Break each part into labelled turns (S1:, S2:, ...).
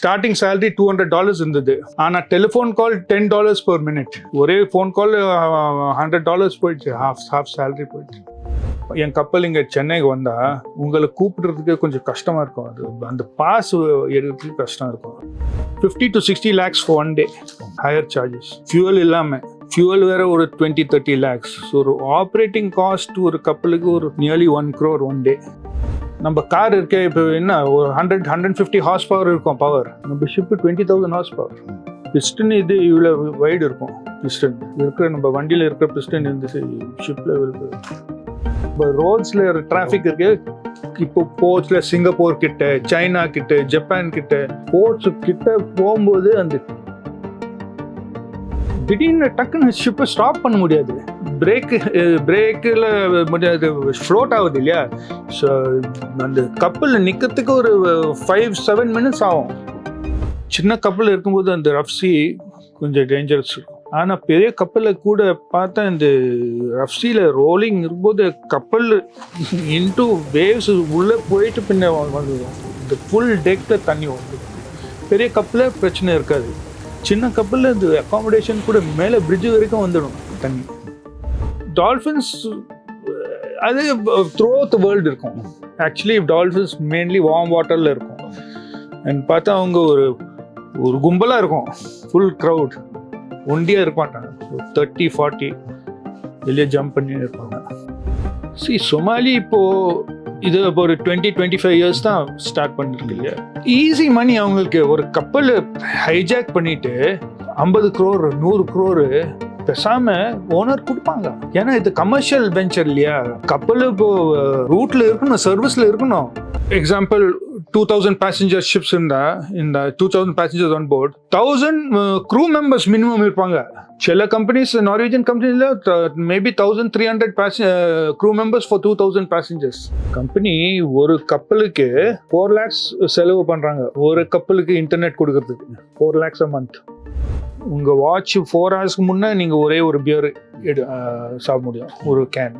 S1: Starting salary $200 இருந்தது. ஆனால் telephone கால் $10 per minute. ஒரே ஃபோன் கால் $100 போயிடுச்சு. ஹாஃப் சேலரி போயிடுச்சு. என் கப்பல் இங்கே சென்னைக்கு வந்தால் உங்களை கூப்பிடுறதுக்கு கொஞ்சம் கஷ்டமாக இருக்கும். அது அந்த பாஸ் எடுக்கிறதுக்கு கஷ்டம் இருக்கும். 50 to 60 lakhs for one day higher charges. Fuel இல்லாமல் ஃபியூவல் வேறு ஒரு 20-30 lakhs. ஸோ ஒரு ஆப்ரேட்டிங் காஸ்ட் ஒரு கப்பலுக்கு ஒரு நியர்லி 1 crore one day. நம்ம கார் இருக்கே இப்போ என்ன ஒரு 150 ஹார்ஸ் பவர் இருக்கும் பவர். நம்ம ஷிப்பு 20,000 ஹார்ஸ் பவர். பிஸ்டன் இது இவ்வளோ வைடு இருக்கும். பிஸ்டன் இருக்கிற நம்ம வண்டியில் இருக்கிற பிஸ்டன் இந்த ஷிப்பில் இருக்கு. இப்போ ரோட்ஸில் டிராஃபிக் இருக்கு. இப்போ போர்ட்ஸில் சிங்கப்பூர் கிட்ட, சைனா கிட்ட, ஜப்பான் கிட்ட, போர்ட்ஸ் கிட்ட போகும்போது அந்த திடீர்னு டக்குன்னு ஷிப்பை ஸ்டாப் பண்ண முடியாது. பிரேக்கில் முடியாது, ஃப்ளோட் ஆகுது இல்லையா. ஸோ அந்த கப்பலில் நிற்கிறதுக்கு ஒரு 5-7 minutes ஆகும். சின்ன கப்பல் இருக்கும்போது அந்த ரஃப் சீ கொஞ்சம் டேஞ்சரஸ் இருக்கும். ஆனால் பெரிய கப்பலில் கூட பார்த்தா இந்த ரஃப் சீல ரோலிங் இருக்கும்போது கப்பல் இன்டூ வேவ்ஸ் உள்ளே போயிட்டு பின்ன வந்துடும். இந்த ஃபுல் டெக்கில் தண்ணி வந்துடும். பெரிய கப்பலில் பிரச்சனை இருக்காது. சின்ன கப்பலில் இந்த அக்காமடேஷன் கூட மேலே பிரிட்ஜு வரைக்கும் வந்துடும் தண்ணி. டால்ஃபின்ஸ் அது த்ரூ அவுட் த வேர்ல்டு இருக்கும். ஆக்சுவலி டால்ஃபின்ஸ் மெயின்லி வார்ம் வாட்டரில் இருக்கும். அண்ட் பார்த்தா அவங்க ஒரு கும்பலாக இருக்கும். ஃபுல் க்ரௌட் ஒண்டியாக இருக்க மாட்டாங்க. 30-40 வெளியே ஜம்ப் பண்ணி இருப்பாங்க. சொமாலி இப்போது இது இப்போ ஒரு 20-25 years தான் ஸ்டார்ட் பண்ணிருக்கு இல்லையா. ஈஸி மணி அவங்களுக்கு. ஒரு கப்பல் ஹைஜாக் பண்ணிட்டு 50 crore 100 crore பேசாம ஓனர் கொடுப்பாங்க. ஏன்னா இது கமர்ஷியல் வெஞ்சர் இல்லையா. கப்பல் இப்போ ரூட்ல இருக்கணும், சர்வீஸ்ல இருக்கணும். எக்ஸாம்பிள் 2000 passenger ஷிப்ஸ் இருந்தா இந்த 2000 passengers on board 1000 crew members minimum இருப்பாங்க. சில கம்பெனிஸ் நார்வேஜியன் கம்பெனில maybe 1300 crew members for 2000 passengers. Company ஒரு கப்பலுக்கு 4 lakhs செலவு பண்றாங்க. ஒரு கப்பலுக்கு இன்டர்நெட் கொடுக்கறதுக்கு 4 lakhs a month. உங்கள் வாட்ச் 4 hours முன்னே நீங்கள் ஒரே ஒரு பியர் சாப்பிட முடியும், ஒரு கேன்.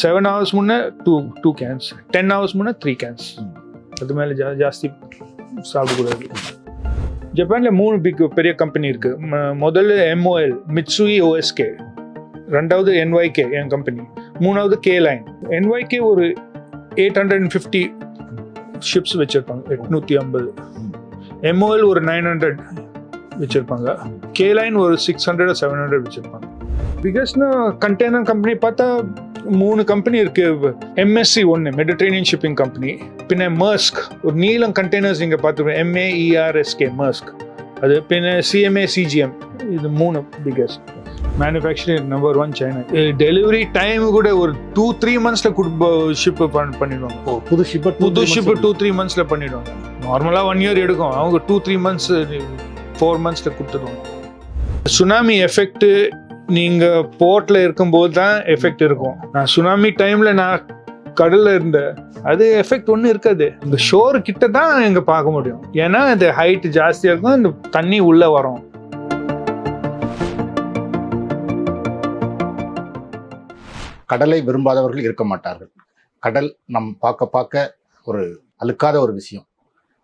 S1: 7 hours முன்னே 2 cans, 10 hours முன்னே 3 cans. அது மேலே ஜாஸ்தி சாப்பிடக்கூடாது. ஜப்பானில் 3 பெரிய கம்பெனி இருக்குது. முதல்ல MOL மிட்சுயி OSK, ரெண்டாவது NYK என் கம்பெனி, மூணாவது K-Line. NYK ஒரு 850 ஷிப்ஸ் வச்சுருப்பாங்க, 850. MOL ஒரு 900 வச்சுருப்பாங்க. K-Line ஒரு 600-700 வச்சுருப்பாங்க. பிகஸ்ட்னா கண்டெய்னர் கம்பெனி பார்த்தா 3 கம்பெனி இருக்கு. MSC ஒன்று மெடிட்ரேனியன் ஷிப்பிங் கம்பெனி, பின்ன மர்ஸ்க் ஒரு நீலம் கண்டெய்னர்ஸ் நீங்கள் பார்த்துருப்போம், MERSK மர்ஸ்க். அது பின்ன CMA CGM. இது 3 biggest manufacturing. Number 1 China. Delivery time கூட ஒரு 2-3 monthsல ஷிப் பண்ணிடுவாங்க. புது ஷிப் 2-3 monthsல பண்ணிடுவாங்க. நார்மலாக 1 year எடுக்கும், அவங்க 2-3 months 4 monthsல கொடுத்துடுவாங்க. சுனாமி எஃபெக்ட் நீங்கள் போர்ட்டில் இருக்கும்போது தான் எஃபெக்ட் இருக்கும். நான் சுனாமி டைமில் நான் கடலில் இருந்தேன், அது எஃபெக்ட் ஒன்றும் இருக்காது. இந்த ஷோர் கிட்ட தான் எங்கே பார்க்க முடியும். ஏன்னா இந்த ஹைட் ஜாஸ்தியாக இருக்கும், இந்த தண்ணி உள்ளே வரும்.
S2: கடலை விரும்பாதவர்கள் இருக்க மாட்டார்கள். கடல் நம் பார்க்க ஒரு அழுக்காத ஒரு விஷயம்.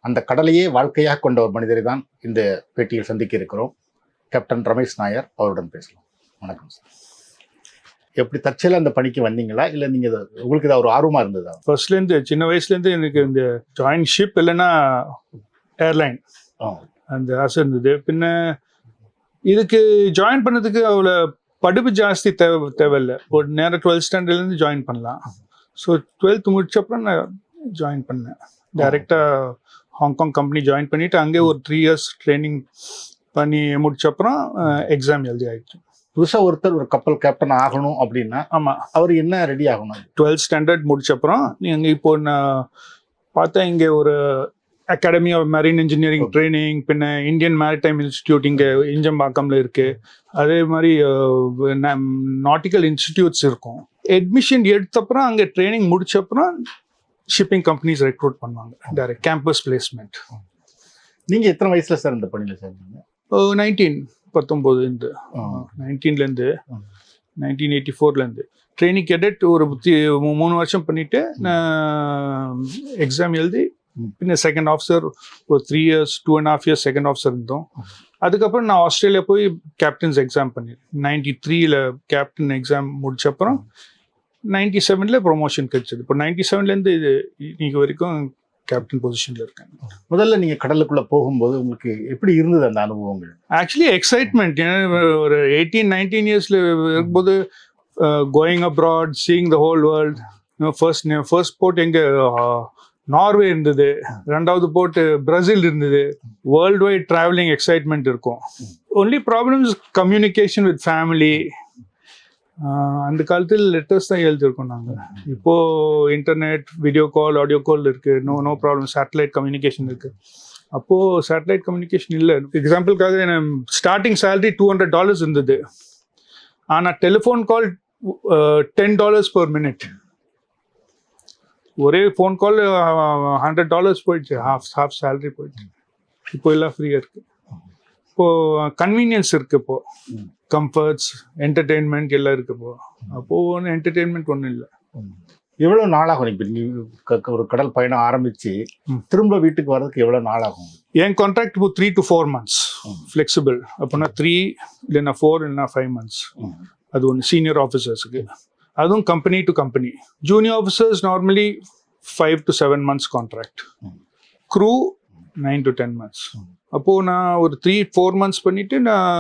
S2: அந்த கடலையே வாழ்க்கையாக கொண்ட ஒரு மனிதரை தான் இந்த பேட்டியில் சந்திக்க இருக்கிறோம். கேப்டன் ரமேஷ் நாயர் அவருடன் பேசலாம். வணக்கம் சார். எப்படி தற்செயலாக அந்த பணிக்கு வந்தீங்களா, இல்லை நீங்கள் உங்களுக்கு ஏதாவது ஒரு ஆர்வமாக இருந்ததா?
S1: ஃபர்ஸ்ட்லேருந்து சின்ன வயசுலேருந்து எனக்கு இந்த ஜாயின் ஷிப் இல்லைன்னா ஏர்லைன் அந்த ஆசை இருந்தது. பின்ன இதுக்கு ஜாயின் பண்ணதுக்கு அவ்வளோ படிப்பு ஜாஸ்தி தேவையில்லை. ஒரு நேரம் 12th standardலேருந்து ஜாயின் பண்ணலாம். ஸோ 12th முடிச்சப்பறம் நான் ஜாயின் பண்ணேன். டைரெக்டாக ஹாங்காங் கம்பெனி ஜாயின் பண்ணிவிட்டு அங்கே ஒரு 3 years ட்ரைனிங் பண்ணி முடிச்சப்பறம் எக்ஸாம் எழுதி ஆயிடுச்சு.
S2: புதுசாக ஒருத்தர் ஒரு கப்பல் கேப்டன் ஆகணும் அப்படின்னா ஆமாம், அவர் என்ன ரெடி ஆகணும்?
S1: 12th standard முடிச்சப்பறம் நீங்கள் இப்போ நான் பார்த்தா இங்கே ஒரு academy of marine engineering training, பின்ன இந்தியன் மேரிடைம் இன்ஸ்டிடியூட் இங்கே இஞ்சம்பாக்கம்ல இருக்குது. அதே மாதிரி நாட்டிக்கல் இன்ஸ்டிடியூட்ஸ் இருக்கும். அட்மிஷன் எடுத்தப்பறம் அங்கே ட்ரைனிங் முடிச்சப்பறம் ஷிப்பிங் கம்பெனிஸ் ரெக்ரூட் பண்ணுவாங்க, டைரக்ட் கேம்பஸ் பிளேஸ்மெண்ட்.
S2: நீங்கள் எத்தனை வயசில் சார் இந்த பணியில் சேர்ந்தீங்க?
S1: 19 19லேருந்து 1984லேருந்து ட்ரைனிங் கேடட் ஒரு 3 வருஷம் பண்ணிவிட்டு நான் எக்ஸாம் எழுதி பின்ன செகண்ட் ஆஃபீஸர் ஒரு 3 years 2.5 years செகண்ட் ஆஃபீஸர் இருந்தோம். அதுக்கப்புறம் நான் ஆஸ்திரேலியா போய் கேப்டன்ஸ் எக்ஸாம் பண்ணிருக்கேன். 93 கேப்டன் எக்ஸாம் முடிச்ச அப்புறம் 97 ப்ரொமோஷன் கிடைச்சது. இப்போ 97லேருந்து இன்னைக்கு வரைக்கும் கேப்டன் பொசிஷன்ல இருக்கேன்.
S2: முதல்ல நீங்க கடலுக்குள்ள போகும்போது உங்களுக்கு எப்படி இருந்தது அந்த அனுபவங்கள்?
S1: Actually excitement. ஒரு 18-19 இயர்ஸ்ல இருக்கும்போது going abroad, seeing the whole world. First port எங்க நார்வே இருந்தது, ரெண்டாவது போர்ட் பிரேசில் இருந்தது. வேர்ல்டு வைட் டிராவலிங் எக்ஸைட்மெண்ட் இருக்கும். Only problems communication with family. அந்த காலத்தில் லெட்டர்ஸ் தான் எழுதியிருக்கோம் நாங்கள். இப்போ internet, video call, audio call இருக்கு. No problem. சேட்டலைட் கம்யூனிகேஷன் இருக்கு. அப்போ சேட்டலைட் கம்யூனிகேஷன் இல்லை. எக்ஸாம்பிளுக்காக எனக்கு ஸ்டார்டிங் சேலரி $200 இருந்தது. ஆனால் டெலிஃபோன் கால் $10 per minute. ஒரே ஃபோன் கால் $100 போயிடுச்சு. ஹாஃப் சேலரி போயிடுச்சு. இப்போ எல்லாம் ஃப்ரீயாக இருக்கு. இப்போ கன்வீனியன்ஸ் இருக்கு. இப்போ கம்ஃபர்ட்ஸ், என்டர்டெயின்மெண்ட் எல்லாம் இருக்கு. இப்போ அப்போ ஒன்றும் என்டர்டெயின்மெண்ட் ஒன்றும் இல்லை.
S2: எவ்வளவு நாளாகும் இப்போ நீங்க ஒரு கடல் பயணம் ஆரம்பிச்சு திரும்ப வீட்டுக்கு வர்றதுக்கு எவ்வளவு நாளாகும்?
S1: என் கான்ட்ராக்ட் இப்போ 3 to 4 months ஃப்ளெக்சிபிள். அப்படின்னா 3 இல்லைன்னா 4 இல்லைன்னா 5 months. அது ஒன்று சீனியர் ஆஃபீஸர்ஸுக்கு. அதுவும் company to company. Junior officers normally 5 to 7 months contract. Crew 9 to 10 months. அப்போது நான் ஒரு 3-4 months பண்ணிவிட்டு நான்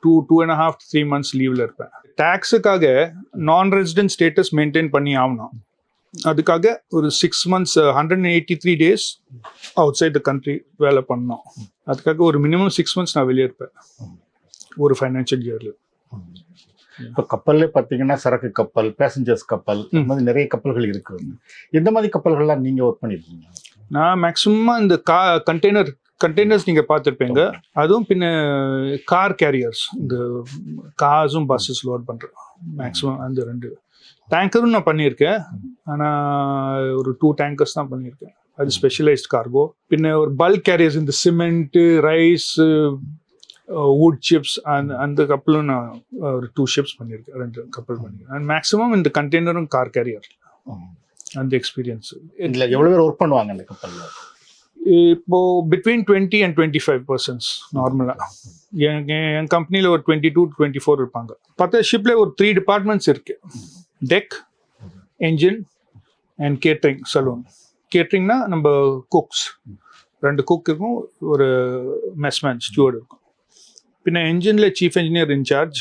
S1: 2.5 to 3 months லீவில் இருப்பேன். டேக்ஸுக்காக நான் ரெசிடென்ட் ஸ்டேட்டஸ் மெயின்டைன் பண்ணி ஆகணும். அதுக்காக ஒரு 6 months 183 days outside the country வேலை பண்ணோம். அதுக்காக ஒரு மினிமம் 6 months நான் வெளியே இருப்பேன் ஒரு ஃபைனான்ஷியல் இயரில்.
S2: இப்போ கப்பல்ல பார்த்தீங்கன்னா சரக்கு கப்பல், பேசஞ்சர்ஸ் கப்பல், இந்த மாதிரி நிறைய கப்பல்கள் இருக்குது. எந்த மாதிரி கப்பல்கள்லாம் நீங்கள் ஒர்க் பண்ணியிருக்கீங்க?
S1: நான் மேக்ஸிமம் இந்த கண்டெய்னர்ஸ் நீங்கள் பார்த்துருப்பீங்க. அதுவும் பின்ன கார் கேரியர்ஸ், இந்த கார்ஸும் பஸ்ஸஸ் லோட் பண்ணுறேன். மேக்ஸிமம் அந்த 2 டேங்கரும் நான் பண்ணியிருக்கேன். ஆனால் ஒரு 2 tankers தான் பண்ணியிருக்கேன். அது ஸ்பெஷலைஸ்ட் கார்கோ. பின்ன ஒரு பல்க் கேரியர்ஸ், இந்த சிமெண்ட்டு, ரைஸ், wood chips, அந்த கப்பலும் நான் ஒரு 2 ships பண்ணியிருக்கேன். 2 கப்பல் பண்ணியிருக்கேன். அண்ட் மேக்ஸிமம் இந்த கண்டெய்னரும் கார் கேரியர் அந்த எக்ஸ்பீரியன்ஸ்.
S2: இதில் எவ்வளோ பேர் ஒர்க் பண்ணுவாங்க அந்த கப்பலில்?
S1: இப்போ between 20 and 25 persons நார்மலாக. என் கம்பெனியில் ஒரு 22 to 24 இருப்பாங்க. பார்த்தா ஷிப்பில் ஒரு 3 departments இருக்கு. Deck, engine and catering saloon. கேட்ரிங்னா நம்ம குக்ஸ், 2 குக் இருக்கும், ஒரு மெஸ்மேன், ஸ்டூவர்ட் இருக்கும். பின்ன என்ஜினில் chief engineer incharge,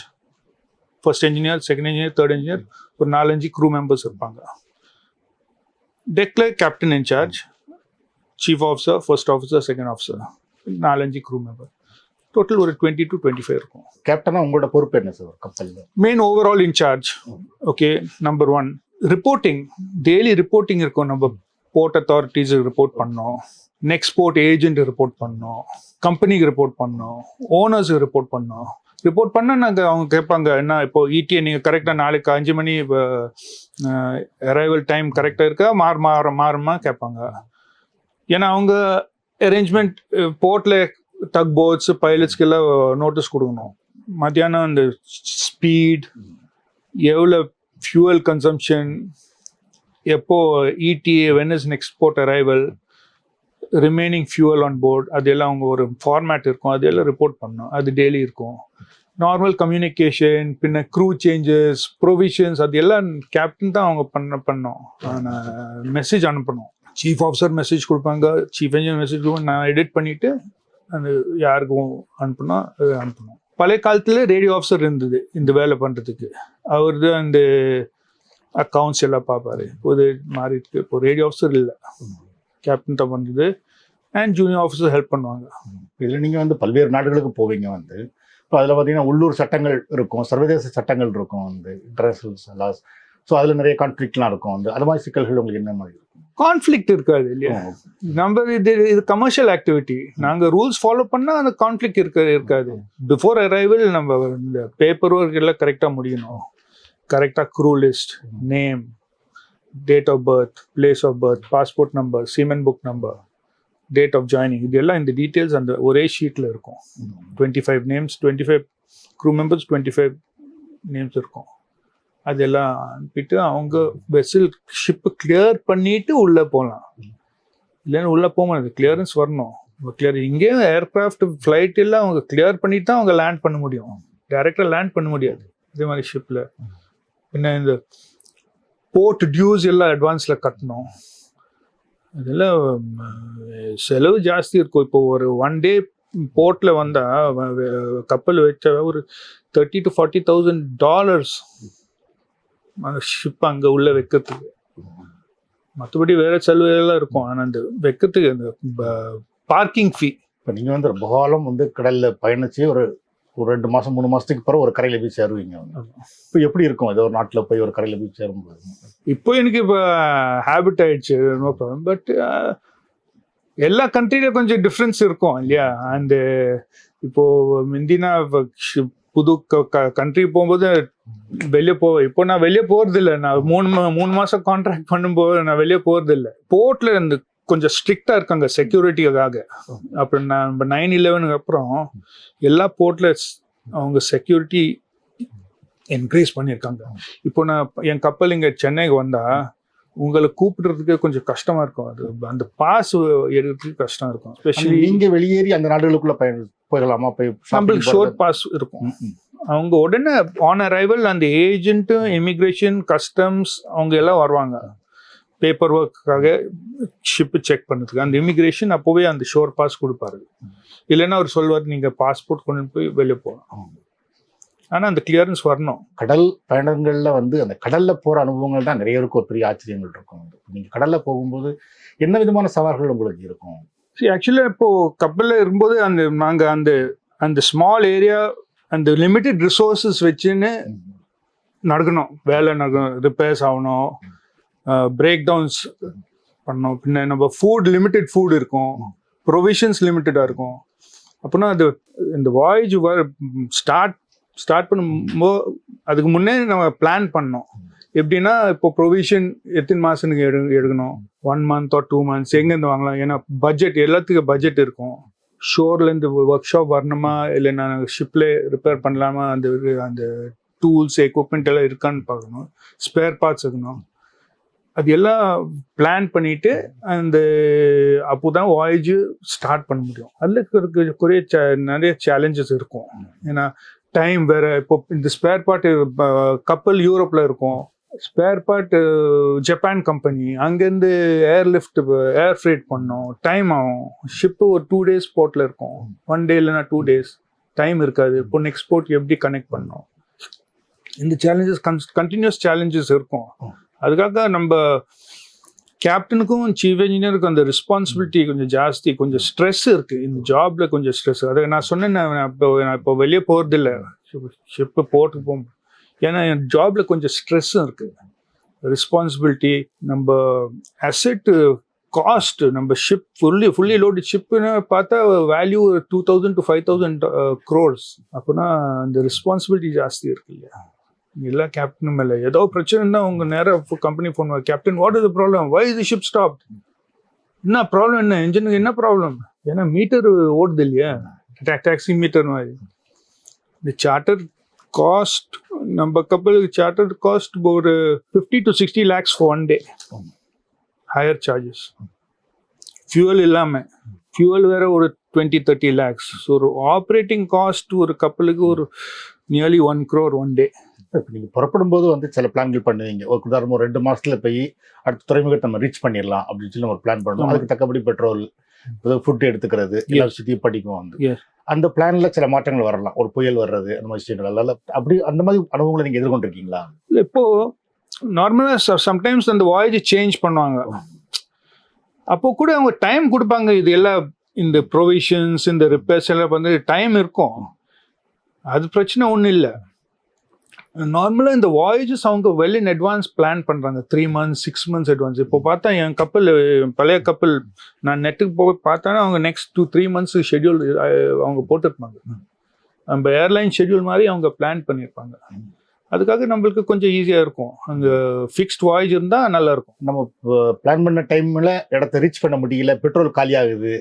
S1: first engineer, second engineer, third engineer, ஒரு 4-5 க்ரூ மெம்பர்ஸ் இருப்பாங்க. டெக்கில் captain incharge, chief officer, first officer, second officer, 4-5 crew member. Total ஒரு 20 to 25 இருக்கும்.
S2: கேப்டனா உங்களோட பொறுப்பு என்ன சார் கப்பலில்?
S1: Main overall incharge. Okay, number 1 reporting. Daily reporting இருக்கும். நம்ம போர்ட் அத்தாரிட்டிஸுக்கு ரிப்போர்ட் பண்ணோம், எக்ஸ்போர்ட் ஏஜென்ட் ரிப்போர்ட் பண்ணோம், கம்பெனிக்கு ரிப்போர்ட் பண்ணோம், ஓனர்ஸுக்கு ரிப்போர்ட் பண்ணோம். ரிப்போர்ட் பண்ணால் நாங்கள் அவங்க கேட்பாங்க, என்ன இப்போ ETA நீங்கள் கரெக்டாக நாளைக்கு 5 மணி அரைவல் டைம் கரெக்டாக இருக்கா, மாறுமா கேட்பாங்க. ஏன்னா அவங்க அரேஞ்ச்மெண்ட் போர்ட்டில் டக் போட்ஸ், பைலட்ஸ்க்கு எல்லாம் நோட்டீஸ் கொடுக்கணும். மத்தியானம் அந்த ஸ்பீட், எவ்வளோ ஃபியூவல் கன்சம்ஷன், எப்போ ETA, when is next port arrival, remaining fuel on board, அதெல்லாம் அவங்க ஒரு ஃபார்மேட் இருக்கும், அதெல்லாம் ரிப்போர்ட் பண்ணணும். அது டெய்லி இருக்கும். நார்மல் கம்யூனிகேஷன், பின்ன க்ரூ சேஞ்சஸ், ப்ரொவிஷன்ஸ், அது எல்லாம் கேப்டன் தான் அவங்க பண்ணோம். மெசேஜ் அனுப்பணும். சீஃப் ஆஃபீஸர் மெசேஜ் கொடுப்பாங்க, சீஃப் இன்ஜினியர் மெசேஜ் கொடுப்பாங்க. நான் எடிட் பண்ணிவிட்டு அந்த யாருக்கும் அனுப்பணும். பழைய காலத்தில் ரேடியோ ஆஃபீஸர் இருந்தது இந்த வேலை பண்ணுறதுக்கு. அவர் தான் அந்த அக்கௌண்ட்ஸ் எல்லாம் பார்ப்பாரு. இப்போது மாறிட்டு இப்போ ரேடியோ ஆஃபீஸர் இல்லை, கேப்டன் தான் வந்தது. அண்ட் ஜூனியர் ஆஃபீஸர் ஹெல்ப் பண்ணுவாங்க.
S2: இதில் நீங்கள் பல்வேறு நாடுகளுக்கு போவீங்க. இப்போ அதில் பார்த்தீங்கன்னா உள்ளூர் சட்டங்கள் இருக்கும், சர்வதேச சட்டங்கள் இருக்கும், இன்டர்நேஷனல் லாஸ். ஸோ அதில் நிறைய கான்ஃப்ளிக்ட்லாம் இருக்கும். அது மாதிரி சிக்கல்கள் உங்களுக்கு என்ன மாதிரி இருக்கும்?
S1: கான்ஃப்ளிக்ட் இருக்காது இல்லையா? நம்ம இது கமர்ஷியல் ஆக்டிவிட்டி. நாங்கள் ரூல்ஸ் ஃபாலோ பண்ணால் அந்த கான்ஃப்ளிக்ட் இருக்காது. பிஃபோர் அரைவல் நம்ம இந்த பேப்பர் ஒர்க் எல்லாம் கரெக்டாக முடியணும். கரெக்டாக crew list, name, date of birth, place of birth, passport number, seaman book number, date of joining, இதெல்லாம் இந்த டீட்டெயில்ஸ் அந்த ஒரே ஷீட்டில் இருக்கும். 25 நேம்ஸ், 25 க்ரூ மெம்பர்ஸ், 25 நேம்ஸ் இருக்கும். அதெல்லாம் அனுப்பிட்டு அவங்க வெசல் ஷிப்பு கிளியர் பண்ணிட்டு உள்ளே போகலாம். இல்லைன்னு உள்ளே போக முடியாது, கிளியரன்ஸ் வரணும். கிளியர் இங்கேயும் ஏர்கிராஃப்ட் ஃப்ளைட் எல்லாம் அவங்க கிளியர் பண்ணிட்டு தான் அவங்க லேண்ட் பண்ண முடியும், டைரெக்டாக லேண்ட் பண்ண முடியாது. இதே மாதிரி ஷிப்பில் பின்ன இந்த போர்ட் டியூஸ் எல்லாம் அட்வான்ஸில் கட்டணும், இதெல்லாம் செலவு ஜாஸ்தி இருக்கும். இப்போ ஒரு 1 day போர்ட்டில் வந்தால் கப்பல் வச்சா ஒரு $30,000 to $40,000 அந்த ஷிப் அங்கே உள்ளே வைக்கிறதுக்கு. மற்றபடி வேறு செலவுகள்லாம் இருக்கும். ஆனால் அந்த வைக்கிறதுக்கு அந்த பார்க்கிங் ஃபீ.
S2: இப்போ நீங்கள் வந்து ரொம்ப காலம் வந்து கடலில் பயணிச்சு ஒரு 2 மாதம் 3 மாதத்துக்கு பிறகு ஒரு கரையில் போய் சேருவீங்க. இப்போ எப்படி இருக்கும் ஏதோ ஒரு நாட்டில் போய் ஒரு கரையில் போய் சேரும்போது?
S1: இப்போ எனக்கு இப்போ ஹேபிட் ஆயிடுச்சு, நோ ப்ராப்ளம். பட் எல்லா கண்ட்ரிலையும் கொஞ்சம் டிஃப்ரென்ஸ் இருக்கும் இல்லையா? அண்டு இப்போது முந்தினா புது கண்ட்ரி போகும்போது வெளியே இப்போ நான் வெளியே போகிறதில்ல. நான் 3 மாதம் கான்ட்ராக்ட் பண்ணும்போது நான் வெளியே போகிறதில்ல. போர்ட்டில் இருந்து கொஞ்சம் ஸ்ட்ரிக்டாக இருக்காங்க செக்யூரிட்டிக்காக. அப்புறம் நம்ம 9/11 அப்புறம் எல்லா போர்ட்டில் அவங்க செக்யூரிட்டி இன்க்ரீஸ் பண்ணியிருக்காங்க. இப்போ நான் என் கப்பல் இங்கே சென்னைக்கு வந்தால் உங்களை கூப்பிடுறதுக்கு கொஞ்சம் கஷ்டமாக இருக்கும். அது அந்த பாஸ் எடுக்கிறதுக்கு கஷ்டம் இருக்கும். ஸ்பெஷலி
S2: நீங்கள் வெளியேறி அந்த நாடுகளுக்குள்ளே போயிடலாமா? போய்
S1: நம்மளுக்கு ஷோர் பாஸ் இருக்கும். அவங்க உடனே ஆன் அரைவல் அந்த ஏஜென்ட்டு, இமிக்ரேஷன், கஸ்டம்ஸ் அவங்க எல்லாம் வருவாங்க பேப்பர் ஒர்க்குக்காக, ஷிப்பு செக் பண்ணுறதுக்கு. அந்த இமிக்ரேஷன் அப்போவே அந்த ஷோர் பாஸ் கொடுப்பாரு. இல்லைன்னா அவர் சொல்வார் நீங்கள் பாஸ்போர்ட் கொண்டு போய் வெளியே போகலாம். ஆனால் அந்த கிளியரன்ஸ் வரணும்.
S2: கடல் பயணங்களில் வந்து அந்த கடலில் போகிற அனுபவங்கள் தான் நிறைய பேருக்கு ஒரு பெரிய ஆச்சரியங்கள் இருக்கும். நீங்கள் கடலில் போகும்போது என்ன விதமான சவால்கள் உங்களுக்கு இருக்கும்?
S1: ஆக்சுவலாக இப்போது கப்பலில் இருக்கும்போது நாங்கள் அந்த ஸ்மால் ஏரியா, அந்த லிமிட்டட் ரிசோர்ஸஸ் வச்சுன்னு நடக்கணும், வேலை நடக்கணும், ரிப்பேர்ஸ் ஆகணும், பிரேக் டவுன்ஸ் பண்ணணும். பின்ன நம்ம லிமிட்டட் ஃபுட் இருக்கும், ப்ரொவிஷன்ஸ் லிமிட்டடாக இருக்கும். அப்படின்னா இந்த வாயேஜ் ஸ்டார்ட் பண்ணும்போது அதுக்கு முன்னே நம்ம பிளான் பண்ணோம். எப்படின்னா இப்போ ப்ரொவிஷன் எத்தனை மாதத்துக்கு எடுக்கணும், 1 month or 2 months, எங்கேருந்து வாங்கலாம். ஏன்னா பட்ஜெட், எல்லாத்துக்கும் பட்ஜெட் இருக்கும். ஷோர்லேருந்து ஒர்க் ஷாப் வரணுமா, இல்லை நான் ஷிப்பில் ரிப்பேர் பண்ணலாமா, அந்த டூல்ஸ் எக்யூப்மெண்ட் எல்லாம் இருக்கான்னு பார்க்கணும், ஸ்பேர் பார்ட்ஸ் இருக்கணும். அது எல்லாம் பிளான் பண்ணிவிட்டு அப்போ தான் வாயேஜ் ஸ்டார்ட் பண்ண முடியும். அதில் நிறைய சேலஞ்சஸ் இருக்கும். ஏன்னா டைம் வேறு. இப்போ இந்த ஸ்பேர் பார்ட்டு கப்பல் யூரோப்பில் இருக்கும், ஸ்பேர் பார்ட் ஜப்பான் கம்பெனி, அங்கேருந்து ஏர் ஃப்ரைட் பண்ணோம், டைம் ஆகும். ஷிப்பு ஒரு 2 days போர்ட்டில் இருக்கும், 1 day இல்லைன்னா 2 days டைம் இருக்காது. இப்போ நெக்ஸ்ட் போர்ட் எப்படி கனெக்ட் பண்ணோம், இந்த சேலஞ்சஸ் கண்டினியூஸ் சேலஞ்சஸ் இருக்கும். அதுக்காக நம்ம கேப்டனுக்கும் சீஃப் இன்ஜினியருக்கும் அந்த ரெஸ்பான்சிபிலிட்டி கொஞ்சம் ஜாஸ்தி, கொஞ்சம் ஸ்ட்ரெஸ் இருக்குது இந்த ஜாபில், கொஞ்சம் ஸ்ட்ரெஸ். அதை நான் சொன்னேன், நான் இப்போ வெளியே போகிறதில்ல ஷிப்பு போர்ட்டுக்கு போகும். ஏன்னா என் ஜாபில் கொஞ்சம் ஸ்ட்ரெஸ்ஸும் இருக்குது, ரெஸ்பான்சிபிலிட்டி. நம்ம அசெட் காஸ்ட், நம்ம ஷிப் ஃபுல்லி லோடு ஷிப்புன்னு பார்த்தா வேல்யூ 2,000 to 5,000 crores. அப்படின்னா அந்த ரெஸ்பான்சிபிலிட்டி ஜாஸ்தி இருக்கு இல்லையா? எல்லா கேப்டனும் இல்லை, ஏதோ பிரச்சனை இருந்தால் அவங்க நேராக company phone, captain what is the problem, why is the ship stop, என்ன ப்ராப்ளம், என்ன இன்ஜினுக்கு என்ன ப்ராப்ளம். ஏன்னா மீட்டர் ஓடுது இல்லையா, டாக்ஸி மீட்டர் மாதிரி. இந்த சார்ட்டர் காஸ்ட், நம்ம கப்பலுக்கு சார்ட்டர் காஸ்ட் ஒரு 50 to 60 lakhs for 1 day, higher charges. Fuel இல்லாமல், ஃபியூவல் வேற ஒரு 20-30 lakhs. ஸோ ஒரு ஆப்ரேட்டிங் காஸ்ட் ஒரு கப்பலுக்கு ஒரு நியர்லி 1 crore 1 day.
S2: இப்போ நீங்கள் புறப்படும் போது வந்து சில பிளான்கள் பண்ணுவீங்க. ஒரு உதாரணம் 2 மாதத்துல போய் அடுத்த துறைமுகத்தை நம்ம ரீச் பண்ணிடலாம் அப்படின்னு சொல்லி ஒரு பிளான் பண்ணுவோம். அதுக்கு தக்கபடி பெட்ரோல், ஃபுட் எடுத்துக்கிறது, எல்லா விஷயத்தையும் படிக்கும். அந்த பிளான்ல சில மாற்றங்கள் வரலாம், ஒரு புயல் வர்றது, அந்த மாதிரி விஷயங்கள். அப்படி அந்த மாதிரி அனுபவங்களை நீங்கள் எதிர்கொண்டிருக்கீங்களா?
S1: இல்லை, இப்போ நார்மலாக சம்டைம்ஸ் அந்த வாயேஜ் சேஞ்ச் பண்ணுவாங்க. அப்போ கூட அவங்க டைம் கொடுப்பாங்க. இது எல்லாம் இந்த ப்ரொவிஷன்ஸ், இந்த ரிப்பேர்ஸ் எல்லாம் வந்து டைம் இருக்கும், அது பிரச்சனை ஒன்றும் இல்லை. நார்மலாக இந்த வாயேஜஸ் அவங்க வெல் இன் அட்வான்ஸ் பிளான் பண்ணுறாங்க, 3 months 6 months அட்வான்ஸ். இப்போ பார்த்தா என் கப்பல், பழைய கப்பல், நான் நெட்டுக்கு போய் பார்த்தானா அவங்க நெக்ஸ்ட் 2-3 months ஷெட்யூல் அவங்க போட்டுருப்பாங்க. நம்ம ஏர்லைன் ஷெட்யூல் மாதிரி அவங்க பிளான் பண்ணியிருப்பாங்க. அதுக்காக நம்மளுக்கு கொஞ்சம் ஈஸியாக இருக்கும். அங்கே ஃபிக்ஸ்ட் வாயேஜ் இருந்தால் நல்லாயிருக்கும்.
S2: நம்ம பிளான் பண்ண டைமில் இடத்த ரீச் பண்ண முடியல, பெட்ரோல் காலியாகுது,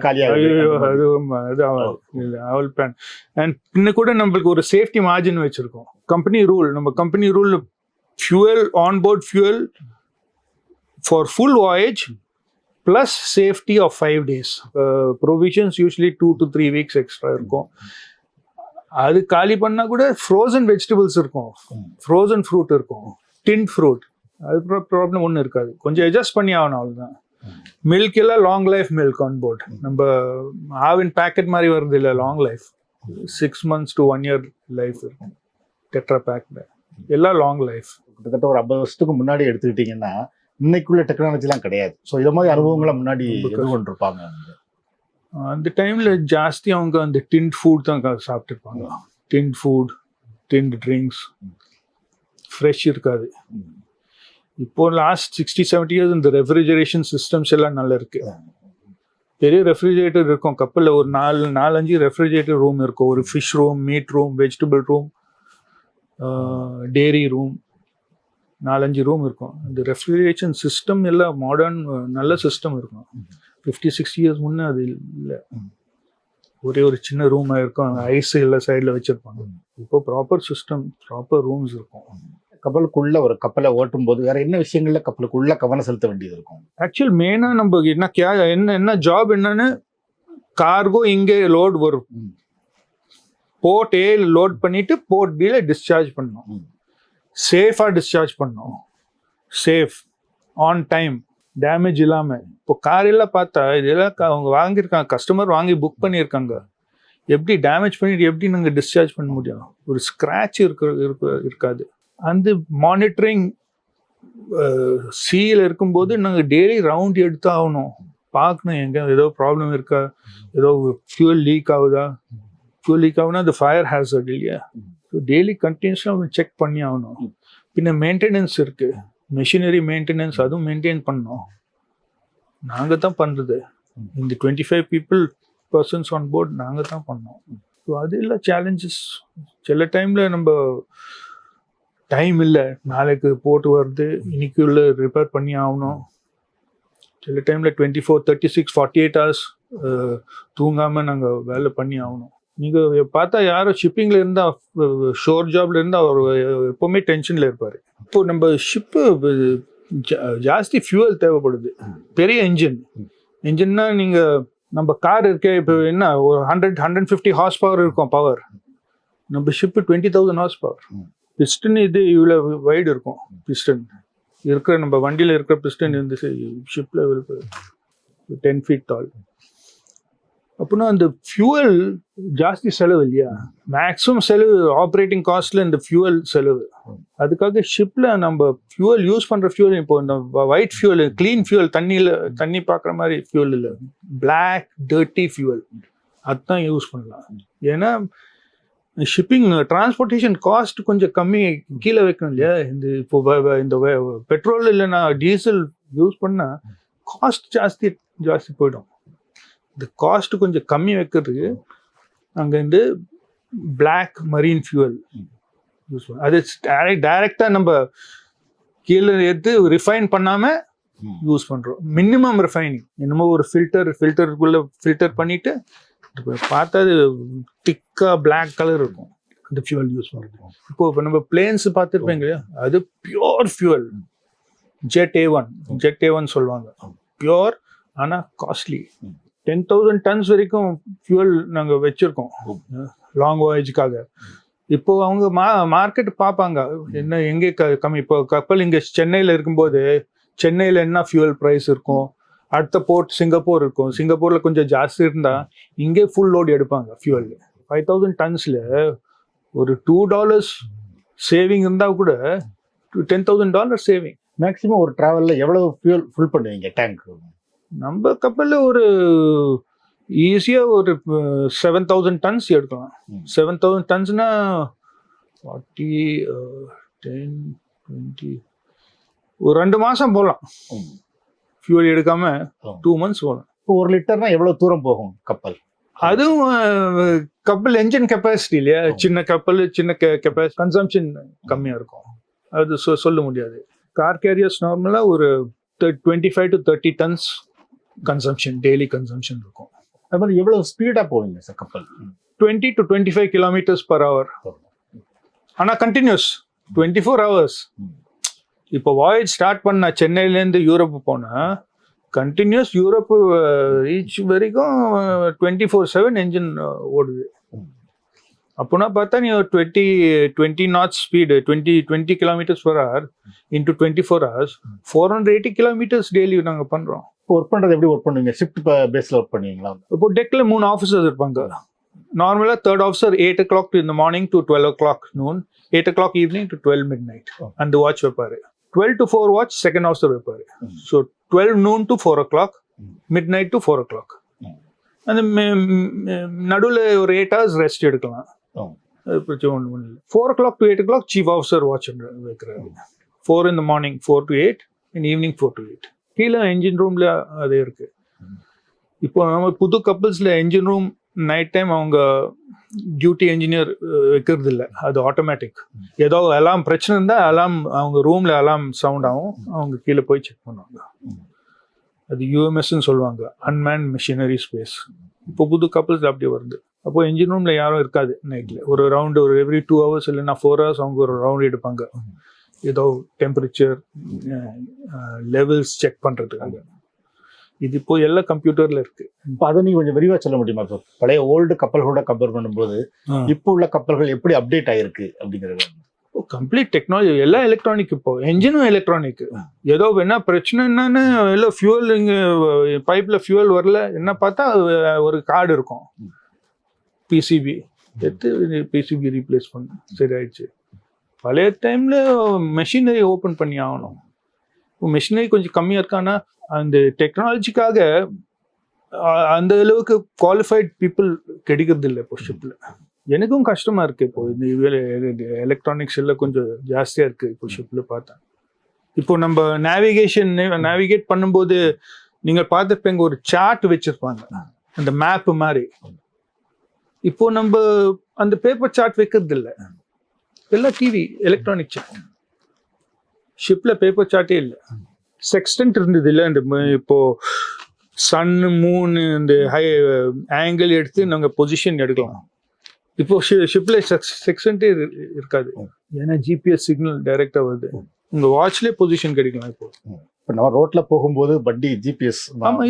S2: காலியாகுது,
S1: அது ஆகாது இல்லை, அவள் பிளான். அண்ட் இன்னும் கூட நம்மளுக்கு ஒரு சேஃப்டி மார்ஜின் வச்சுருக்கோம். கம்பெனி ரூல், நம்ம company rule fuel, onboard fuel for full voyage plus safety of 5 days. Provisions usually 2 to 3 weeks extra இருக்கும். அது காலி பண்ணால் கூட ஃப்ரோசன் வெஜிடபிள்ஸ் இருக்கும், ஃப்ரோசன் ஃப்ரூட் இருக்கும், டின் ஃப்ரூட். அது ப்ராப்ளம் ஒன்றும் இருக்காது. கொஞ்சம் அட்ஜஸ்ட் பண்ணி ஆகணும், அவ்வளோதான். மில்க் எல்லாம் long life milk on board. நம்ம ஆவின் பேக்கெட் மாதிரி வருது இல்லை, long life 6 months to 1 year life இருக்கும். டெட்ரா பேக்ல எல்லாம் லாங் லைஃப்.
S2: கிட்டத்தட்ட ஒரு 50 வருஷத்துக்கு முன்னாடி எடுத்துக்கிட்டிங்கன்னா இன்னைக்குள்ள டெக்னாலஜிலாம் கிடையாது. ஸோ இது மாதிரி அனுபவங்களை முன்னாடி எதிர்கொண்டிருப்பாங்க.
S1: அந்த டைமில் ஜாஸ்தி அவங்க அந்த டின்ட் ஃபுட் தான் சாப்பிட்டுருப்பாங்க. Tinned food, tinned drinks, fresh இருக்காது. இப்போ லாஸ்ட் 60-70 years இந்த ரெஃப்ரிஜரேஷன் சிஸ்டம்ஸ் எல்லாம் நல்லா இருக்கு. பெரிய ரெஃப்ரிஜரேட்டர் இருக்கும் கப்பலில். ஒரு 4-5 ரெஃப்ரிஜரேட்டர் ரூம் இருக்கும். ஒரு fish room, meat room, vegetable room, dairy room, 4-5 room இருக்கும். இந்த ரெஃப்ரிஜரேஷன் சிஸ்டம் எல்லாம் மாடர்ன் நல்ல சிஸ்டம் இருக்கும். 50-60 years முன்னே அது இல்லை. ஒரே ஒரு சின்ன ரூமாக இருக்கும், ஐஸ் எல்லாம் சைடில் வச்சுருப்பாங்க. இப்போ ப்ராப்பர் சிஸ்டம், ப்ராப்பர் ரூம்ஸ் இருக்கும்.
S2: கப்பலுக்குள்ள ஒரு கப்பலை ஓட்டும் போது வேற என்ன விஷயங்கள்ல கப்பலுக்குள்ள கவனம் செலுத்த வேண்டியது இருக்கும்?
S1: ஆக்சுவல் மெயினாக நம்ம என்ன ஜாப் என்னன்னு, கார்கோ இங்கே லோட் வரும், போர்ட் ஏ லோட் பண்ணிட்டு போர்ட் பியில் டிஸ்சார்ஜ் பண்ணணும். சேஃபாக டிஸ்சார்ஜ் பண்ணணும், சேஃப், ஆன் டைம், டேமேஜ் இல்லாமல். இப்போ கார் எல்லாம் பார்த்தா இதெல்லாம் அவங்க வாங்கியிருக்காங்க, கஸ்டமர் வாங்கி புக் பண்ணியிருக்காங்க. எப்படி டேமேஜ் பண்ணிட்டு எப்படி நாங்கள் டிஸ்சார்ஜ் பண்ண முடியும்? ஒரு ஸ்க்ராட்ச் இருக்காது. அந்த மானிட்டரிங் சீல இருக்கும்போது நாங்கள் டெய்லி ரவுண்ட் எடுத்து ஆகணும், பார்க்கணும் எங்கே ஏதோ ப்ராப்ளம் இருக்கா, ஏதோ ஃபியூல் லீக் ஆகுதா. ஃபியூல் லீக் ஆகுனா அது ஃபயர் ஹேசர்ட் இல்லையா. ஸோ டெய்லி கண்டினியூஸாக செக் பண்ணி ஆகணும். பின்ன மெயின்டெனன்ஸ் இருக்குது, மெஷினரி மெயின்டெனன்ஸ், அதுவும் மெயின்டைன் பண்ணணும். நாங்கள் தான் பண்ணுறது. இந்த 25 persons ஆன் போர்ட் நாங்கள் தான் பண்ணோம். ஸோ அது இல்லை சேலஞ்சஸ். சில டைமில் நம்ம டைம் இல்லை, நாளைக்கு போட்டு வருது, இன்னைக்குள்ள ரிப்பேர் பண்ணி ஆகணும். சில டைமில் 24, 36, 48 hours தூங்காமல் நாங்கள் வேலை பண்ணி ஆகணும். நீங்கள் பார்த்தா யாரும் ஷிப்பிங்கில் இருந்தால், ஷோர் ஜாப்ல இருந்தால் அவர் எப்போவுமே டென்ஷனில் இருப்பார். இப்போது நம்ம ஷிப்பு ஜாஸ்தி ஃபியூவல் தேவைப்படுது. பெரிய என்ஜின்னா நீங்கள் நம்ம கார் இருக்கே, இப்போ என்ன ஒரு 100-150 horse power இருக்கும் பவர். நம்ம ஷிப்பு 20,000 horse power. பிஸ்டன் இது இவ்வளோ வைடு இருக்கும். பிஸ்டன் இருக்கிற நம்ம வண்டியில் இருக்கிற பிஸ்டன் இந்த ஷிப்பில் 10 feet tall. அப்படின்னா அந்த ஃபியூவல் ஜாஸ்தி செலவு இல்லையா. மேக்ஸிமம் செலவு ஆப்ரேட்டிங் காஸ்ட்ல இந்த ஃபியூவல் செலவு. அதுக்காக ஷிப்பில் நம்ம ஃபியூவல் யூஸ் பண்ணுற ஃபியூவல் இப்போ இந்த ஒயிட் ஃபியூவல், க்ளீன் ஃபியூவல், தண்ணி பார்க்குற மாதிரி ஃபியூவல் இல்லை, பிளாக் டர்ட்டி ஃபியூவல், அதுதான் யூஸ் பண்ணலாம். ஏன்னா ஷிப்பிங் டிரான்ஸ்போர்ட்டேஷன் காஸ்ட் கொஞ்சம் கம்மி கீழே வைக்கணும் இல்லையா. இப்போ இந்த பெட்ரோல் இல்லைன்னா டீசல் யூஸ் பண்ணால் காஸ்ட் ஜாஸ்தி போயிடும். இந்த காஸ்ட் கொஞ்சம் கம்மி வைக்கிறதுக்கு அங்கேருந்து பிளாக் மரீன் ஃபியூவல் யூஸ் பண்ண. அது டைரெக்டாக நம்ம கீழே எடுத்து ரிஃபைன் பண்ணாமல் யூஸ் பண்ணுறோம். மினிமம் ரிஃபைனிங், என்னமோ ஒரு ஃபில்டருக்குள்ளே ஃபில்டர் பண்ணிவிட்டு பார்த்தா அது திக்காக பிளாக் கலர் இருக்கும். அந்த ஃபியூவல் யூஸ் பண்ணுறோம். இப்போ நம்ம பிளேன்ஸ் பார்த்துருப்பீங்க இல்லையா, அது பியோர் ஃபியூவல். ஜெட் ஏ1 சொல்லுவாங்க. பியோர் ஆனால் காஸ்ட்லி. 10,000 tons வரைக்கும் ஃபியூவல் நாங்கள் வச்சுருக்கோம் லாங் வாயேஜுக்காக. இப்போ அவங்க மார்க்கெட் பார்ப்பாங்க என்ன எங்கே கம்மி. இப்போ கப்பல் இங்கே சென்னையில் இருக்கும்போது சென்னையில் என்ன ஃபியூவல் ப்ரைஸ் இருக்கும், அடுத்த போர்ட் சிங்கப்பூர் இருக்கும், சிங்கப்பூரில் கொஞ்சம் ஜாஸ்தி இருந்தால் இங்கே ஃபுல் லோடு எடுப்பாங்க ஃபியூவல். 5,000 tonsல ஒரு $2 சேவிங் இருந்தால் கூட $10,000 சேவிங்.
S2: மேக்ஸிமம் ஒரு ட்ராவலில் எவ்வளவு ஃபியூல் ஃபுல் பண்ணுவீங்க டேங்க்?
S1: நம்ம கப்பலில் ஒரு ஈஸியாக ஒரு 7,000 tons எடுக்கலாம். 7,000 tonsனா 40, 10, 20 ஒரு 2 மாதம் போகலாம். ஃபியூல் எடுக்காம 2 months போகலாம்.
S2: இப்போ 1 லிட்டர்னா எவ்வளவு தூரம் போகும் கப்பல்?
S1: அதுவும் கப்பல் என்ஜின் கெப்பாசிட்டி இல்லையா. சின்ன கப்பல், சின்ன கெப்பாசிட்டி, கன்சம்ஷன் கம்மியாக இருக்கும். அது சொல்ல முடியாது. கார் கேரியர்ஸ் நார்மலாக ஒரு 25 to 30 tons consumption, daily consumption இருக்கும்.
S2: அது மாதிரி எவ்வளவு ஸ்பீடாக போவீங்க சார் கப்பல்?
S1: 20 to 25 km/h. ஆனால் கண்டினியூஸ் 24 hours. இப்போ வாயேஜ் ஸ்டார்ட் பண்ண சென்னையிலேருந்து யூரோப் போனால் கண்டினியூஸ் யூரோப் ரீச் வரைக்கும் 24/7 என்ஜின் ஓடுது. அப்போனா பார்த்தா நீ ஒரு 20 knots speed 20 km/h into 24 hours 480 kilometers daily நாங்கள் பண்ணுறோம்.
S2: இப்போ ஒர்க் பண்ணுறது எப்படி ஒர்க் பண்ணுவீங்க? ஷிஃப்ட் பேஸில் ஒர்க் பண்ணுவீங்களா?
S1: இப்போ டெக்கில் 3 ஆஃபீஸர்ஸ் இருப்பாங்க. நார்மலாக third officer 8 o'clock in the morning to 12 o'clock noon, 8 o'clock evening to 12 midnight. அந்த வாட்ச் வைப்பாரு. 12 to 4 வாட்ச் செகண்ட் ஆஃபீஸர் வைப்பாரு. So 12 noon to 4 o'clock, midnight to 4 o'clock. அந்த நடுவில் ஒரு 8 hours ரெஸ்ட் எடுக்கலாம். 4 o'clock to 8 o'clock chief officer watch வைக்கிறாரு. 4 in the morning 4 to 8 and evening 4 to 8. கீழே engine ரூம்ல அதே இருக்கு. இப்போ நம்ம புது கப்பல்ஸ்ல என்ஜின் ரூம் நைட் டைம் அவங்க டியூட்டி என்ஜினியர் வைக்கிறது இல்லை, அது ஆட்டோமேட்டிக். ஏதோ அலாம் பிரச்சனை இருந்தால் அலாம் அவங்க ரூம்ல அலாம் சவுண்ட் ஆகும், அவங்க கீழே போய் செக் பண்ணுவாங்க. அது யூஎம்எஸ்ன்னு சொல்லுவாங்க, அன்மேன் மிஷினரி ஸ்பேஸ். இப்போ புது கப்பல்ஸ் அப்படி வருது. அப்போ என்ஜின் ரூம்ல யாரும் இருக்காது நைட்ல. ஒரு ரவுண்டு ஒரு எவ்ரி 2 hours இல்லைன்னா 4 hours அவங்க ஒரு ரவுண்ட் எடுப்பாங்க, ஏதோ டெம்பரேச்சர் லெவல்ஸ் செக் பண்றதுக்காக. இது இப்போ எல்லாம் கம்ப்யூட்டர்ல இருக்கு.
S2: இப்போ அதை நீங்க கொஞ்சம் விரிவா சொல்ல முடியுமா? இப்போ பழைய ஓல்டு கப்பல்களோட கம்பேர் பண்ணும்போது இப்போ உள்ள கப்பல்கள் எப்படி அப்டேட் ஆயிருக்கு அப்படிங்கிறது?
S1: கம்ப்ளீட் டெக்னாலஜி, எல்லாம் எலக்ட்ரானிக். இப்போ என்ஜினும் எலக்ட்ரானிக். ஏதோ என்ன பிரச்சனை என்னன்னு எல்லாம் ஃபியூவல், இங்கே பைப்ல ஃபியூவல் வரல என்ன பார்த்தா ஒரு கார்டு இருக்கும், பிசிபி எடுத்து பிசிபி ரீப்ளேஸ் பண்ண சரி ஆயிடுச்சு. பழைய டைம்ல மெஷினரி ஓப்பன் பண்ணி ஆகணும். இப்போ மெஷினரி கொஞ்சம் கம்மியாக இருக்கான்னா அந்த டெக்னாலஜிக்காக அந்த அளவுக்கு குவாலிஃபைட் பீப்புள் கிடைக்கிறது இல்லை இப்போ ஷிப்பில். எனக்கும் கஷ்டமா இருக்கு. இப்போ இந்த எலக்ட்ரானிக்ஸ் எல்லாம் கொஞ்சம் ஜாஸ்தியா இருக்கு இப்போ ஷிப்ல பார்த்தா. இப்போ நம்ம நேவிகேட் பண்ணும்போது நீங்க பார்த்துருப்பீங்க ஒரு சார்ட் வச்சிருப்பாங்க, அந்த மேப் மாதிரி. இப்போ நம்ம அந்த பேப்பர் சார்ட் வைக்கிறது இல்லை, எல்லாம் டிவி எலக்ட்ரானிக் சார்ட். ஷிப்ல பேப்பர் சார்ட்டே இல்லை. செக்ஸ்டன்ட் இருந்தது இல்லை, இந்த இப்போ சன் மூன் இந்த ஹை ஆங்கிள் எடுத்து நாங்கள் பொசிஷன் எடுக்கலாம். இப்போ ஷிப்ல செக்ஷன்ட்டே இருக்காது, ஏன்னா ஜிபிஎஸ் சிக்னல் டைரக்டா வருது, உங்க வாட்ச்லேயே பொசிஷன் கிடைக்கலாம். இப்போ
S2: நம்ம ரோட்ல போகும்போது வண்டி ஜிபிஎஸ்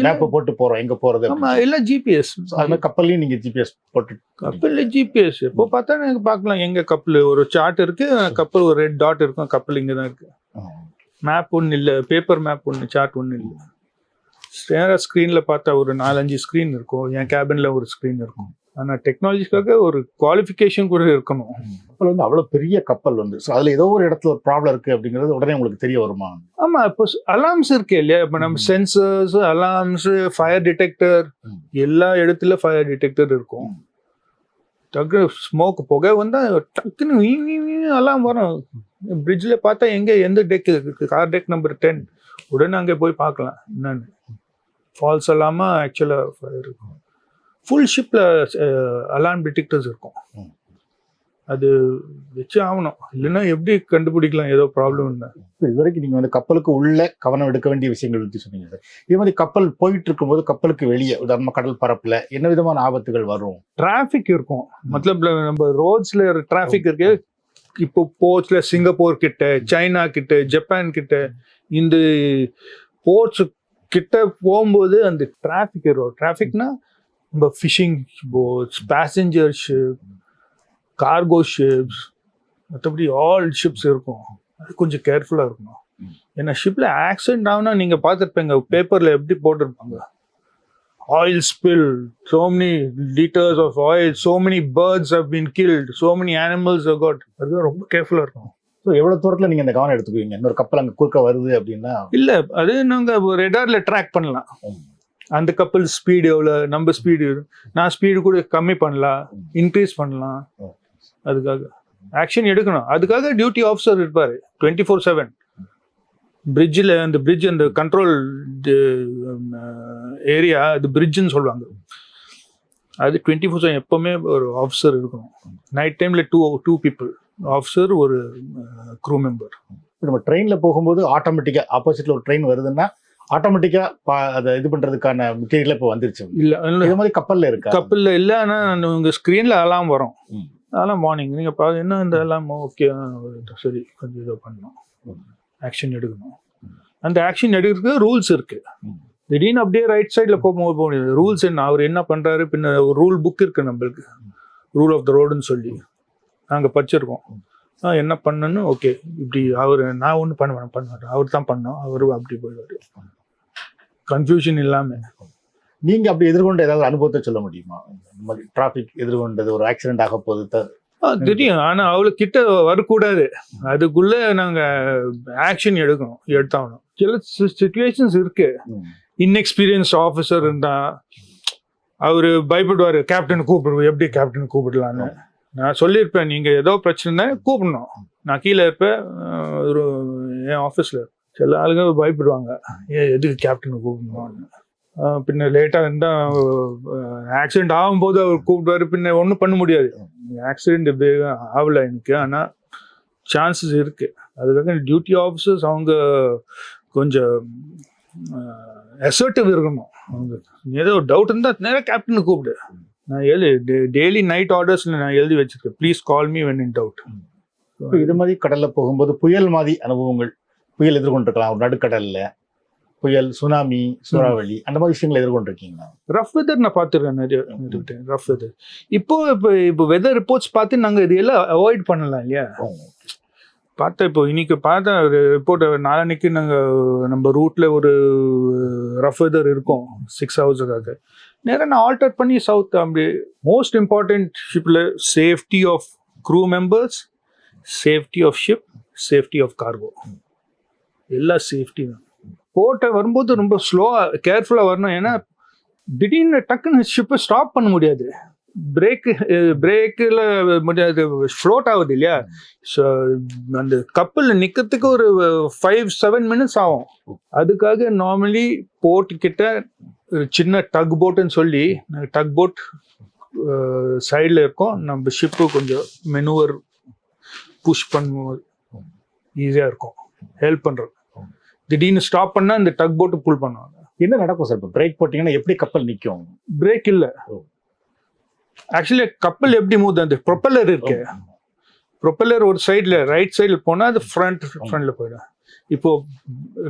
S2: மேப் போட்டு போறோம் எங்க போறது.
S1: ஆமா, எல்லாம் ஜிபிஎஸ்.
S2: அந்த கப்பல்லையும் நீங்க ஜிபிஎஸ் போட்டு,
S1: கப்பல்ல ஜிபிஎஸ் இப்போ பார்த்தா எனக்கு பார்க்கலாம் எங்க கப்பல் ஒரு சார்ட் இருக்கு, கப்பல் ஒரு ரெட் டாட் இருக்கும், கப்பல் இங்கே தான் இருக்கு. மேப் ஒன்று இல்லை, பேப்பர் மேப் ஒன்று, சார்ட் ஒன்று இல்லை. நேராக ஸ்க்ரீன்ல பார்த்தா ஒரு 4-5 ஸ்க்ரீன் இருக்கும், என் கேபின்ல ஒரு ஸ்க்ரீன் இருக்கும். ஆனால் டெக்னாலஜிக்காக ஒரு குவாலிஃபிகேஷன் கூட இருக்கணும்.
S2: கப்பல் வந்து அவ்வளோ பெரிய கப்பல் வந்து அதில் ஏதோ ஒரு இடத்துல ஒரு ப்ராப்ளம் இருக்குது அப்படிங்கிறது உடனே உங்களுக்கு தெரிய வருமா?
S1: ஆமாம், இப்போ அலார்ம்ஸ் இருக்கு இல்லையா, இப்போ நம்ம சென்சர்ஸ், அலார்ம்ஸ், ஃபயர் டிடெக்டர், எல்லா இடத்துல ஃபயர் டிடெக்டர் இருக்கும். டக்கு ஸ்மோக் புகை வந்தால் டக்குன்னு அலாம் வரும். பிரிட்ஜில் பார்த்தா எந்த டெக் இருக்குது, கார் டெக் நம்பர் 10, உடனே அங்கே போய் பார்க்கலாம் என்னன்னு. ஃபால்ஸ் அலாமா ஆக்சுவலாக ஃபயர் இருக்கும். ஃபுல் ஷிப்பில் அலார்ம் டிடெக்டர்ஸ் இருக்கும், அது வச்சு ஆகணும், இல்லைன்னா எப்படி கண்டுபிடிக்கலாம் ஏதோ ப்ராப்ளம் இல்லை.
S2: இது வரைக்கும் நீங்கள் வந்து கப்பலுக்கு உள்ள கவனம் எடுக்க வேண்டிய விஷயங்கள் பற்றி சொன்னீங்க சார். இது மாதிரி கப்பல் போயிட்டு இருக்கும்போது கப்பலுக்கு வெளியே உதாரணமாக கடல் பரப்பில் என்ன விதமான ஆபத்துகள் வரும்?
S1: டிராஃபிக் இருக்கும், மத்தலப் நம்ம ரோட்ஸில் டிராஃபிக் இருக்கு. இப்போ போர்ட்ஸ்ல சிங்கப்பூர் கிட்ட, சைனா கிட்ட, ஜப்பான் கிட்ட, இந்த போர்ட்ஸ் கிட்ட போகும்போது அந்த டிராஃபிக் இருக்கும். டிராஃபிக்னா நம்ம fishing boats, passenger ship, cargo ships, மற்றபடி ஆல் ஷிப்ஸ் இருக்கும். அது கொஞ்சம் கேர்ஃபுல்லாக இருக்கணும். ஏன்னா ஷிப்பில் ஆக்சிடென்ட் ஆகுனா நீங்கள் பார்த்துருப்பீங்க பேப்பரில் எப்படி போட்டிருப்பாங்க, oil spill, so many liters of oil, so many birds have been killed, so many animals have got. அது ரொம்ப கேர்ஃபுல்லாக இருக்கும்.
S2: ஸோ எவ்வளோ தூரத்தில் நீங்கள் இந்த கவனம் எடுத்துக்குவீங்க? இன்னொரு கப்பல் அங்கே குறுக்க வருது அப்படின்னா?
S1: இல்லை, அது நாங்கள் ரெடாரில் ட்ராக் பண்ணலாம். அந்த கப்பல் ஸ்பீடு எவ்வளோ, நம்ம ஸ்பீடு, நான் ஸ்பீடு கூட கம்மி பண்ணலாம், இன்க்ரீஸ் பண்ணலாம். அதுக்காக ஆக்ஷன் எடுக்கணும். அதுக்காக டியூட்டி ஆஃபீஸர் இருப்பார் 24/7 பிரிட்ஜில். அந்த பிரிட்ஜ், அந்த கண்ட்ரோல் ஏரியா, அது பிரிட்ஜுன்னு சொல்லுவாங்க. அது 24/7 எப்போவுமே ஒரு ஆஃபீஸர் இருக்கணும். நைட் டைமில் டூ பீப்புள், ஆஃபீஸர், ஒரு க்ரூ மெம்பர்.
S2: நம்ம ட்ரெயினில் போகும்போது ஆட்டோமேட்டிக்காக ஆப்போசிட்டில் ஒரு ட்ரெயின் வருதுன்னா ஆட்டோமேட்டிக்காக அதை இது பண்ணுறதுக்கான மெட்டீரியல் இப்போ வந்துருச்சு. இல்லை, இது மாதிரி கப்பலில் இருக்கு.
S1: கப்பலில் இல்லை, ஆனால் உங்கள் ஸ்க்ரீனில் அலாம் வரும். அதெல்லாம் மார்னிங் நீங்கள் பார்த்து என்ன இந்த எல்லாம் ஓகே, சரி கொஞ்சம் இதை பண்ணணும், ஆக்ஷன் எடுக்கணும். அந்த ஆக்ஷன் எடுக்கிறதுக்கு ரூல்ஸ் இருக்கு. திடீர்னு அப்படியே ரைட் சைடில் போக முடியாது. ரூல்ஸ் என்ன, அவர் என்ன பண்ணுறாரு, பின்ன ஒரு ரூல் புக் இருக்குது நம்மளுக்கு, ரூல் ஆஃப் த ரோடுன்னு சொல்லி நாங்கள் படிச்சிருக்கோம். என்ன பண்ணணும்னு ஓகே, இப்படி அவர் நான் ஒன்றும் பண்ணுவேன் அவர் தான் பண்ணோம், அவர் அப்படி போயிடுவார், கன்ஃபியூஷன் இல்லாமல்.
S2: நீங்க அப்படி எதிர்கொண்ட ஏதாவது அனுபவத்தை சொல்ல முடியுமா? டிராபிக் எதிர்கொண்டது, ஒரு ஆக்சிடென்ட் ஆக போகுது
S1: தெரியும், ஆனால் அவ்வளோ கிட்ட வரக்கூடாது, அதுக்குள்ளே நாங்கள் ஆக்ஷன் எடுத்தாகணும். சில சிச்சுவேஷன்ஸ் இருக்கு, இன்எக்ஸ்பீரியன்ஸ் ஆஃபீஸர் இருந்தா அவர் பயப்படுவார், கேப்டன் கூப்பிடுவோம், எப்படி கேப்டன் கூப்பிடலான்னு நான் சொல்லியிருப்பேன், நீங்கள் ஏதோ பிரச்சனை கூப்பிடணும், நான் கீழே இருப்பேன் என் ஆஃபீஸில். சில ஆளுங்க பயப்படுவாங்க, எதுக்கு கேப்டனை கூப்பிடணும்னு. பின்ன லேட்டாக இருந்தால் ஆக்சிடென்ட் ஆகும்போது அவர் கூப்பிடுவார், பின்ன ஒன்றும் பண்ண முடியாது. ஆக்சிடென்ட் இப்படி ஆகலை எனக்கு, ஆனால் சான்சஸ் இருக்குது. அதுக்காக டியூட்டி ஆஃபீஸர்ஸ் அவங்க கொஞ்சம் அசர்ட்டிவ் இருக்கணும். அவங்க ஏதோ ஒரு டவுட் இருந்தால் நேராக கேப்டனை கூப்பிடு. நான் டெய்லி நைட் ஆர்டர்ஸில் நான் எழுதி வச்சிருக்கேன், please call me when in doubt.
S2: இது மாதிரி கடலில் போகும்போது புயல் மாதிரி அனுபவங்கள், புயல் எதிர்கொண்டிருக்கலாம், ஒரு நடுக்கடலில் புயல், சுனாமி, சூறாவளி, அந்த மாதிரி விஷயங்களை எதிர்கொண்டிருக்கீங்களா?
S1: ரஃப் வெதர் நான் பார்த்துருக்கேன், நிறைய ரஃப் வெதர். இப்போ வெதர் ரிப்போர்ட்ஸ் பார்த்து நாங்கள் இது எல்லாம் அவாய்ட் பண்ணலாம் இல்லையா. பார்த்தா இப்போ இன்னைக்கு பார்த்தா ரிப்போர்ட், நாளைக்கு நாங்கள் நம்ம ரூட்ல ஒரு ரஃப் வெதர் இருக்கும் 6 ஹவர்ஸுக்காக, நேராக நான் ஆல்டர் பண்ணி சவுத். அப்படி மோஸ்ட் இம்பார்ட்டன்ட் ஷிப்பில் safety of crew members, safety of ship, safety of cargo, எல்லா சேஃப்டி தான். போட்ட வரும்போது ரொம்ப ஸ்லோவாக கேர்ஃபுல்லாக வரணும், ஏன்னா திடீர்னு டக்குன்னு ஷிப்பை ஸ்டாப் பண்ண முடியாது, பிரேக்கில் முடியாது, ஃப்ளோட் ஆகுது இல்லையா. ஸோ அந்த கப்பலில் நிற்கிறதுக்கு ஒரு 5-7 மினிட்ஸ் ஆகும். அதுக்காக நார்மலி போர்ட்டுக்கிட்ட ஒரு சின்ன டக் போட்டுன்னு சொல்லி, டக் போட் சைடில் இருக்கும், நம்ம ஷிப்பு கொஞ்சம் மெனுவர் புஷ் பண்ணும்போது ஈஸியாக இருக்கும், ஹெல்ப் பண்ணுறது. திடீர்னு ஸ்டாப் பண்ணால் இந்த டக் போட்டு புல் பண்ணுவாங்க.
S2: என்ன நடக்கும் சார்? இப்போ பிரேக் போட்டிங்கன்னா எப்படி கப்பல் நிற்கும்?
S1: பிரேக் இல்லை, ஆக்சுவலி கப்பல் எப்படி மூவ், அந்த ப்ரொப்பல்லர் இருக்கு, ப்ரொப்பல்லர் ஒரு சைடில் ரைட் சைடில் போனால் அது ஃப்ரண்ட்ல போயிடும். இப்போ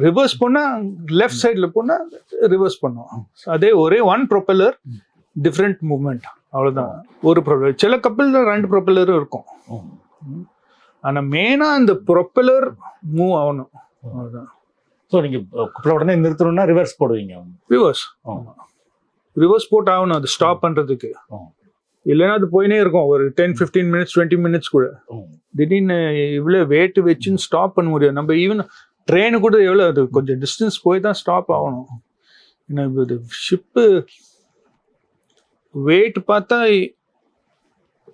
S1: ரிவர்ஸ் போனால் லெஃப்ட் சைடில் போனால் ரிவர்ஸ் பண்ணும். அதே ஒரே ஒன் ப்ரொப்பல்லர், டிஃப்ரெண்ட் மூவ்மெண்ட், அவ்வளோதான். ஒரு ப்ரொப்பல்லர், சில கப்பலில் 2 ப்ரொப்பல்லரும் இருக்கும், ஆனால் மெயினாக அந்த ப்ரொப்பல்லர் மூவ் ஆகணும், அவ்வளோதான்.
S2: ஸோ நீங்கள் கப்பலை உடனே நிறுத்தணும்னா ரிவர்ஸ் போடுவீங்க?
S1: ரிவர்ஸ் போட்டு ஆகணும் அது ஸ்டாப் பண்ணுறதுக்கு, இல்லைன்னா அது போயினே இருக்கும் ஒரு 10-15 மினிட்ஸ் 20 மினிட்ஸ் கூட. திடீர்னு இவ்வளோ வெயிட் வச்சுன்னு ஸ்டாப் பண்ண முடியாது. நம்ம ஈவன் ட்ரெயின் கூட எவ்வளோ, அது கொஞ்சம் டிஸ்டன்ஸ் போய் தான் ஸ்டாப் ஆகணும். ஏன்னா இது ஷிப்பு வெயிட் பார்த்தா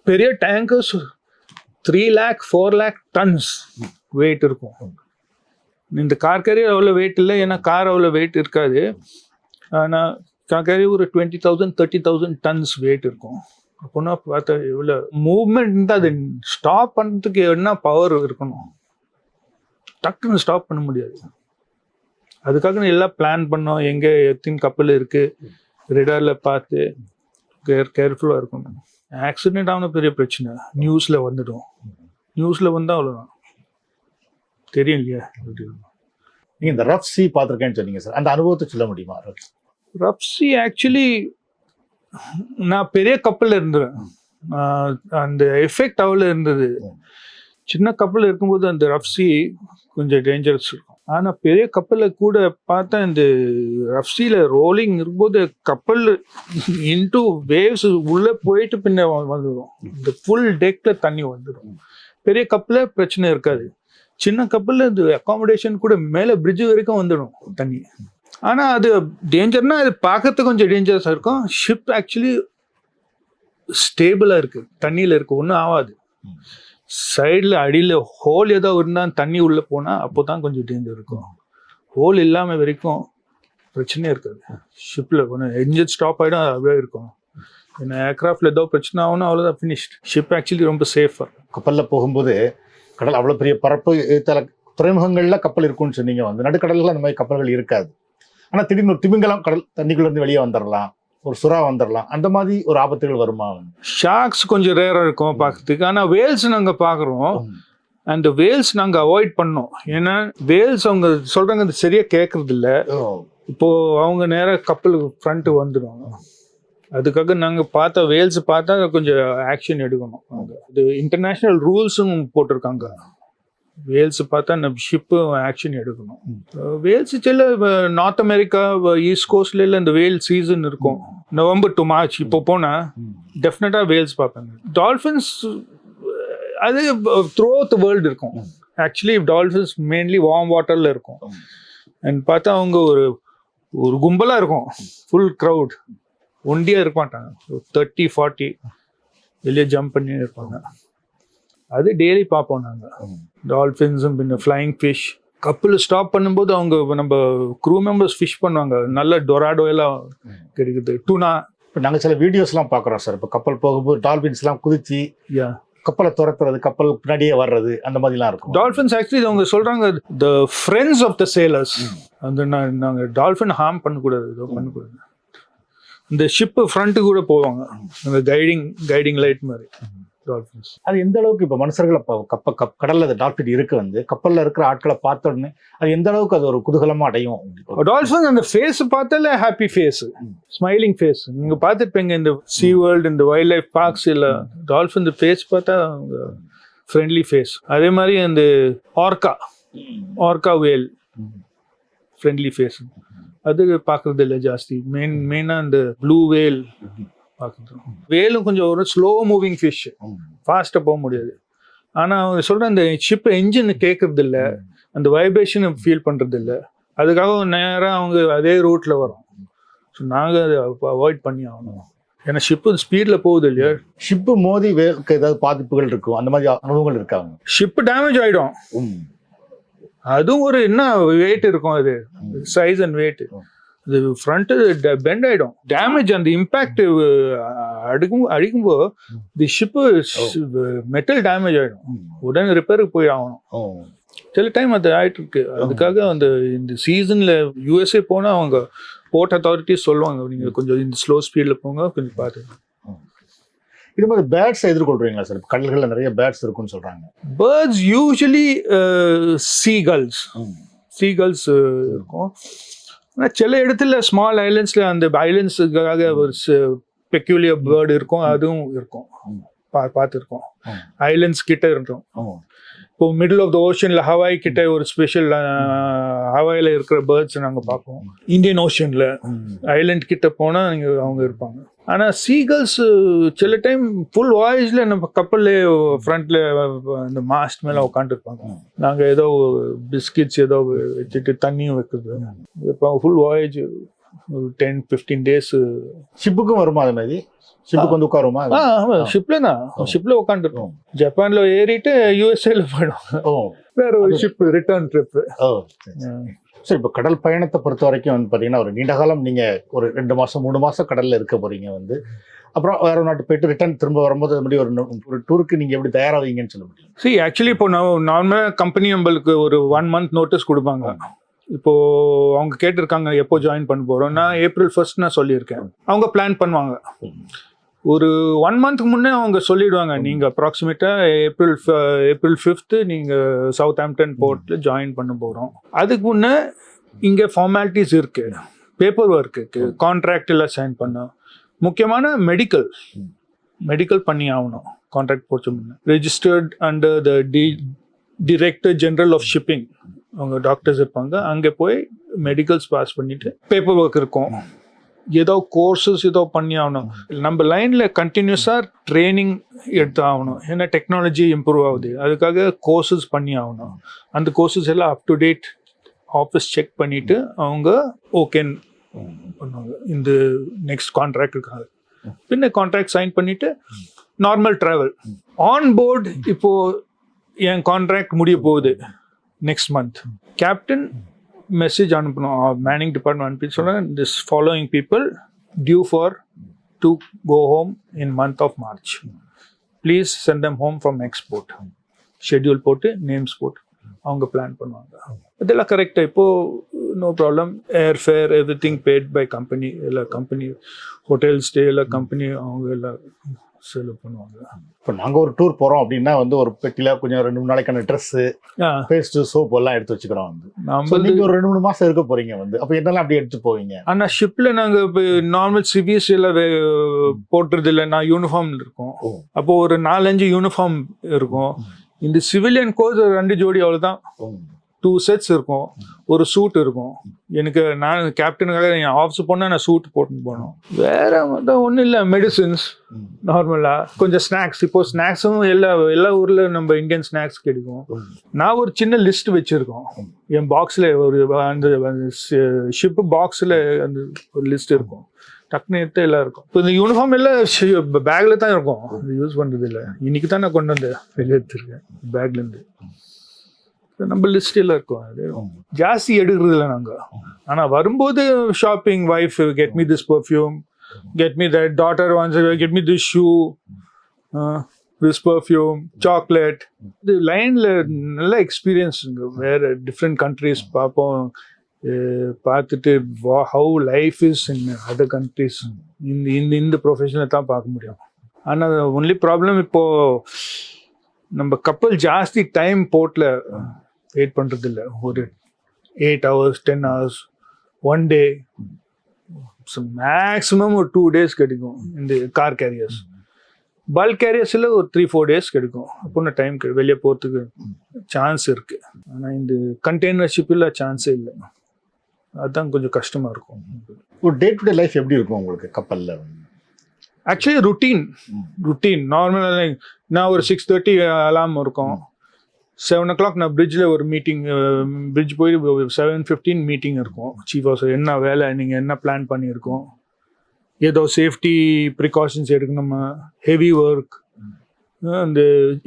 S1: பெரிய tankers 3 lakh 4 lakh tons weight இருக்கும். இந்த கார் கேரியர் அவ்வளோ வெயிட் இல்லை, ஏன்னா கார் அவ்வளோ வெயிட் இருக்காது, ஆனால் கார் கேரியர் ஒரு 20,000 30,000 டன்ஸ் வெயிட் இருக்கும். அப்போனா பார்த்தா எவ்வளோ மூவ்மெண்ட் இருந்தால் அது ஸ்டாப் பண்ணுறதுக்கு என்ன பவர் இருக்கணும், டக்குன்னு ஸ்டாப் பண்ண முடியாது. அதுக்காக எல்லாம் பிளான் பண்ணோம், எங்கே எத்தனை கப்பல் இருக்குது, ரெடாரில் பார்த்து கேர்ஃபுல்லாக இருக்கணும். ஆக்சிடென்ட் ஆன பெரிய பிரச்சனை, நியூஸில் வந்துடும், நியூஸில் வந்தால் அவ்வளோதான் தெரியும் இல்லையா.
S2: நீங்கள் இந்த ரஃப் சி பார்த்துருக்கேன்னு சொன்னீங்க சார், அந்த அனுபவத்தை சொல்ல முடியுமா?
S1: ரஃப் சி ஆக்சுவலி நான் பெரிய கப்பலில் இருந்தேன், அந்த எஃபெக்ட் அவ்வளோ இருந்தது. சின்ன கப்பல் இருக்கும்போது அந்த ரஃப் சி கொஞ்சம் டேஞ்சரஸ் இருக்கும், ஆனால் பெரிய கப்பலில் கூட பார்த்தா இந்த ரஃப் சியில் ரோலிங் இருக்கும்போது கப்பல் இன்டூ வேவ்ஸ் உள்ளே போயிட்டு பின்ன வந்துடும், இந்த ஃபுல் டெக்கில் தண்ணி வந்துடும். பெரிய கப்பலில் பிரச்சனை இருக்காது, சின்ன கப்பலில் இந்த அகாமடேஷன் கூட மேலே பிரிட்ஜ் வரைக்கும் வந்துடும் தண்ணி. ஆனால் அது டேஞ்சர்னா அது பார்க்கறதுக்கு கொஞ்சம் டேஞ்சரஸாக இருக்கும். ஷிப் ஆக்சுவலி ஸ்டேபிளாக இருக்குது, தண்ணியில் இருக்குது, ஒன்றும் ஆகாது. சைடில் அடியில் ஹோல் ஏதோ இருந்தால் தண்ணி உள்ளே போனால் அப்போ தான் கொஞ்சம் டேஞ்சர் இருக்கும். ஹோல் இல்லாமல் வரைக்கும் பிரச்சனையே இருக்காது. ஷிப்பில் ஒன்று என்ஜின் ஸ்டாப் ஆகிடும், அது அப்படியே இருக்கும். ஏன்னா ஏர்க்ராஃப்டில் ஏதோ பிரச்சனை ஆகுனா அவ்வளோதான், ஃபினிஷ்ட். ஷிப் ஆக்சுவலி ரொம்ப சேஃபாக.
S2: கப்பலில் போகும்போது கடல் அவ்வளோ பெரிய பரப்பு, துறைமுகங்களில் கப்பல் இருக்குன்னு சொன்னீங்க, வந்து நடுக்கடலில் அந்த மாதிரி கப்பல்கள் இருக்காது. ஆனால் திடீர்னு ஒரு திமிங்கலம் கடல் தண்ணிக்குள்ளேருந்து வெளியே வந்துடலாம், ஒரு சுறா வந்துடலாம், அந்த மாதிரி ஒரு ஆபத்துகள் வருமா?
S1: ஷார்க்ஸ் கொஞ்சம் ரேராக இருக்கும் பார்க்கறதுக்கு, ஆனால் வேல்ஸ் நாங்கள் பார்க்குறோம், அந்த வேல்ஸ் நாங்கள் அவாய்ட் பண்ணோம். ஏன்னா வேல்ஸ் அவங்க சொல்கிறாங்க அது சரியாக கேட்கறது இல்லை, இப்போது அவங்க நேராக கப்பலுக்கு ஃப்ரண்ட்டு வந்துடுவாங்க. அதுக்காக நாங்கள் பார்த்தா வேல்ஸ் பார்த்தா கொஞ்சம் ஆக்ஷன் எடுக்கணும். அவங்க இது இன்டர்நேஷ்னல் ரூல்ஸும் போட்டிருக்காங்க. வேல்ஸ் பார்த்தா நம்ம ஷிப்பு ஆக்ஷன் எடுக்கணும். வேல்ஸ் சில நார்த் அமெரிக்கா ஈஸ்ட் கோஸ்ட்ல இந்த வேல் சீசன் இருக்கும், நவம்பர் டு மார்ச். இப்போ போனால் டெஃபினட்டாக வேல்ஸ் பார்ப்பாங்க. டால்ஃபின்ஸ் அது த்ரூ அவுட் த வேர்ல்டு இருக்கும். ஆக்சுவலி டால்ஃபின்ஸ் மெயின்லி வார்ம் வாட்டரில் இருக்கும். அண்ட் பார்த்தா அவங்க ஒரு கும்பலாக இருக்கும், ஃபுல் க்ரௌட். ஒண்டியாக இருக்க மாட்டாங்க, 30-40 வெளியே ஜம்ப் பண்ணி இருப்பாங்க. அது டெய்லி பார்ப்போம் நாங்கள். டால்ஃபின்ஸும் பின்ன ஃப்ளைங் ஃபிஷ். கப்பல் ஸ்டாப் பண்ணும்போது அவங்க நம்ம க்ரூ மெம்பர்ஸ் ஃபிஷ் பண்ணுவாங்க. நல்ல டொராடோ எல்லாம் கிடைக்குது, டூனா.
S2: இப்போ நாங்கள் சில வீடியோஸ்லாம் பார்க்குறோம் சார். இப்போ கப்பல் போகும்போது டால்ஃபின்ஸ்லாம் குதிச்சு கப்பலை துரத்துறது, கப்பல் பின்னாடியே வர்றது, அந்த மாதிரிலாம் இருக்கும்.
S1: டால்ஃபின்ஸ் ஆக்சுவலி அவங்க சொல்கிறாங்க the friends of the sailors. அந்த நாங்கள் டால்ஃபின் ஹார்ம் பண்ணக்கூடாது, இதோ பண்ணக்கூடாது. இந்த ஷிப்பு ஃப்ரண்ட்டு கூட போவாங்க, அந்த கைடிங் லைட் மாதிரி டால்ஃபின்ஸ்.
S2: அது எந்த அளவுக்கு இப்போ மனுஷர்களை கடல்ல அது டால்ஃபின் இருக்கு கப்பல்ல இருக்கிற ஆட்களை பார்த்த உடனே அது எந்த அளவுக்கு அது ஒரு குதூகலமா அடையும்?
S1: டால்ஃபின் அந்த ஃபேஸ் பார்த்தாலே ஹாப்பி ஃபேஸ், ஸ்மைலிங் ஃபேஸ். நீங்க பார்த்துருப்பீங்க இந்த சீ வேர்ல்டு, இந்த வைல்ட் லைஃப் பார்க்ஸ் இல்ல, டால்ஃபின் இந்த ஃபேஸ் பார்த்தா ஃப்ரெண்ட்லி ஃபேஸ். அதே மாதிரி அந்த ஆர்கா வேல் ஃப்ரெண்ட்லி ஃபேஸ், அது பார்க்கறது இல்லை ஜாஸ்தி. மெயினாக இந்த ப்ளூ வேல் பார்க்குறோம். வேலும் கொஞ்சம் ஒரு ஸ்லோ மூவிங் ஃபிஷ், ஃபாஸ்ட்டாக போக முடியாது. ஆனால் அவங்க சொல்கிற அந்த ஷிப் என்ஜின் கேட்கறது இல்லை, அந்த வைப்ரேஷனை ஃபீல் பண்ணுறது இல்லை. அதுக்காக நேராக அவங்க அதே ரூட்டில் வரும். ஸோ நாங்கள் அதை அவாய்ட் பண்ணி ஆகணும். ஏன்னா ஷிப்பு ஸ்பீடில் போகுது இல்லையா.
S2: ஷிப்பு மோதி வேலுக்கு ஏதாவது பாதிப்புகள் இருக்கும், அந்த மாதிரி அனுபவங்கள் இருக்காங்க.
S1: ஷிப்பு டேமேஜ் ஆகிடும். அதுவும் ஒரு என்ன வெயிட் இருக்கும், அது சைஸ் அண்ட் வெயிட். இது ஃப்ரண்ட்டு பெண்ட் ஆகிடும், டேமேஜ். அந்த இம்பேக்ட் அடிக்கும்போது தி ஷிப்பு மெட்டல் டேமேஜ் ஆகிடும், உடனே ரிப்பேருக்கு போய் ஆகணும். சில டைம் அது ஆகிட்டு இருக்கு. அதுக்காக அந்த இந்த சீசனில் யூஎஸ்ஏ போனால் அவங்க போர்ட் அத்தாரிட்டிஸ் சொல்லுவாங்க, நீங்கள் கொஞ்சம் இந்த ஸ்லோ ஸ்பீடில் போங்க, கொஞ்சம் பார்த்து.
S2: இது மாதிரி பேர்ட்ஸ் எதிர்கொள்றீங்களா சார்? கடல்களில் நிறைய பேர்ட்ஸ் இருக்குன்னு சொல்றாங்க.
S1: பேர்ட்ஸ் யூஸ்வலி சீகல்ஸ் இருக்கும். ஆனால் சில இடத்துல ஸ்மால் ஐலண்ட்ஸில் அந்த ஐலண்ட்ஸுக்காக ஒரு பெக்யூலியர் பேர்டு இருக்கும், அதுவும் இருக்கும், பார்த்துருக்கோம். ஐலண்ட்ஸ் கிட்ட இருக்கும். இப்போ மிடில் ஆஃப் த ஓஷனில் ஹவாய் கிட்ட ஒரு ஸ்பெஷல் ஹவாயில் இருக்கிற பேர்ட்ஸ் நாங்கள் பார்ப்போம். இந்தியன் ஓஷனில் ஐலண்ட் கிட்ட போனால் அவங்க இருப்பாங்க. ஆனால் சீகல்ஸ் சில டைம் ஃபுல் வாய்ஸில் நம்ம கப்பல்லே ஃப்ரண்ட்டில் அந்த மாஸ்ட் மேலே உட்காந்துருப்பாங்க. நாங்கள் ஏதோ பிஸ்கெட்ஸ் ஏதோ வச்சுட்டு தண்ணியும் வைக்கிறது. இப்போ ஃபுல் வாயேஜ் 10-15 days.
S2: ஷிப்புக்கும் வருமா அது மாதிரி? ஷிப்புக்கு வந்து உட்காருமா?
S1: ஷிப்ல தான், ஷிப்ல உட்காந்துருக்கோம். ஜப்பான்ல ஏறிட்டு யூஎஸ்ஏல போயிடும், வேற ஒரு ஷிப் ரிட்டர்ன் ட்ரிப்.
S2: சரி, இப்போ கடல் பயணத்தை பொறுத்த வரைக்கும் வந்து பார்த்தீங்கன்னா ஒரு நீண்ட காலம் நீங்கள் ஒரு 2 மாதம் 3 மாதம் கடலில் இருக்க போறீங்க. அப்புறம் வேற நாட்டு போயிட்டு ரிட்டர்ன் திரும்ப வரும்போது அது மாதிரி ஒரு டூருக்கு நீங்கள் எப்படி தயாராவீங்கன்னு சொல்ல முடியும்?
S1: சரி, ஆக்சுவலி இப்போ நார்மலாக கம்பெனி நம்மளுக்கு ஒரு 1 month நோட்டீஸ் கொடுப்பாங்க. இப்போ அவங்க கேட்டிருக்காங்க எப்போ ஜாயின் பண்ண போறோம். நான் April 1st நான் சொல்லியிருக்கேன். அவங்க பிளான் பண்ணுவாங்க. ஒரு 1 month முன்னே அவங்க சொல்லிடுவாங்க, நீங்க அப்ராக்சிமேட்டா April 5th நீங்க சவுத்ஹாம்ப்டன் போர்ட்ல ஜாயின் பண்ண போறோம். அதுக்கு முன்னே இங்க ஃபார்மாலிட்டிஸ் இருக்கு, பேப்பர் ஒர்க் இருக்கு, கான்ட்ராக்ட் எல்லாம் சைன் பண்ண, முக்கியமான மெடிக்கல் பண்ணி ஆகணும். கான்ட்ராக்ட் போச்சு முன்னே registered under the director general of shipping, அவங்க டாக்டர்ஸ் இருப்பாங்க. அங்கே போய் மெடிக்கல்ஸ் பாஸ் பண்ணிட்டு பேப்பர் ஒர்க் இருக்கும். ஏதோ கோர்சஸ் ஏதோ பண்ணி ஆகணும். நம்ம லைனில் கண்டினியூஸாக ட்ரைனிங் எடுத்து ஆகணும். ஏன்னா டெக்னாலஜி இம்ப்ரூவ் ஆகுது, அதுக்காக கோர்சஸ் பண்ணி ஆகணும். அந்த கோர்சஸ் எல்லாம் up to date office check பண்ணிவிட்டு அவங்க ஓகே பண்ணுவாங்க இந்த நெக்ஸ்ட் கான்ட்ராக்டுக்காக. பின்ன கான்ட்ராக்ட் சைன் பண்ணிவிட்டு நார்மல் ட்ராவல் ஆன் போர்டு. இப்போது என் கான்ட்ராக்ட் முடிய போகுது நெக்ஸ்ட் மந்த். கேப்டன் மெசேஜ் அனுப்பணும், மேனிங் டிபார்ட்மெண்ட் அனுப்பி சொன்னால் this following people due for to go home in month of March, please send them home from export. Schedule போட்டு names போட்டு அவங்க பிளான் பண்ணுவாங்க. இதெல்லாம் கரெக்டாக இப்போது no problem. Air fair every thing paid by company. இல்லை கம்பெனி ஹோட்டல் ஸ்டே எல்லாம் company அவங்க எல்லாம் செலவு பண்ணுவாங்க.
S2: இப்போ நாங்கள் ஒரு டூர் போகிறோம் அப்படின்னா வந்து ஒரு பெட்டியில் கொஞ்சம் 2-3 நாளைக்கான ட்ரெஸ்ஸு, பேஸ்ட்டு, சோப்பு எல்லாம் எடுத்து வச்சுக்கிறோம் வந்து. நீங்கள் ஒரு 2-3 மாதம் இருக்க போகிறீங்க வந்து, அப்போ என்னெல்லாம் அப்படி எடுத்து போவீங்க?
S1: ஆனால் ஷிப்பில் நாங்கள் இப்போ நார்மல் சிவிஎஸ் எல்லாம் போட்டுறது இல்லை, நான் யூனிஃபார்ம் இருக்கோம். அப்போ ஒரு 4-5 யூனிஃபார்ம் இருக்கும். இந்த சிவிலியன் கோர்ஸ் 2 ஜோடி அவ்வளோதான். 2 sets இருக்கும், ஒரு சூட் இருக்கும். எனக்கு நான் கேப்டனுக்காக என் ஆஃபீஸ் போனால் நான் சூட் போட்டுன்னு போனோம். வேற ஒன்றும் இல்லை, மெடிசின்ஸ் நார்மலாக, கொஞ்சம் ஸ்நாக்ஸ். இப்போ ஸ்நாக்ஸும் எல்லா ஊரில் நம்ம இந்தியன் ஸ்நாக்ஸ் கிடைக்கும். நான் ஒரு சின்ன லிஸ்ட் வச்சுருக்கோம் என் பாக்ஸில். ஒரு அந்த ஷிப்பு பாக்ஸில் அந்த ஒரு லிஸ்ட் இருக்கும், டக்குன்னு எடுத்து எல்லாம் இருக்கும். இப்போ இந்த யூனிஃபார்ம் எல்லாம் பேக்கில் தான் இருக்கும், யூஸ் பண்ணுறது இல்லை. இன்னைக்கு தான் நான் கொண்டு வந்து வெளியே எடுத்துருக்கேன் பேக்லேருந்து. நம்ம லிஸ்டில் இருக்கும். அது ஜாஸ்தி எடுக்கிறது இல்லை நாங்கள். ஆனால் வரும்போது shopping, wife get me this perfume, get me that, daughter wants get me this shoe, this perfume, chocolate. இது லைனில் நல்ல எக்ஸ்பீரியன்ஸுங்க. வேறு டிஃப்ரெண்ட் கண்ட்ரிஸ் பார்ப்போம், பார்த்துட்டு how life is in other countries. இந்த ப்ரொஃபஷனில் தான் பார்க்க முடியும். ஆனால் ஒன்லி ப்ராப்ளம் இப்போது நம்ம கப்பல் ஜாஸ்தி டைம் போர்ட்டில் வெயிட் பண்ணுறது இல்லை. ஒரு 8 hours 10 hours 1 day, மேக்ஸிமம் ஒரு 2 days கிடைக்கும் இந்த கார் கேரியர்ஸ். பல்க் கேரியர்ஸில் ஒரு 3-4 days கிடைக்கும். அப்போ டைம் வெளியே போகிறதுக்கு சான்ஸ் இருக்குது. ஆனால் இந்த கண்டெய்னர் ஷிப்பில் சான்ஸே இல்லை. அதுதான் கொஞ்சம் கஷ்டமாக இருக்கும்.
S2: ஒரு டே டு டே லைஃப் எப்படி இருக்கும் உங்களுக்கு கப்பலில்?
S1: ஆக்சுவலி ருட்டீன் நார்மலாக நான் ஒரு 6:30 அலாம் இருக்கும். 7 o'clock நான் பிரிட்ஜில் ஒரு மீட்டிங், பிரிட்ஜ் போய் 7:15 மீட்டிங் இருக்கும். சீஃப் ஆஃபீஸர் என்ன வேலை, நீங்கள் என்ன பிளான் பண்ணியிருக்கோம், ஏதோ சேஃப்டி ப்ரிகாஷன்ஸ் எடுக்கணுமா, ஹெவி ஒர்க், அந்த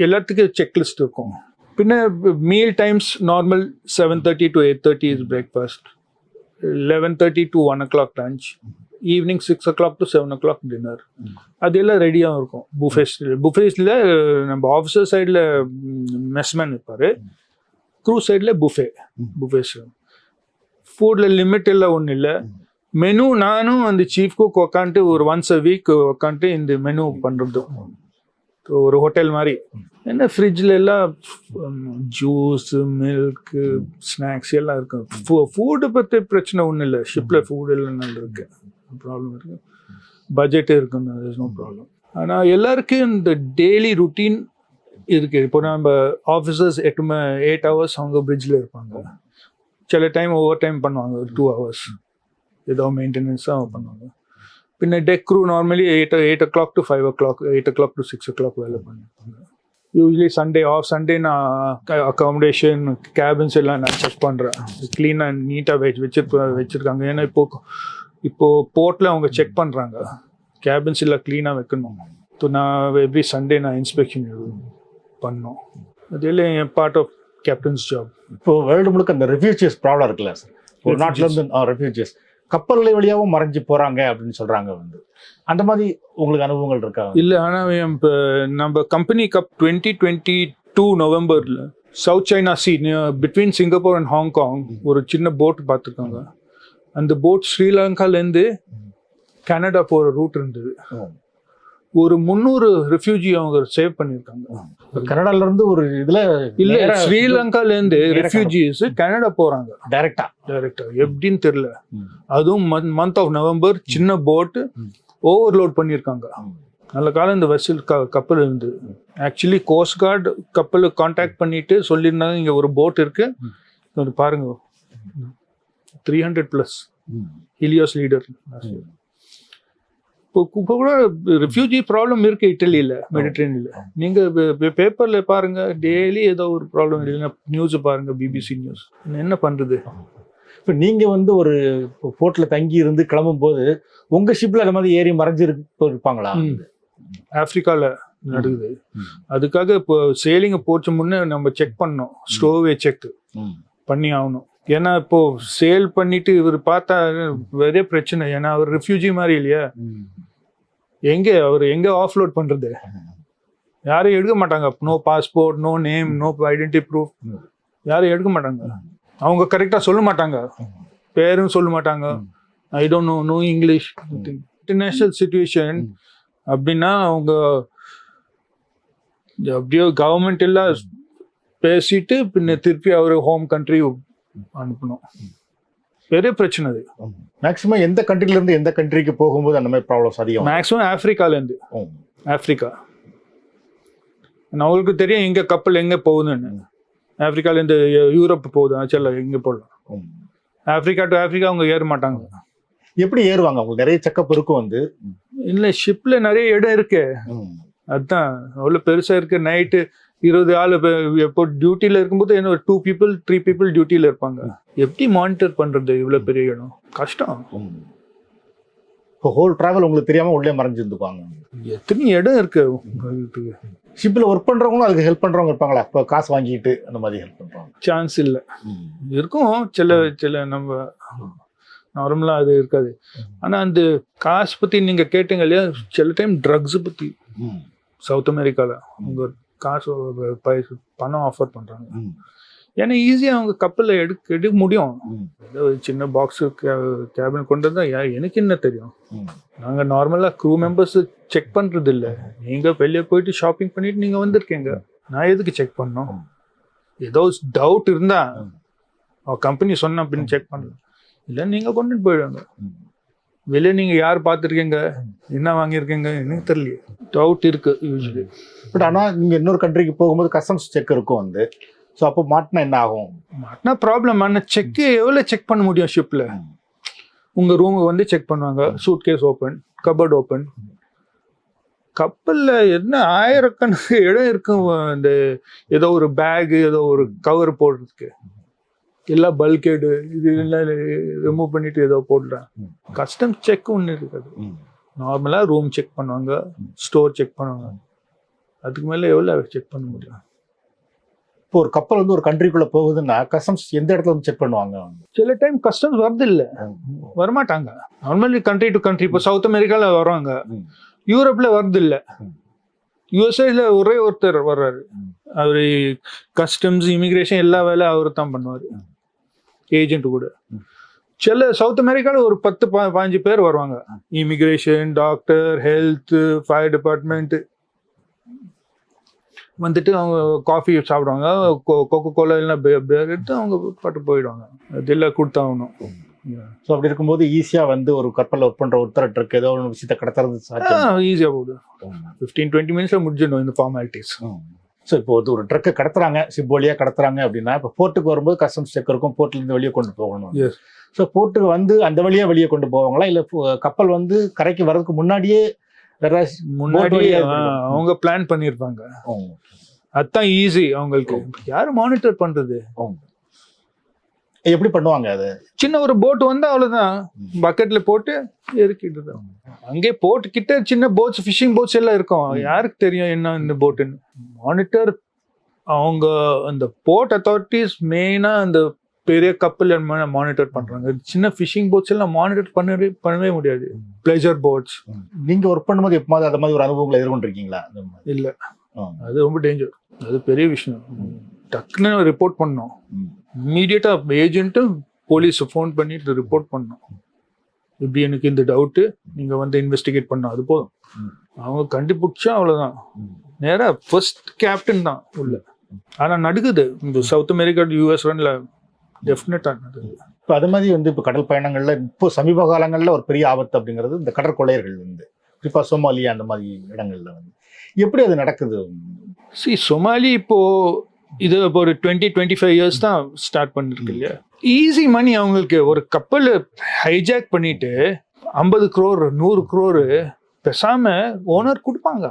S1: எல்லாத்துக்கும் செக்லிஸ்ட் இருக்கும். பின்ன meal times normal 7:30 to 8:30 is breakfast, 11:30 to 1 o'clock lunch, evening 6 o'clock to 7 o'clock dinner. அது எல்லாம் ரெடியாக இருக்கும். புஃபேஸில் நம்ம ஆஃபீஸர் சைடில் மெஸ்மேன் இருப்பார், க்ரூ சைடில் புஃபேஸ். ஃபுட்டில் லிமிட் எல்லாம் ஒன்றும் இல்லை. மெனு நானும் அந்த சீஃப் குக் உக்காந்துட்டு ஒரு once a week உக்காந்துட்டு இந்த மெனு பண்ணுறது. ஒரு ஹோட்டல் மாதிரி. என்ன ஃப்ரிட்ஜில் எல்லாம் ஜூஸு, மில்க்கு, ஸ்நாக்ஸ் எல்லாம் இருக்கும். ஃபுட்டு பற்றி பிரச்சனை ஒன்றும் இல்லை. ஷிப்பில் ஃபுட் எல்லாம் நல்லா இருக்கு, ப்ராப்ளம் இருக்குது. பட்ஜெட்டு இருக்குன்னு நோ ப்ராப்ளம். ஆனால் எல்லாருக்கும் இந்த டெய்லி ருட்டீன் இருக்குது. இப்போ நம்ம ஆஃபீஸர்ஸ் 8 hours அவங்க பிரிட்ஜில் இருப்பாங்க. சில டைம் ஓவர் டைம் பண்ணுவாங்க, ஒரு 2 hours ஏதோ மெயின்டெனன்ஸாக பண்ணுவாங்க. பின்ன deck crew normally 8 o'clock to 5 o'clock, 8 o'clock to 6 o'clock வேலை பண்ணியிருப்பாங்க. யூஸ்வலி சண்டே நான் அக்காமடேஷன், கேபின்ஸ் எல்லாம் நான் செக் பண்ணுறேன். க்ளீனாக நீட்டாக வச்சுருக்காங்க. ஏன்னா இப்போது போர்ட்டில் அவங்க செக் பண்ணுறாங்க, கேபின்ஸ் எல்லாம் க்ளீனாக வைக்கணும். ஸோ நான் எவ்ரி சண்டே நான் இன்ஸ்பெக்ஷன் பண்ணோம். அதெல்லாம் என் பார்ட் ஆஃப் கேப்டன்ஸ் ஜாப்.
S2: இப்போது வேர்ல்டு முழுக்க அந்த ரெஃப்யூஜிஸ் ப்ராப்ளம் இருக்குல்ல சார், ஒரு நாட்டிலேருந்து ரெஃப்யூஜிஸ் கப்பல் வழியாகவும் மறைஞ்சு போகிறாங்க அப்படின்னு சொல்கிறாங்க வந்து, அந்த மாதிரி உங்களுக்கு அனுபவங்கள் இருக்கா? இல்லை, ஆனால் இப்போ நம்ம கம்பெனி கப் 2022 நவம்பரில் South China Sea between Singapore and Hong Kong ஒரு சின்ன போட் பார்த்துருக்காங்க. அந்த போட் ஸ்ரீலங்காலேருந்து கனடா போகிற ரூட் இருந்தது. ஒரு 300 ரெஃப்யூஜி அவங்க சேவ் பண்ணியிருக்காங்க. கனடாலேருந்து ஒரு இதில்
S1: இல்லை, ஸ்ரீலங்காலேருந்து ரெஃப்யூஜிஸ் கனடா போகிறாங்க
S2: டைரக்டா
S1: எப்படின்னு தெரியல. அதுவும் மந்த் ஆஃப் நவம்பர். சின்ன போட்டு ஓவர்லோட் பண்ணியிருக்காங்க. நல்ல காலம் இந்த வெசல் கப்பல் இருந்து. ஆக்சுவலி கோஸ்ட் கார்டு கப்பலுக்கு கான்டாக்ட் பண்ணிட்டு சொல்லியிருந்தாங்க, இங்கே ஒரு போட் இருக்கு பாருங்க, 300+ ஹீலியோஸ் லீடர். இப்போ கூட ரெஃப்யூஜி ப்ராப்ளம் இருக்கு இட்டலியில், மெடிட்ரேனியில். நீங்கள் பேப்பரில் பாருங்க, டெய்லி ஏதோ ஒரு ப்ராப்ளம். இல்லைன்னா நியூஸ் பாருங்க, பிபிசி நியூஸ். என்ன பண்ணுறது?
S2: இப்போ நீங்கள் வந்து ஒரு போர்ட்டில் தங்கி இருந்து கிளம்பும் போது உங்கள் ஷிப்பில் அந்த மாதிரி ஏறி இருப்பாங்களா?
S1: ஆப்பிரிக்காவில் நடக்குது. அதுக்காக இப்போ சேலிங்க போச்சு முன்னே நம்ம செக் பண்ணோம், ஸ்டோவே செக் பண்ணி ஆகணும். ஏன்னா இப்போ சேல் பண்ணிட்டு இவர் பார்த்தா நிறைய பிரச்சனை. ஏன்னா அவர் ரெஃப்யூஜி மாதிரி இல்லையா, அவர் எங்க ஆஃப்லோட் பண்றது? யாரும் எடுக்க மாட்டாங்க. No passport, no name, no identity proof, யாரும் எடுக்க மாட்டாங்க. அவங்க கரெக்டா சொல்ல மாட்டாங்க, பேரும் சொல்ல மாட்டாங்க. I don't know English. International situation. அப்படின்னா அவங்க எப்படியோ கவர்மெண்ட் எல்லாம் பேசிட்டு பின்ன திருப்பி அவர் ஹோம் கண்ட்ரி அனுப்பணும். பெரிய பிரச்சனை அது.
S2: மேக்ஸிமம் எந்த கண்ட்ரில இருந்து எந்த கண்ட்ரிக்கு போகும்போது அந்த மாதிரி ப்ராப்ளம்ஸ் அதிகம்?
S1: மேக்ஸிமம் ஆப்பிரிக்காலேருந்து. ஆப்பிரிக்கா அவங்களுக்கு தெரியும் எங்க கப்பல் எங்க போகுதுன்னு. ஆப்பிரிக்காலேருந்து யூரோப் போகுது, ஆக்சுவலா எங்க போடலாம். ஆப்பிரிக்கா டு ஆப்பிரிக்கா அவங்க ஏற மாட்டாங்க.
S2: எப்படி ஏறுவாங்க? அவங்களுக்கு நிறைய செக்கப் இருக்கும் வந்து.
S1: இல்ல ஷிப்ல நிறைய இடம் இருக்கு, அதுதான் அவ்வளவு பெருசா இருக்கு. நைட்டு 20 ஆள் எப்போ டியூட்டில இருக்கும்போது என்ன 2 people 3 people டியூட்டில இருப்பாங்க. எப்படி மானிட்டர் பண்றது இவ்வளவு பெரிய இடம்? கஷ்டம்.
S2: இப்போ ஹோல் டிராவல் உங்களுக்கு தெரியாம உள்ளே மறைஞ்சிருந்துப்பாங்க.
S1: எத்தனை இடம் இருக்கு.
S2: ஷிப்ல ஒர்க் பண்றவங்களும் அதுக்கு ஹெல்ப் பண்றவங்க இருப்பாங்களா? இப்போ காசு வாங்கிட்டு அந்த மாதிரி ஹெல்ப் பண்றவங்க
S1: சான்ஸ் இல்லை. இருக்கும் சில நம்ம நார்மலா அது இருக்காது. ஆனா அந்த காசு பத்தி நீங்க கேட்டீங்க இல்லையா, சில டைம் ட்ரக்ஸ் பத்தி சவுத் அமெரிக்கால அவங்க காசு பணம் ஆஃபர் பண்றாங்க. ஏன்னா ஈஸியாக அவங்க கப்பலில் எடுக்க முடியும். ஏதோ ஒரு சின்ன பாக்ஸ் கேபின் கொண்டு வந்தா எனக்கு என்ன தெரியும். நாங்கள் நார்மலாக க்ரூ மெம்பர்ஸ் செக் பண்ணுறது இல்லை. நீங்கள் வெளியே போயிட்டு ஷாப்பிங் பண்ணிட்டு நீங்கள் வந்திருக்கீங்க, நான் எதுக்கு செக் பண்ணோம்? ஏதோ டவுட் இருந்தா கம்பெனி சொன்ன அப்படின்னு செக் பண்ணலாம். இல்லை நீங்கள் கொண்டுட்டு போயிடுவாங்க. வெளியே நீங்கள் யார் பார்த்துருக்கீங்க, என்ன வாங்கியிருக்கீங்க எனக்கு தெரியல. டவுட் இருக்கு யூஸ்வலி.
S2: பட் ஆனால் நீங்கள் இன்னொரு கண்ட்ரிக்கு போகும்போது கஸ்டம்ஸ் செக் இருக்கும் வந்து. ஸோ அப்போ மாட்டினா என்ன ஆகும்?
S1: மாட்டினா ப்ராப்ளம். ஆனால் செக்கு எவ்வளோ செக் பண்ண முடியும் ஷிப்பில்? உங்கள் ரூமை வந்து செக் பண்ணுவாங்க, suitcase open, cupboard open. கப்பலில் என்ன ஆயிரக்கணக்கு இடம் இருக்கும். இந்த ஏதோ ஒரு பேகு, ஏதோ ஒரு கவர் போடுறதுக்கு எல்லாம் பல்கேடு இது எல்லாம் ரிமூவ் பண்ணிட்டு ஏதோ போடுறேன். கஸ்டம்ஸ் செக் ஒன்று இருக்காது. நார்மலாக ரூம் செக் பண்ணுவாங்க, ஸ்டோர் செக் பண்ணுவாங்க. அதுக்கு மேலே எவ்வளோ செக் பண்ண முடியும்?
S2: இப்போ ஒரு கப்பல் வந்து ஒரு கண்ட்ரிக்குள்ள போகுதுன்னா கஸ்டம்ஸ் எந்த இடத்துல வந்து செக் பண்ணுவாங்க?
S1: சில டைம் கஸ்டம்ஸ் வருது இல்லை, வரமாட்டாங்க. Normally country to country. இப்போ சவுத் அமெரிக்கால வருவாங்க, யூரோப்ல வருது இல்லை. யூஎஸ்ஏல ஒரே ஒருத்தர் வர்றாரு, அவரு கஸ்டம்ஸ் இமிகிரேஷன் எல்லா வேலை அவரு தான் பண்ணுவாரு, ஏஜென்ட் கூட. சில சவுத் அமெரிக்கால ஒரு 10-15 பேர் வருவாங்க. Immigration, doctor, health, fire department வந்துட்டு அவங்க காஃபி சாப்பிடுவாங்க, கோகோ கோலா எல்லாம் பேர் எடுத்து அவங்க பாட்டு போயிடுவாங்க. அதெல்லாம் கொடுத்தாகணும்.
S2: ஸோ அப்படி இருக்கும்போது ஈஸியாக வந்து ஒரு கப்பலில் ஒர்க் பண்ணுற ஒருத்தருக்கு ஏதோ ஒரு விஷயத்தை கடத்துறது
S1: ஈஸியாக போகுது. 15-20 மினிட்ஸில் முடிஞ்சிடணும் இந்த ஃபார்மாலிட்டிஸ்.
S2: ஸோ இப்போ ஒரு ட்ரக்கை கடத்துறாங்க, ஷிப் வழியாக கடத்துறாங்க அப்படின்னா, இப்போ போர்ட்டுக்கு வரும்போது கஸ்டம்ஸ் செக் இருக்கும், போர்ட்லேருந்து வெளியே கொண்டு போகணும். ஸோ போர்ட்டுக்கு வந்து அந்த வழியாக வெளியே கொண்டு போவாங்களா, இல்லை கப்பல் வந்து கரைக்கு வர்றதுக்கு முன்னாடியே
S1: அவங்க பிளான் பண்ணிருப்பாங்க? அதுதான் ஈஸி அவங்களுக்கு. யாரு மானிட்டர் பண்றது?
S2: எப்படி பண்ணுவாங்க? அது
S1: சின்ன ஒரு போட் வந்து அவ்வளவுதான், பக்கெட்ல போட்டு இறக்கிட்டு. அங்கே போட் கிட்ட சின்ன போட்ஸ், ஃபிஷிங் போட்ஸ் எல்லாம் இருக்கும். யாருக்கு தெரியும் என்ன இந்த போட்டுன்னு? மானிட்டர் அவங்க அந்த போர்ட் அத்தாரிட்டிஸ் மெயினா அந்த பெரிய கப்பல் மானிட்டர் பண்றாங்க. சின்ன ஃபிஷிங் போட்ஸ் எல்லாம் மானிட்டர் பண்ணவே முடியாது. பிளெஜர் போட்ஸ்.
S2: நீங்க ஒர்க் பண்ணும்போது எப்போது அது மாதிரி ஒரு அனுபவங்களை எதிர்கொண்டிருக்கீங்களா?
S1: இல்ல, அது ரொம்ப டேஞ்சர். அது பெரிய விஷயம். டக்குன்னு ரிப்போர்ட் பண்ணோம். இம்மீடியட்டா ஏஜென்ட்டும் போலீஸ் ஃபோன் பண்ணிட்டு ரிப்போர்ட் பண்ணோம். இப்படி எனக்கு இந்த டவுட்டு, நீங்க வந்து இன்வெஸ்டிகேட் பண்ணோம், அது போதும். அவங்க கண்டுபிடிச்சா அவ்வளவுதான். நேரா ஃபர்ஸ்ட் கேப்டன் தான் உள்ள. ஆனா நடக்குது இந்த சவுத் அமெரிக்கா யூஎஸ் ரன்ல டெஃபினட்டா நடக்குது.
S2: இப்போ அது மாதிரி வந்து இப்போ கடல் பயணங்கள்ல இப்போ சமீப காலங்களில் ஒரு பெரிய ஆபத்து அப்படிங்கிறது இந்த கடற்கொள்ளையர்கள் வந்து குறிப்பாக சோமாலியா அந்த மாதிரி இடங்கள்ல வந்து எப்படி அது நடக்குது?
S1: சோமாலி இப்போ இது ஒரு 20-25 இயர்ஸ் தான் ஸ்டார்ட் பண்ணிருக்கு இல்லையா. ஈஸி மணி அவங்களுக்கு. ஒரு கப்பல் ஹைஜாக் பண்ணிட்டு 50 crore 100 crore பேசாம ஓனர் கொடுப்பாங்க.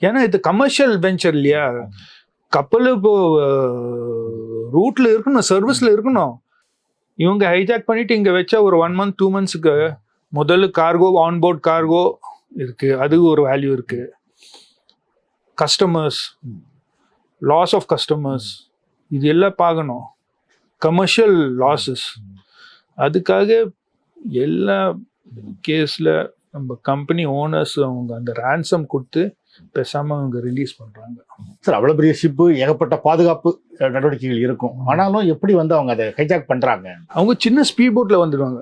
S1: ஏன்னா இது கமர்ஷியல் வெஞ்சர் இல்லையா. கப்பல் இப்போ ரூட்ல இருக்கணும், சர்வீஸ்ல இருக்கணும். இவங்க ஹைஜாக் பண்ணிட்டு இங்க வச்சா ஒரு 1 month 2 monthsக்கு முதல்ல கார்கோ, ஆன்போர்ட் கார்கோ இருக்கு, அது ஒரு வேல்யூ இருக்கு. கஸ்டமர்ஸ், லாஸ் ஆஃப் கஸ்டமர்ஸ், இது எல்லாம் பார்க்கணும். Commercial losses. அதுக்காக எல்லா கேஸ்ல நம்ம கம்பெனி ஓனர்ஸ் அவங்க அந்த ரேன்சம் கொடுத்து பேசாமல் அவங்க ரிலீஸ் பண்ணுறாங்க.
S2: சார் அவ்வளோ பெரிய ஷிப்பு, ஏகப்பட்ட பாதுகாப்பு நடவடிக்கைகள் இருக்கும். ஆனாலும் எப்படி வந்து அவங்க அதை ஹைஜாக் பண்ணுறாங்க?
S1: அவங்க சின்ன ஸ்பீட் போட்டில் வந்துடுவாங்க.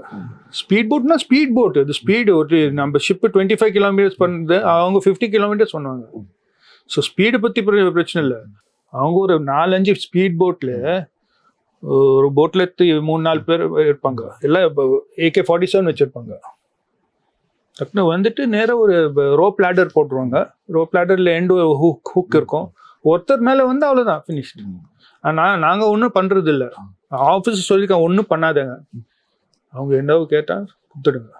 S1: ஸ்பீட் போட்னா ஸ்பீட் போட், அது ஸ்பீடு ஒரு நம்ம ஷிப்பு 25 கிலோமீட்டர்ஸ் பண்ணுறது, அவங்க 50 கிலோமீட்டர்ஸ் பண்ணுவாங்க. ஸோ ஸ்பீடை பற்றி பிரச்சனை இல்லை. அவங்க ஒரு 4-5 ஸ்பீட் போட்டில், ஒரு போட்டில் 3-4 பேர் இருப்பாங்க. எல்லாம் AK-47 வச்சுருப்பாங்க. டக்குனு வந்துட்டு நேராக ஒரு ரோப் லேடர் போட்டுருவாங்க. ரோப் லேடரில் எண்டு ஹூக் இருக்கும். ஒருத்தர் மேலே வந்து அவ்வளோதான், ஃபினிஷ்டு. ஆனால் நாங்கள் ஒன்றும் பண்ணுறது இல்லை. ஆஃபீஸ் சொல்லியிருக்காங்க ஒன்றும் பண்ணாதங்க, அவங்க என்னவோ கேட்டால் கொடுத்துடுங்க.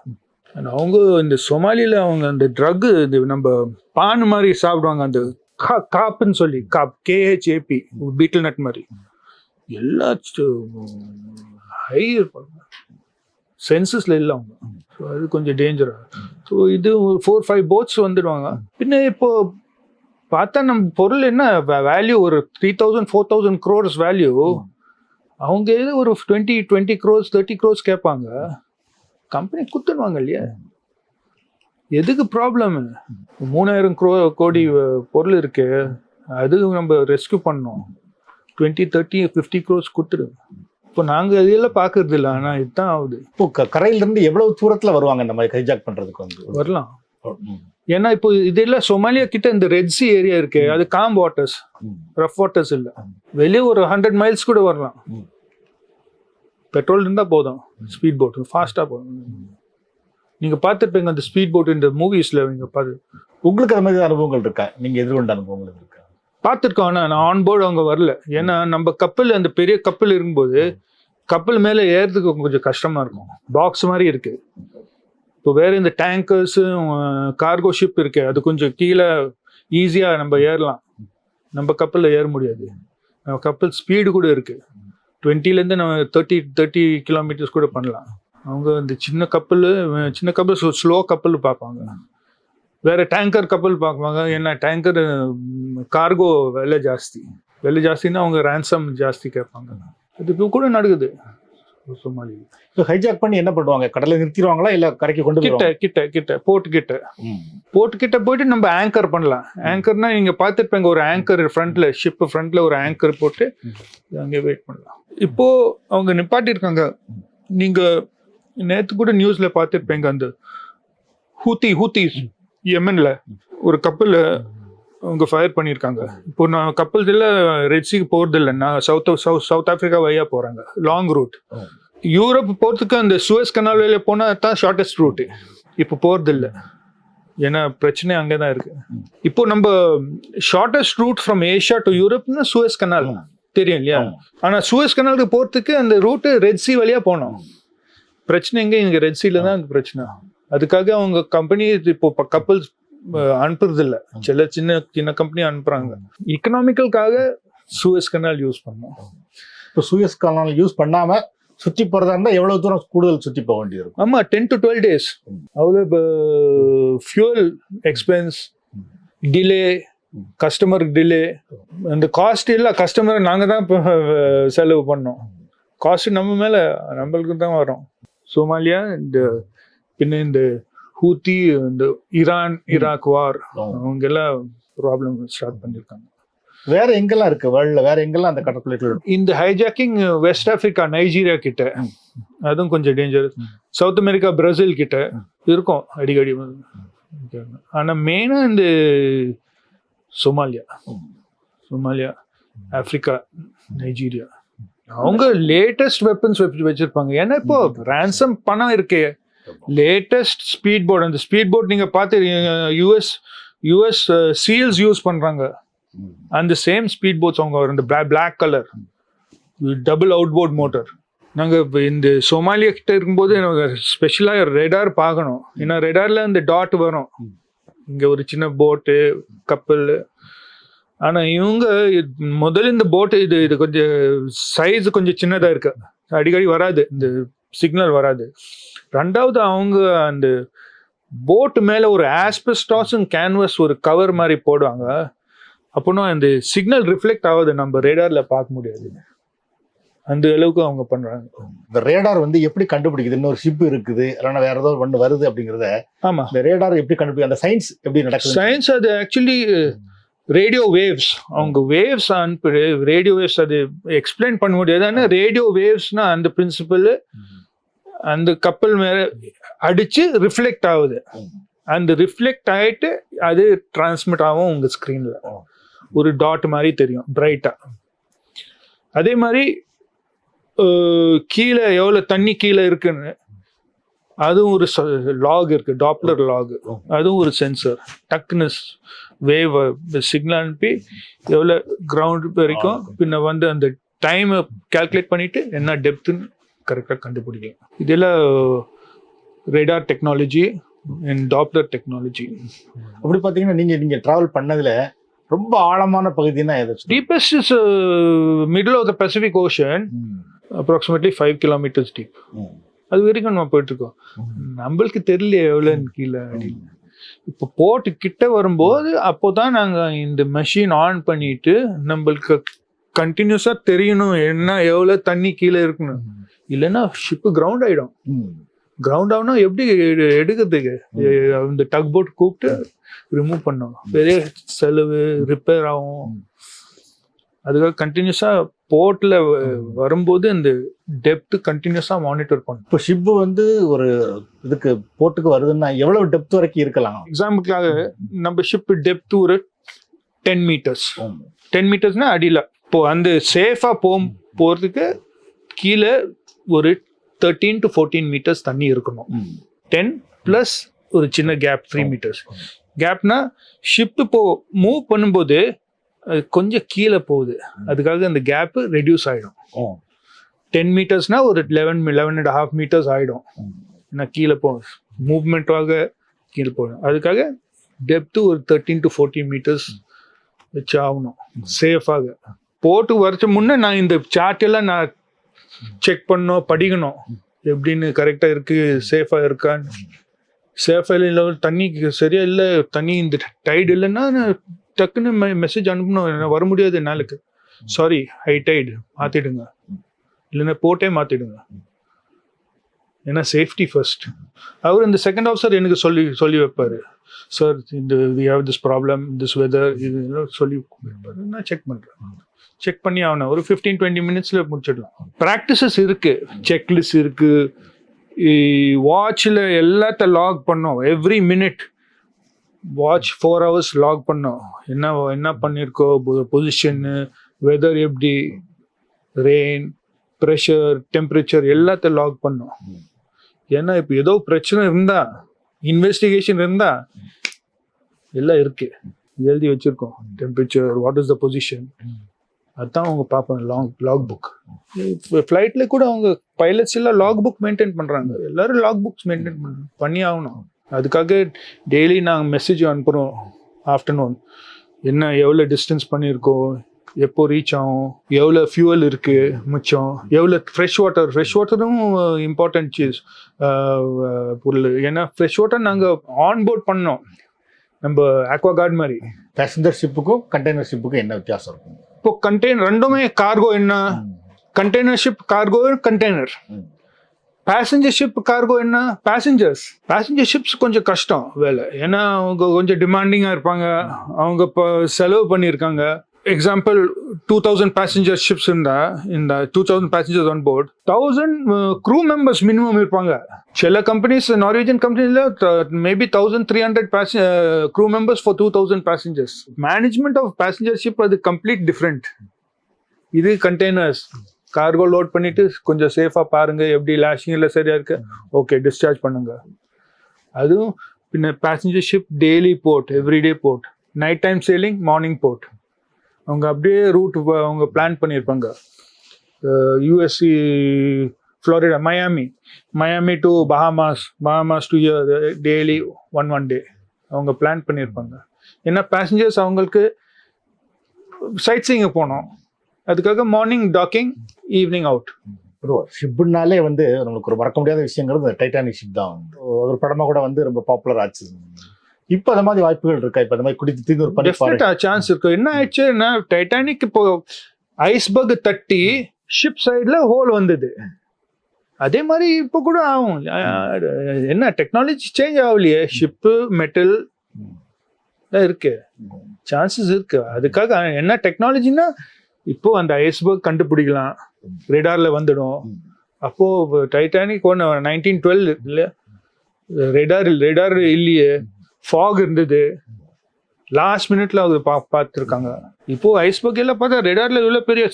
S1: அண்ட் அவங்க இந்த சொமாலியில் அவங்க அந்த ட்ரக்கு, இந்த நம்ம பான் மாதிரி சாப்பிடுவாங்க, அந்த காப்புன்னு சொல்லி, KHAP, பீட்டில் நட் மாதிரி எல்லா ஹை இருப்பாங்க, சென்சஸில் இல்லை அவங்க. ஸோ அது கொஞ்சம் டேஞ்சராக. ஸோ இது 4-5 போட்ஸ் வந்துடுவாங்க. பின்ன இப்போ பார்த்தா நம்ம பொருள் என்ன வேல்யூ, ஒரு 3,000-4,000 crores வேல்யூ. அவங்க எது ஒரு 20 crores 30 crores கேட்பாங்க, கம்பெனி கொடுத்துடுவாங்க இல்லையா? எதுக்கு ப்ராப்ளம்? 3,000 கோடி பொருள் இருக்கு, அது நம்ம ரெஸ்கியூ பண்ணோம். 20-30-50 crores கொடுத்துடுங்க. இப்போ நாங்கள் இதெல்லாம் பார்க்கறது இல்லை, ஆனால் இதுதான் ஆகுது.
S2: இப்போ கரையிலிருந்து எவ்வளவு தூரத்தில் வருவாங்க இந்த மாதிரி ஹைஜாக் பண்ணுறதுக்கு? வந்து
S1: வரலாம். ஏன்னா இப்போ இதெல்லாம் சொமாலியா கிட்ட இந்த ரெட் சி ஏரியா இருக்கு, அது காம் வாட்டர்ஸ், ரஃப் வாட்டர்ஸ் இல்லை. வெளியே ஒரு 100 miles கூட வரலாம். பெட்ரோல் இருந்தால் போதும், ஸ்பீட் போட் ஃபாஸ்ட்டாக போதும். நீங்கள் பார்த்துருப்பீங்க அந்த ஸ்பீட் போட் இந்த மூவிஸில். நீங்கள்
S2: உங்களுக்கு அது மாதிரி அனுபவங்கள் இருக்கா? நீங்கள் எதிர்கொண்ட அனுபவங்கள் இருக்கா?
S1: பார்த்துருக்கோம். ஆனால் நான் ஆன்போர்டு அவங்க வரல. ஏன்னா நம்ம கப்பல், அந்த பெரிய கப்பல் இருக்கும்போது கப்பல் மேலே ஏறதுக்கு கொஞ்சம் கஷ்டமாக இருக்கும். பாக்ஸ் மாதிரி இருக்குது. இப்போ வேறு இந்த டேங்கர்ஸு, கார்கோ ஷிப் இருக்கு, அது கொஞ்சம் கீழே ஈஸியாக நம்ம ஏறலாம். நம்ம கப்பலில் ஏற முடியாது. நம்ம கப்பல் ஸ்பீடு கூட இருக்குது, 20லேருந்து நம்ம 30 கிலோமீட்டர்ஸ் கூட பண்ணலாம். அவங்க இந்த சின்ன கப்பல் ஸ்லோ கப்பல் பார்ப்பாங்க. வேற டேங்கர் கப்பல் பார்ப்பாங்க. ஏன்னா டேங்கர் கார்கோ விலை ஜாஸ்தின்னா அவங்க ரேன்சம் ஜாஸ்தி கேட்பாங்க. அது கூட நடக்குது சொமாலி.
S2: ஹைஜாக் பண்ணி என்ன பண்ணுவாங்க? கடலை நிறுத்திடுவாங்களா இல்லை கரைக்கு கொண்டு
S1: கிட்ட போர்ட் கிட்ட போயிட்டு நம்ம ஆங்கர் பண்ணலாம். ஆங்கர்னா நீங்க பார்த்துருப்பீங்க, ஒரு ஆங்கர் ஃப்ரண்ட்ல, ஷிப் ஃப்ரண்ட்ல ஒரு ஆங்கர் போட்டு அங்கே வெயிட் பண்ணலாம். இப்போ அவங்க நிப்பாட்டிருக்காங்க. நீங்க நேற்று கூட நியூஸ்ல பார்த்துருப்பீங்க, அந்த ஹூத்திஸ் யெமன்ல ஒரு கப்பல் அவங்க ஃபயர் பண்ணியிருக்காங்க. இப்போ நான் கப்பல் ரெட்சிக்கு போகிறது இல்லை, நான் சவுத் ஆஃப்ரிக்கா வழியா போகிறாங்க, லாங் ரூட். யூரோப் போகிறதுக்கு அந்த சுவேஸ் கனால் வழியா போனால் தான் ஷார்ட்டஸ்ட் ரூட்டு. இப்போ போகிறது இல்லை, ஏன்னா பிரச்சனை அங்கே தான் இருக்குது. இப்போ நம்ம shortest route from Asia to யூரோப்னா சுவேஸ் கனால் தெரியும் இல்லையா? ஆனால் சுவேஸ் கனாலுக்கு போகிறதுக்கு அந்த ரூட்டு ரெட் சி வழியாக போனோம். பிரச்சனை எங்கே? இங்கே ரெட் சீல தான் அந்த பிரச்சனை. அதுக்காக அவங்க கம்பெனி இப்போ கப்பல் அனுப்புறது இல்லை, சின்ன கம்பெனி அனுப்புறாங்க. எக்கனாமிக்கலுக்காக சூயஸ் கனால் யூஸ் பண்ணோம்.
S2: இப்போ சூயஸ் கனால் யூஸ் பண்ணாம சுற்றி போறதா இருந்தால் எவ்வளவு தூரம் கூடுதல் சுற்றி போக வேண்டியிருக்கும்?
S1: ஆமா, 10 to 12 days. அவ்வளோ ஃபியூல் எக்ஸ்பென்ஸ், டிலே, கஸ்டமருக்கு டிலே, அந்த காஸ்ட் எல்லாம் கஸ்டமரை நாங்கள் தான் செலவு பண்ணோம். காஸ்ட் நம்மளுக்கு தான் வரும். சோமாலியா பின்ன இந்த ஹூத்தி, இந்த ஈராக் வார், அவங்க எல்லாம் ப்ராப்ளம் ஸ்டார்ட் பண்ணியிருக்காங்க.
S2: வேற எங்கெல்லாம் இருக்கு வேர்ல்ட்ல? வேற எங்கெல்லாம் அந்த கடற்படைகள்? இந்த
S1: ஹைஜாக்கிங் வெஸ்ட் ஆப்பிரிக்கா, நைஜீரியா கிட்ட, அதுவும் கொஞ்சம் டேஞ்சர். சவுத் அமெரிக்கா, பிரேசில் கிட்ட இருக்கும் அடிக்கடி. ஆனா மெயினா இந்த சோமாலியா, ஆப்பிரிக்கா, நைஜீரியா, அவங்க லேட்டஸ்ட் வெப்பன்ஸ் வச்சிருப்பாங்க. ஏன்னா இப்போ ரான்சம் பணம் இருக்கே, லேட்டஸ்ட் ஸ்பீட் போட். அந்த ஸ்பீட் போட் நீங்க பார்த்து யூஎஸ் சீல்ஸ் யூஸ் பண்றாங்க. அந்த சேம் ஸ்பீட் போட்ஸ் அவங்க இந்த black colour double outboard motor. நாங்கள் இந்த சோமாலியா கிட்ட இருக்கும்போது எனக்கு ஸ்பெஷலாக ரெடார் பார்க்கணும். ஏன்னா ரெடாரில் அந்த டாட் வரும், இங்கே ஒரு சின்ன போட்டு கப்பல். ஆனால் இவங்க முதல்ல இந்த போட்டு இது கொஞ்சம் சைஸ் கொஞ்சம் சின்னதாக இருக்கு, அடிக்கடி வராது, இந்த சிக்னல் வராது. ரெண்டாவது அவங்க அந்த போட்டு மேலே ஒரு ஆஸ்பெஸ்டாஸும் கேன்வஸ் ஒரு கவர் மாதிரி போடுவாங்க. அப்படின்னா அந்த சிக்னல் ரிஃப்ளெக்ட் ஆகுது, நம்ம ரேடாரில் பார்க்க முடியாது. அந்த அளவுக்கு அவங்க பண்றாங்க.
S2: இந்த ரேடார் வந்து எப்படி கண்டுபிடிக்குது இன்னொரு ஷிப் இருக்குது இல்லைன்னா வேற ஏதோ ஒன்று வருது அப்படிங்கிறத?
S1: ஆமா,
S2: இந்த ரேடார் எப்படி கண்டுபிடிக்கும்? அந்த சயின்ஸ் எப்படி நடக்குது?
S1: சயின்ஸ் அது ஆக்சுவலி ரேடியோ வேவ்ஸ், அவங்க வேவ்ஸ் அனுப்பி ரேடியோ வேவ்ஸ் அது எக்ஸ்பிளைன் பண்ண முடியாது. ஆனால் ரேடியோ வேவ்ஸ்னா அந்த பிரின்சிபல் அந்த கப்பல் மேல அடிச்சு ரிஃப்ளெக்ட் ஆகுது. அந்த ரிஃப்ளெக்ட் ஆகிட்டு அது டிரான்ஸ்மிட் ஆகும் உங்க ஸ்க்ரீன்ல, ஒரு டாட் மாதிரி தெரியும் பிரைட்டா. அதே மாதிரி கீழே எவ்வளோ தண்ணி கீழே இருக்குன்னு அதுவும் ஒரு லாக் இருக்கு, டாப்லர் லாக், அதுவும் ஒரு சென்சர். டக்குன்னு வேவ் சிக்னல் அனுப்பி எவ்வளோ கிரவுண்ட் வரைக்கும் பின்ன வந்து அந்த டைமை கால்குலேட் பண்ணிட்டு என்ன டெப்த்துன்னு கரெக்டாக கண்டுபிடிக்கும். இதெல்லாம் radar technology and Doppler technology.
S2: அப்படி பார்த்தீங்கன்னா நீங்க டிராவல் பண்ணதுல ரொம்ப ஆழமான பகுதினா எது?
S1: Deepest is middle of the Pacific Ocean, approximately 5 kilometers deep. அது வரைக்கும் நம்ம போயிட்டு இருக்கோம். நம்மளுக்கு தெரியல எவ்வளோன்னு கீழே அப்படின்னு. இப்போ போட்டு கிட்ட வரும்போது அப்போதான் நாங்கள் இந்த மெஷின் ஆன் பண்ணிட்டு நம்மளுக்கு கண்டினியூஸாக தெரியணும் என்ன எவ்வளோ தண்ணி கீழே இருக்கணும். இல்லைன்னா ஷிப்பு கிரவுண்ட் ஆகிடும். கிரவுண்ட் ஆகுனா எப்படி எடுக்கிறதுக்கு? இந்த டக் போட் கூப்பிட்டு ரிமூவ் பண்ணோம், பெரிய செலவு, ரிப்பேர் ஆகும். அதுக்காக கண்டினியூஸாக போர்ட்டில் வரும்போது இந்த டெப்த் கண்டினியூஸாக மானிட்டர் பண்ணும்.
S2: இப்போ ஷிப்பு வந்து ஒரு இதுக்கு போர்ட்டுக்கு வருதுன்னா எவ்வளவு டெப்த் வரைக்கும் இருக்கலாம்?
S1: எக்ஸாம்பிளுக்காக நம்ம ஷிப் டெப்த் ஒரு 10 மீட்டர்ஸ். 10 மீட்டர்ஸ்னா அடியில் இப்போ அந்த சேஃபாக போகிறதுக்கு கீழே ஒரு 13 to 14 மீட்டர்ஸ் தண்ணி இருக்கணும். 10 ப்ளஸ் ஒரு சின்ன கேப் 3 மீட்டர்ஸ் கேப்னா ஷிப் இப்போ மூவ் பண்ணும்போது அது கொஞ்சம் கீழே போகுது, அதுக்காக அந்த கேப்பு ரெடியூஸ் ஆகிடும். 10 மீட்டர்ஸ்னா ஒரு 11.5 மீட்டர்ஸ் ஆகிடும். ஏன்னா கீழே மூவ்மெண்ட்டாக கீழே போகணும். அதுக்காக டெப்த்து ஒரு 13 to 14 மீட்டர்ஸ் வச்சு ஆகணும் சேஃபாக. போட்டு வரைச்ச முன்னே நான் இந்த சார்ட் எல்லாம் நான் செக் பண்ணோம், படிக்கணும் எப்படின்னு கரெக்டாக இருக்குது, சேஃபாக இருக்கான்னு. சேஃபாக இல்லை, தண்ணி சரியா இல்லை, தண்ணி இந்த டைடு இல்லைன்னா டக்குன்னு மெசேஜ் அனுப்பணும், வர முடியாது நாளுக்கு, சாரி ஹை டைடு மாற்றிடுங்க, இல்லைன்னா போட்டே மாற்றிடுங்க. ஏன்னா சேஃப்டி ஃபர்ஸ்ட். அவர் இந்த செகண்ட் ஆஃபீஸர் எனக்கு சொல்லி வைப்பார், சார் இந்த we have this problem, this weather, இது சொல்லி வைப்பார். நான் செக் பண்ணுறேன். செக் பண்ணி ஆகணும், ஒரு 15-20 மினிட்ஸில் முடிச்சிடலாம். ப்ராக்டிசஸ் இருக்குது, செக்லிஸ்ட் இருக்குது, வாட்சில் எல்லாத்த லாக் பண்ணோம். Every minute watch 4 hours log பண்ணோம். என்ன பண்ணியிருக்கோ, பொசிஷன்னு, வெதர் எப்படி, ரெயின், ப்ரெஷர், டெம்பரேச்சர் எல்லாத்த லாக் பண்ணோம். ஏன்னா இப்போ ஏதோ பிரச்சனை இருந்தால், இன்வெஸ்டிகேஷன் இருந்தால் எல்லாம் இருக்கு, எழுதி வச்சுருக்கோம். Temperature, what is the position, அதுதான் அவங்க பார்ப்பாங்க. Log book. ஃப்ளைட்டில் கூட அவங்க பைலட்ஸ் எல்லாம் லாக் புக் மெயின்டைன் பண்ணுறாங்க. எல்லோரும் லாக் புக்ஸ் மெயின்டைன் பண்ணி ஆகணும். அதுக்காக டெய்லி நாங்கள் மெசேஜ் அனுப்புகிறோம். ஆஃப்டர்நூன் என்ன எவ்வளோ டிஸ்டன்ஸ் பண்ணியிருக்கோம், எப்போ ரீச் ஆகும், எவ்வளோ ஃபியூவல் இருக்குது மிச்சம், எவ்வளோ ஃப்ரெஷ் வாட்டரும் இம்பார்ட்டன்ட் சீஸ் பொருள். ஏன்னா ஃப்ரெஷ் வாட்டர் நாங்கள் ஆன்போர்ட் பண்ணோம், நம்ம ஆக்வாகார்ட் மாதிரி.
S2: பேசஞ்சர் ஷிப்புக்கும் கண்டெய்னர் ஷிப்புக்கும் என்ன வித்தியாசம் இருக்கும்?
S1: இப்போ கண்டெய்னர் ரெண்டுமே கார்கோ. என்ன container ship cargo, container. Passenger ship cargo என்ன பேசஞ்சர்ஸ். பேசஞ்சர் ஷிப்ஸ் கொஞ்சம் கஷ்டம் வேலை, ஏன்னா அவங்க கொஞ்சம் டிமாண்டிங்காக இருப்பாங்க, அவங்க இப்போ செலவு பண்ணியிருக்காங்க. எக்ஸாம்பிள் 2000 பேசஞ்சர் ஷிப்ஸ் இருந்தால், இந்த 2000 passengers on board, 1000 crew members minimum இருப்பாங்க. சில கம்பெனிஸ், நார்வேஜியன் கம்பெனியில் maybe 1300 crew members for 2000 passengers. Management of passenger ship அது கம்ப்ளீட் டிஃப்ரெண்ட். இது கண்டெய்னர்ஸ் கார்கோ லோட் பண்ணிட்டு கொஞ்சம் சேஃபாக பாருங்க, எப்படி லேஷிங்கில் சரியா இருக்கு, ஓகே டிஸ்சார்ஜ் பண்ணுங்க. அதுவும் பின்ன passenger ship daily port, everyday port, night time sailing, morning port. அவங்க அப்படியே ரூட் அவங்க பிளான் பண்ணியிருப்பாங்க. USC, Florida, Miami to Bahamas to daily one day அவங்க பிளான் பண்ணியிருப்பாங்க. ஏன்னா பேசஞ்சர்ஸ் அவங்களுக்கு சைட் சீயிங் போனோம், அதுக்காக மார்னிங் டாக்கிங், ஈவினிங் அவுட்.
S2: ஷிப்புனாலே வந்து நம்மளுக்கு ஒரு மறக்க முடியாத விஷயங்கிறது டைட்டானிக் ஷிப் தான். ஒரு படமாக கூட வந்து ரொம்ப பாப்புலர் ஆச்சு. இப்போ அந்த மாதிரி வாய்ப்புகள் இருக்கா? இப்போ அந்த மாதிரி குடித்து ஒரு
S1: சான்ஸ் இருக்கு. என்ன ஆயிடுச்சுன்னா டைட்டானிக் இப்போ ஐஸ்பர்க் தட்டி ஷிப் சைடில் ஹோல் வந்தது. அதே மாதிரி இப்போ கூட ஆகும். என்ன டெக்னாலஜி சேஞ்ச் ஆகலையே, ஷிப்பு மெட்டல் தான் இருக்கு, சான்சஸ் இருக்கு. அதுக்காக என்ன டெக்னாலஜின்னா இப்போ அந்த ஐஸ்பர்க் கண்டுபிடிக்கலாம், ரேடார்ல வந்துடும். அப்போ டைட்டானிக் 1912 இல்லை, ரேடார் இல்லையே, ஃபாக் இருந்தது, லாஸ்ட் மினிட்ல அது பார்த்துருக்காங்க. இப்போ ஐஸ்பர்க் எல்லாம் பார்த்தா ரேடார்ல இவ்வளோ பெரிய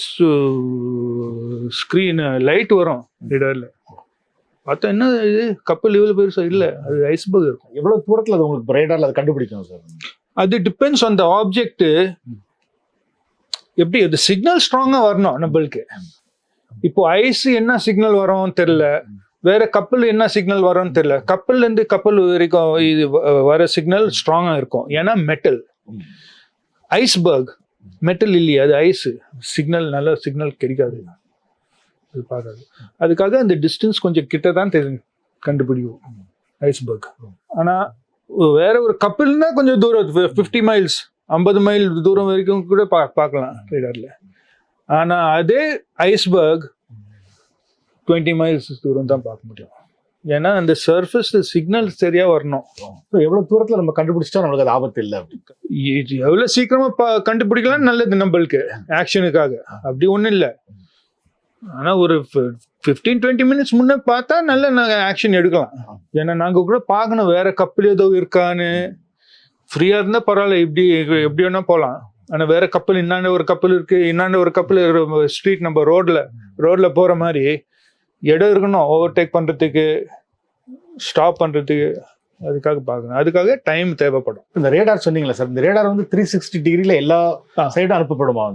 S1: ஸ்க்ரீன் லைட் வரும் ரேடார்ல பார்த்தா, என்ன இது கப்பல் இவ்வளோ பெருசா இல்லை, அது ஐஸ்பர்க் இருக்கும்.
S2: எவ்வளவு தூரத்துல அது உங்களுக்கு ரேடார்ல அது கண்டுபிடிக்கும் சார்?
S1: அது டிபெண்ட்ஸ் ஆன் த ஆப்ஜெக்ட். எப்படி அது சிக்னல் ஸ்ட்ராங்கா வரணும் நம்மளுக்கு. இப்போ ஐஸ் என்ன சிக்னல் வரும் தெரியல, வேற கப்பல் என்ன சிக்னல் வரும்னு தெரியல. கப்பல்ல இருந்து கப்பல் வரைக்கும் இது வர சிக்னல் ஸ்ட்ராங்கா இருக்கும், ஏன்னா மெட்டல். ஐஸ்பர்க் மெட்டல் இல்லையே, அது ஐஸ், சிக்னல் நல்ல சிக்னல் கிடைக்காது, அது பார்க்காது. அதுக்காக அந்த டிஸ்டன்ஸ் கொஞ்சம் கிட்ட தான் கண்டுபிடிக்கும் ஐஸ்பர்க். ஆனா வேற ஒரு கப்பல்னா கொஞ்சம் தூரம், 50 மைல்ஸ் 50 மைல் தூரம் வரைக்கும் கூட பார்க்கலாம் ரேடார்ல. ஆனா அதே ஐஸ்பர்க் 20 மைல்ஸ் தூரம் தான் பார்க்க முடியும், ஏன்னா அந்த சர்ஃபேஸ் சிக்னல் சரியா வரணும்.
S2: எவ்வளவு தூரத்துல நம்ம கண்டுபிடிச்சா நம்மளுக்கு அது ஆபத்து இல்லை.
S1: எவ்வளவு சீக்கிரமா கண்டுபிடிக்கலாம் நல்லது நம்மளுக்கு ஆக்ஷனுக்காக, அப்படி ஒண்ணும் இல்லை. ஆனா ஒரு 15-20 மினிட்ஸ் முன்ன பார்த்தா நல்ல நாங்கள் ஆக்ஷன் எடுக்கலாம். ஏன்னா நாங்கள் கூட பார்க்கணும் வேற கப்பல் ஏதோ இருக்கான்னு. ஃப்ரீயா இருந்தா பரவாயில்ல, எப்படி வேணா போகலாம். ஆனா வேற கப்பல், இன்னாண்ட ஒரு கப்பல் இருக்கு, இன்னாண்ட ஒரு கப்பல், ஸ்ட்ரீட் நம்ம ரோட்ல போற மாதிரி இடம் இருக்கணும், ஓவர்டேக் பண்றதுக்கு, ஸ்டாப் பண்றதுக்கு. அதுக்காக பார்க்கணும், அதுக்காக டைம் தேவைப்படும்.
S2: இந்த ரேடார் சொன்னீங்களா சார், இந்த ரேடார் வந்து 360 டிகிரில எல்லா சைடும் அனுப்பப்படுமா?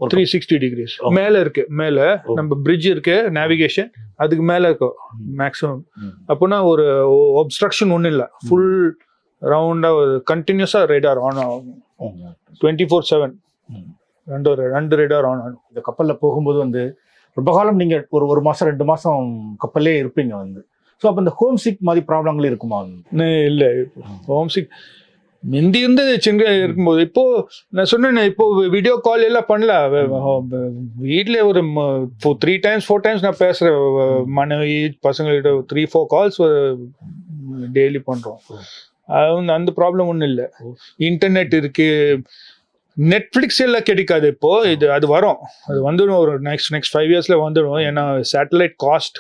S1: 360 டிகிரிஸ் மேல இருக்கு, மேல நம்ம பிரிட்ஜ் இருக்கு, நேவிகேஷன் அதுக்கு மேல இருக்கும் மேக்ஸிமம். அப்போனா ஒரு ஒப்ஸ்ட்ரக்ஷன் ஒன்றும் இல்லை, ஃபுல் ரவுண்டா கண்டினியூஸா ரேடார் ஆன் ஆகும் 24/7. ரெண்டு ரேடார் ஆன் ஆகும்.
S2: இந்த கப்பல்ல போகும்போது வந்து ரொம்ப காலம் நீங்க ஒரு மாசம் 2 மாசம் கப்பல்லே இருப்பீங்க வந்து. ஸோ அப்போ இந்த ஹோம் சிக் மாதிரி ப்ராப்ளங்கள் இருக்குமா?
S1: இல்லை, ஹோம் சிக் முந்தி இருந்து சின்ன இருக்கும்போது. இப்போ நான் சொன்னேன், இப்போ வீடியோ கால் எல்லாம் பண்ணல. வீட்டில் ஒரு 3 times 4 times நான் பேசுகிறேன், மனைவி பசங்கள்கிட்ட 3-4 கால்ஸ் டெய்லி பண்ணுறோம். அந்த ப்ராப்ளம் ஒன்றும் இல்லை. இன்டர்நெட் இருக்கு, நெட்ஃப்ளிக்ஸ் எல்லாம் கிடைக்காது இப்போ. அது வரும், அது வந்துடும் ஒரு நெக்ஸ்ட் 5 yearsல வந்துடும். ஏன்னா சேட்டலைட் காஸ்ட்,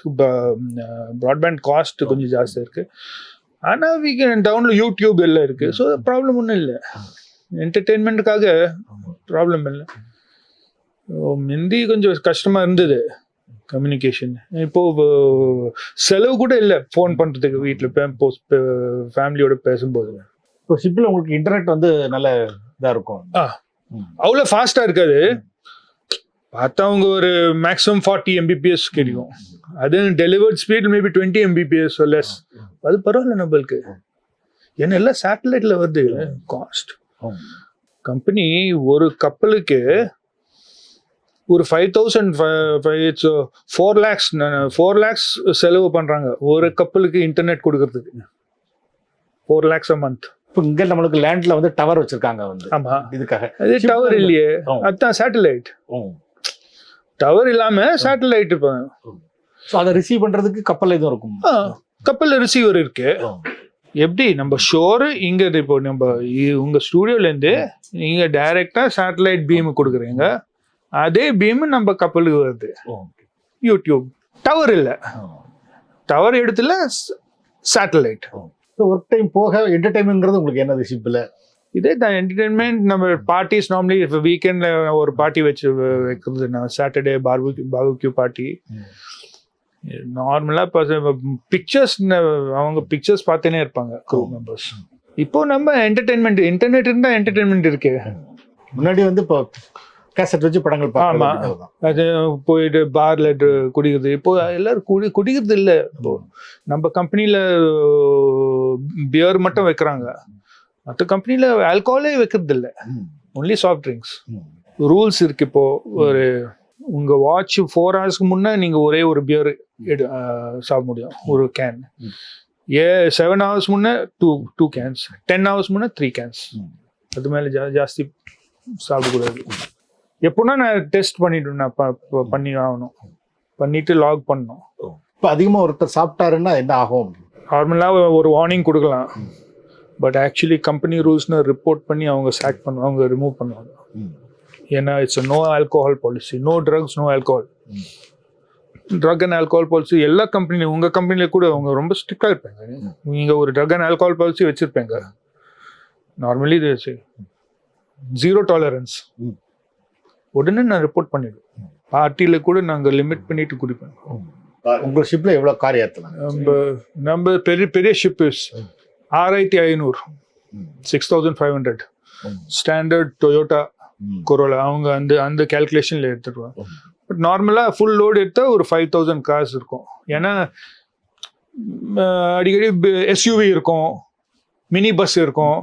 S1: ப்ராட்பேண்ட் காஸ்ட் கொஞ்சம் ஜாஸ்தியாக இருக்கு. ஆனால் வி கேன் டவுன்லோட், யூடியூப் எல்லாம் இருக்கு. ஸோ ப்ராப்ளம் ஒன்றும் இல்லை, என்டர்டெயின்மெண்ட்டுக்காக ப்ராப்ளம் இல்லை. முந்தி கொஞ்சம் கஷ்டமா இருந்தது கம்யூனிகேஷன். இப்போ செலவு கூட இல்லை ஃபோன் பண்ணுறதுக்கு, வீட்டில் ஃபேமிலியோட பேசும்போது.
S2: இப்போ ஷிப்பில் உங்களுக்கு இன்டர்நெட் வந்து நல்ல இதாக இருக்கும்.
S1: அவ்வளோ ஃபாஸ்ட்டாக இருக்காது, பார்த்தா அவங்க ஒரு மேக்ஸிமம் 40 Mbps கிடைக்கும். அது delivered speed maybe 20 Mbps less. அது பரவாயில்ல நம்மளுக்கு, ஏன்னா எல்லாம் சேட்டலைட்ல வருது. காஸ்ட் கம்பெனி ஒரு கப்பலுக்கு ஒரு 4 lakhs செலவு பண்றாங்க ஒரு கப்பலுக்கு இன்டர்நெட் கொடுக்கறதுக்கு. 4 lakhs a month.
S2: இப்போ இங்க நம்மளுக்கு லேண்ட்ல வந்து டவர் வச்சிருக்காங்க வந்து.
S1: ஆமா,
S2: இதுக்காக.
S1: அது டவர் இல்லையே, அதுதான் சேட்டலைட். டவர் இல்லாம சேட்டலைட் இருப்பாங்க.
S2: ஸோ அதை ரிசீவ் பண்றதுக்கு கப்பல் எதுவும் இருக்கும்?
S1: கப்பல்ல ரிசீவர் இருக்கு. எப்படி நம்ம ஷோரு இங்க, இப்போ நம்ம உங்க ஸ்டூடியோல இருந்து நீங்க டைரக்டா சேட்டலைட் பீம் கொடுக்குறீங்க, அதே பீம் நம்ம கப்பலுக்கு வருது. யூடியூப் டவர் இல்லை, டவர் இடத்துல சேட்டலைட்.
S2: ஒர்க் டைம் போக என்டர்டைன்மெண்ட்ங்கிறது உங்களுக்கு என்னது ஷிப்ல?
S1: இதே தான் என்டர்டைன்மெண்ட். நம்ம பார்ட்டிஸ் நார்மலி இப்போ வீக்கெண்ட்ல ஒரு பார்ட்டி வைக்கிறது, சாட்டர்டே பார்பிக்யூ பார்ட்டி. நார்மலா பிக்சர்ஸ், அவங்க பிக்சர்ஸ் பார்த்துனே இருப்பாங்க க்ரூ மெம்பர்ஸ். இப்போ நம்ம என்டர்டைன்மெண்ட், இன்டர்நெட் இருந்தா என்டர்டைன்மெண்ட் இருக்கு.
S2: முன்னாடி வந்து இப்போ கேசட் வச்சு படங்கள்
S1: ஆமா, அது போயிட்டு பார்ல குடிக்கிறது. இப்போ எல்லாரும் குடிக்கிறது இல்லை. இப்போ நம்ம கம்பெனில பியர் மட்டும் வைக்கிறாங்க, மற்ற கம்பெனில ஆல்கஹாலே வைக்கிறது இல்லை, ஒன்லி சாஃப்ட் ட்ரிங்க்ஸ். ரூல்ஸ் இருக்கு. இப்போ ஒரு உங்க வாட்ச் 4 hours முன்னே நீங்க ஒரே ஒரு பியர் சாப்பிட முடியும், ஒரு கேன். 7 hours முன்னே 2 cans, 10 hours முன்னே 3 cans. அது மேல ஜாஸ்தி சாப்பிடக்கூடாது. எப்போனா நான் டெஸ்ட் பண்ணிட்டு நான் பண்ணி ஆகணும், பண்ணிட்டு லாக் பண்ணணும்.
S2: இப்போ அதிகமாக ஒருத்தர் சாப்பிட்டாருன்னா என்ன ஆகும்?
S1: நார்மலாக ஒரு வார்னிங் கொடுக்கலாம், பட் ஆக்சுவலி கம்பெனி ரூல்ஸ்னு ரிப்போர்ட் பண்ணி அவங்க சாக் பண்ணுவாங்க, அவங்க ரிமூவ் பண்ணுவாங்க. ஏன்னா it's no alcohol policy, no drugs, no alcohol. Drug and alcohol policy எல்லா கம்பெனிலையும், உங்கள் கம்பெனியில் கூட அவங்க ரொம்ப ஸ்ட்ரிக்டாக இருப்பாங்க. நீங்கள் ஒரு ட்ரக் அண்ட் ஆல்கோஹால் பாலிசி வச்சுருப்பீங்க, நார்மலி இது 0 டாலரன்ஸ். உடனே நான் ரிப்போர்ட் பண்ணிடுவேன். பார்ட்டியில் கூட நாங்கள் லிமிட் பண்ணிட்டு குடிப்பேன்.
S2: உங்கள் ஷிப்பில் எவ்வளோ கார் ஏற்றலாம்?
S1: நம்ம பெரிய பெரிய ஷிப் 6500, 6500 ஸ்டாண்டர்ட் டொயோட்டா கொரோலா, அவங்க அந்த கேல்குலேஷனில் எடுத்துடுவாங்க. பட் நார்மலாக ஃபுல் லோடு எடுத்தால் ஒரு 5000 கார்ஸ் இருக்கும். ஏன்னா அடிக்கடி எஸ்யூவி இருக்கும், மினி பஸ் இருக்கும்,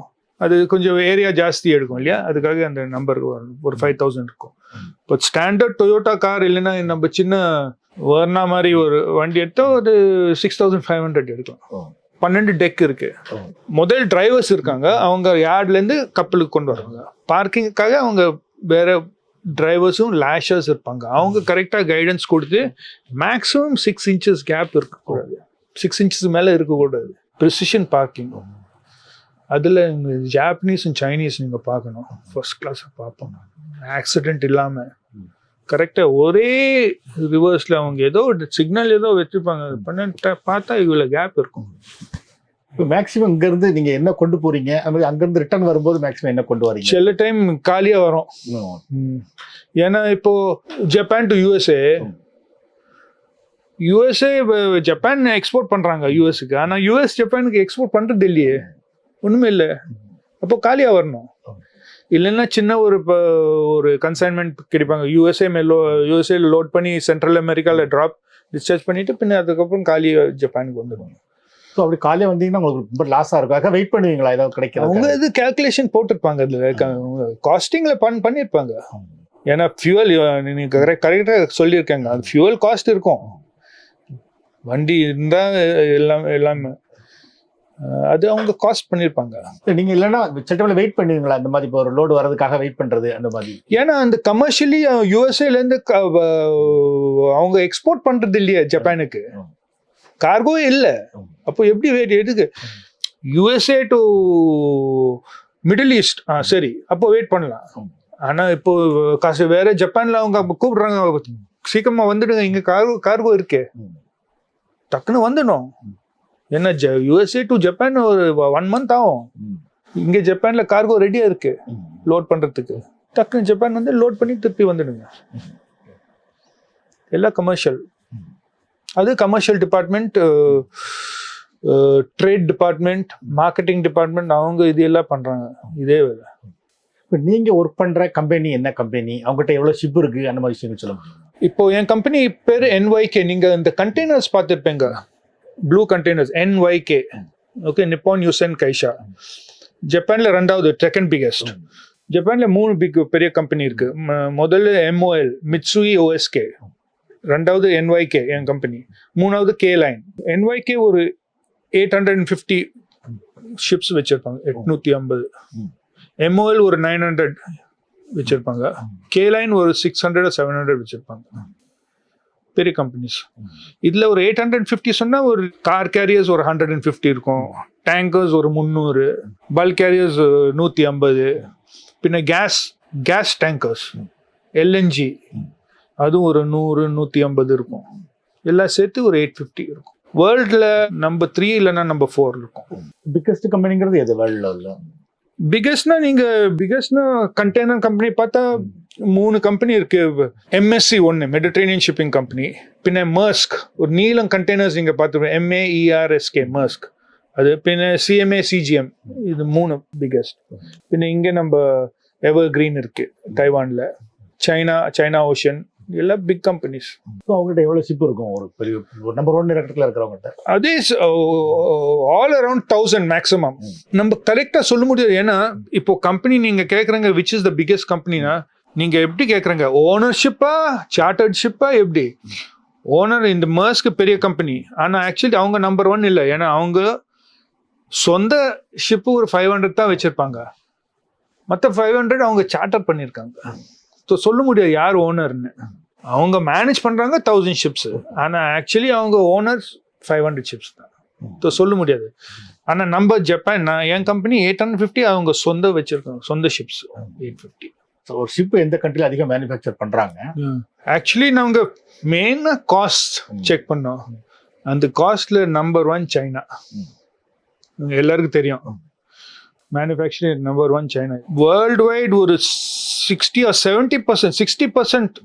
S1: அது கொஞ்சம் ஏரியா ஜாஸ்தி எடுக்கும் இல்லையா, அதுக்காக அந்த நம்பர் ஒரு 5000 இருக்கும். பட் ஸ்டாண்டர்ட் டொயோட்டா கார் இல்லைன்னா நம்ம சின்ன வர்னா மாதிரி ஒரு வண்டி எடுத்தால் ஒரு 6500 எடுக்கலாம். 12 டெக் இருக்கு. முதல் டிரைவர்ஸ் இருக்காங்க, அவங்க யார்ட்லேருந்து கப்பலுக்கு கொண்டு வராங்க. பார்க்கிங்காக அவங்க வேற டிரைவர்ஸும் லேஷர்ஸ் இருப்பாங்க, அவங்க கரெக்டாக கைடன்ஸ் கொடுத்து மேக்ஸிமம் 6 inches கேப் இருக்கக்கூடாது, 6 inches மேலே இருக்கக்கூடாது. ப்ரிசிஷன் பார்க்கிங் அதில் ஜாப்பனீஸும் சைனீஸ் நீங்கள் பார்க்கணும், ஃபர்ஸ்ட் கிளாஸாக பார்ப்போம். ஆக்சிடென்ட் இல்லாமல் கரெக்டாக ஒரே ரிவர்ஸில் அவங்க ஏதோ சிக்னல் ஏதோ வச்சுருப்பாங்க, பண்ணிட்டு பார்த்தா இவ்வளோ கேப் இருக்கும்.
S2: இப்போ மேக்ஸிமம் இங்கேருந்து நீங்கள் என்ன கொண்டு போகிறீங்க, அது மாதிரி அங்கேருந்து ரிட்டர்ன் வரும்போது மேக்ஸிமம் என்ன கொண்டு வரீங்க?
S1: சில டைம் காலியாக வரும். ஏன்னா இப்போது Japan to USA Japan export பண்ணுறாங்க யூஎஸ்க்கு, ஆனால் யூஎஸ் ஜப்பானுக்கு எக்ஸ்போர்ட் பண்ணுறது இல்லையே, ஒன்றுமே இல்லை. அப்போ காலியாக வரணும். இல்லைன்னா சின்ன ஒரு கன்சைன்மெண்ட் கிடைப்பாங்க, யூஎஸ்ஏ லோட் பண்ணி சென்ட்ரல் அமெரிக்காவில் ட்ராப் டிஸ்சார்ஜ் பண்ணிவிட்டு பின்ன அதுக்கப்புறம் காலியாக ஜப்பானுக்கு வந்துடுவாங்க.
S2: ஸோ அப்படி காலியாக வந்தீங்கன்னா உங்களுக்கு ரொம்ப லாஸாக இருக்கும், வெயிட் பண்ணுவீங்களா ஏதாவது கிடைக்கும்?
S1: அவங்க இது கேல்குலேஷன் போட்டிருப்பாங்க, அதில் காஸ்டிங்கில் பண்ணியிருப்பாங்க. ஏன்னா ஃபியூவல் நீங்கள் கரெக்டாக சொல்லியிருக்காங்க, அது ஃபியூவல் காஸ்ட் இருக்கும், வண்டி இருந்தால் எல்லாமே அது அவங்க காஸ்ட் பண்ணியிருப்பாங்க.
S2: நீங்கள் இல்லைன்னா செட்டபில் வெயிட் பண்ணுவீங்களா அந்த மாதிரி? இப்போ ஒரு லோடு வர்றதுக்காக வெயிட் பண்ணுறது அந்த மாதிரி?
S1: ஏன்னா அந்த கமர்ஷியலி யூஎஸ்ஏலேருந்து அவங்க எக்ஸ்போர்ட் பண்ணுறது இல்லையா ஜப்பானுக்கு, கார்கோ இல்லை. அப்போ எப்படி வெயிட் எதுக்கு? யூஎஸ்ஏ டு மிடில் ஈஸ்ட் சரி, அப்போ வெயிட் பண்ணலாம். ஆனால் இப்போ காசு வேற ஜப்பானில் அவங்க கூப்பிடுறாங்க, சீக்கிரமாக வந்துடுங்க, இங்கே கார்கோ இருக்கே, டக்குன்னு வந்துடும். ஏன்னா யூஎஸ்ஏ டு ஜப்பான் ஒரு 1 month ஆகும். இங்கே ஜப்பானில் கார்கோ ரெடியாக இருக்கு லோட் பண்ணுறதுக்கு, டக்குன்னு ஜப்பான் வந்து லோட் பண்ணி திருப்பி வந்துடுங்க. எல்லாம் கமர்ஷியல். அது commercial department, trade department, marketing department, அவங்க இது எல்லாம் பண்ணுறாங்க இதே வேலை.
S2: இப்போ நீங்கள் ஒர்க் பண்ணுற கம்பெனி என்ன கம்பெனி, அவங்ககிட்ட எவ்வளோ ஷிப் இருக்குது, அந்த மாதிரி விஷயங்கள் சொல்ல முடியும்?
S1: இப்போ என் கம்பெனி பேர் NYK. நீங்கள் இந்த கண்டெய்னர்ஸ் பார்த்துருப்பீங்க, ப்ளூ கண்டெய்னர்ஸ், NYK. ஓகே, நிப்பான் யூசன் கைஷா. ஜப்பானில் 2வது செகண்ட் பிகெஸ்ட். ஜப்பானில் 3 பெரிய கம்பெனி இருக்கு. முதல்ல MOL, மிட்சுயி OSK. 2வது NYK என் கம்பெனி. 3வது K லைன். NYK ஒரு 850 ஷிப்ஸ் வச்சிருப்பாங்க, 850. MOL ஒரு 900 வச்சிருப்பாங்க. K லைன் ஒரு 600 700 வச்சிருப்பாங்க. பெரிய கம்பெனிஸ். இதில் ஒரு 850 சொன்னால் ஒரு கார் கேரியர்ஸ் ஒரு 150 இருக்கும், டேங்கர்ஸ் ஒரு 300, பல்க் கேரியர்ஸ் 150, பின்ன கேஸ் டேங்கர்ஸ் LNG அதுவும் ஒரு 100 150 இருக்கும். எல்லாம் சேர்த்து ஒரு 850 இருக்கும். வேர்ல்டில் நம்பர் 3 இல்லைன்னா நம்பர் 4 இருக்கும்.
S2: பிக்கஸ்ட் கம்பெனிங்கிறது எது வேர்ல்டில்?
S1: பிகெஸ்ட்னா கண்டெய்னர் கம்பெனி பார்த்தா 3 கம்பெனி இருக்கு. MSC ஒன்று, மெடிட்ரேனியன் ஷிப்பிங் கம்பெனி. பின்ன மர்ஸ்க், ஒரு நீலம் கண்டெய்னர்ஸ் நீங்கள் பார்த்துருப்போம், MERSK மர்ஸ்க். அது பின்ன CMA CGM, இது 3 பிகெஸ்ட். பின்ன இங்கே நம்ம எவர் கிரீன் இருக்கு தைவானில், சைனா ஓஷன், எல்லாம் பிக் கம்பெனிஸ்.
S2: ஸோ அவங்ககிட்ட எவ்வளோ ஷிப் இருக்கும் ஒரு பெரிய நம்பர் 1 இடத்துல இருக்கிறவங்ககிட்ட?
S1: அதே ஆல் அரௌண்ட் 1000 மேக்ஸிமம். நம்ம கரெக்டாக சொல்ல முடியாது. ஏன்னா இப்போ கம்பெனி நீங்கள் கேட்குறாங்க விச் இஸ் த பிக்கெஸ்ட் கம்பெனினா, நீங்கள் எப்படி கேட்குறாங்க, ஓனர்ஷிப்பா சார்ட்டர்ட் ஷிப்பா எப்படி? ஓனர் இந்த மர்ஸ்க்கு பெரிய கம்பெனி, ஆனால் ஆக்சுவலி அவங்க நம்பர் 1 இல்லை. ஏன்னா அவங்க சொந்த ஷிப்பு ஒரு 500 தான் வச்சுருப்பாங்க, மற்ற 500 அவங்க சார்ட்டர் பண்ணியிருக்காங்க. சொல்ல முடியாது யார் ஓனர்னு. அவங்க மேனேஜ் பண்றாங்க 1000 ஷிப்ஸ், ஆனா ஆக்சுவலி அவங்க ஓனர்ஸ் 500 ஷிப்ஸ் தான். சொல்ல முடியாது. ஆனா நம்ம ஜப்பான், என் கம்பெனி 850 அவங்க சொந்த வச்சிருக்காங்க, சொந்த ஷிப்ஸ் 850.
S2: ஒரு ஷிப் எந்த கண்ட்ரில அதிகம் மேனுஃபேக்சர் பண்றாங்க?
S1: ஆக்சுவலி நாங்க மெயினா காஸ்ட் செக் பண்ணோம். அந்த காஸ்ட்ல நம்பர் 1 சைனா. எல்லாருக்கும் தெரியும், manufacturing number 1 China. World wide ஒரு 60 or 70%, 60%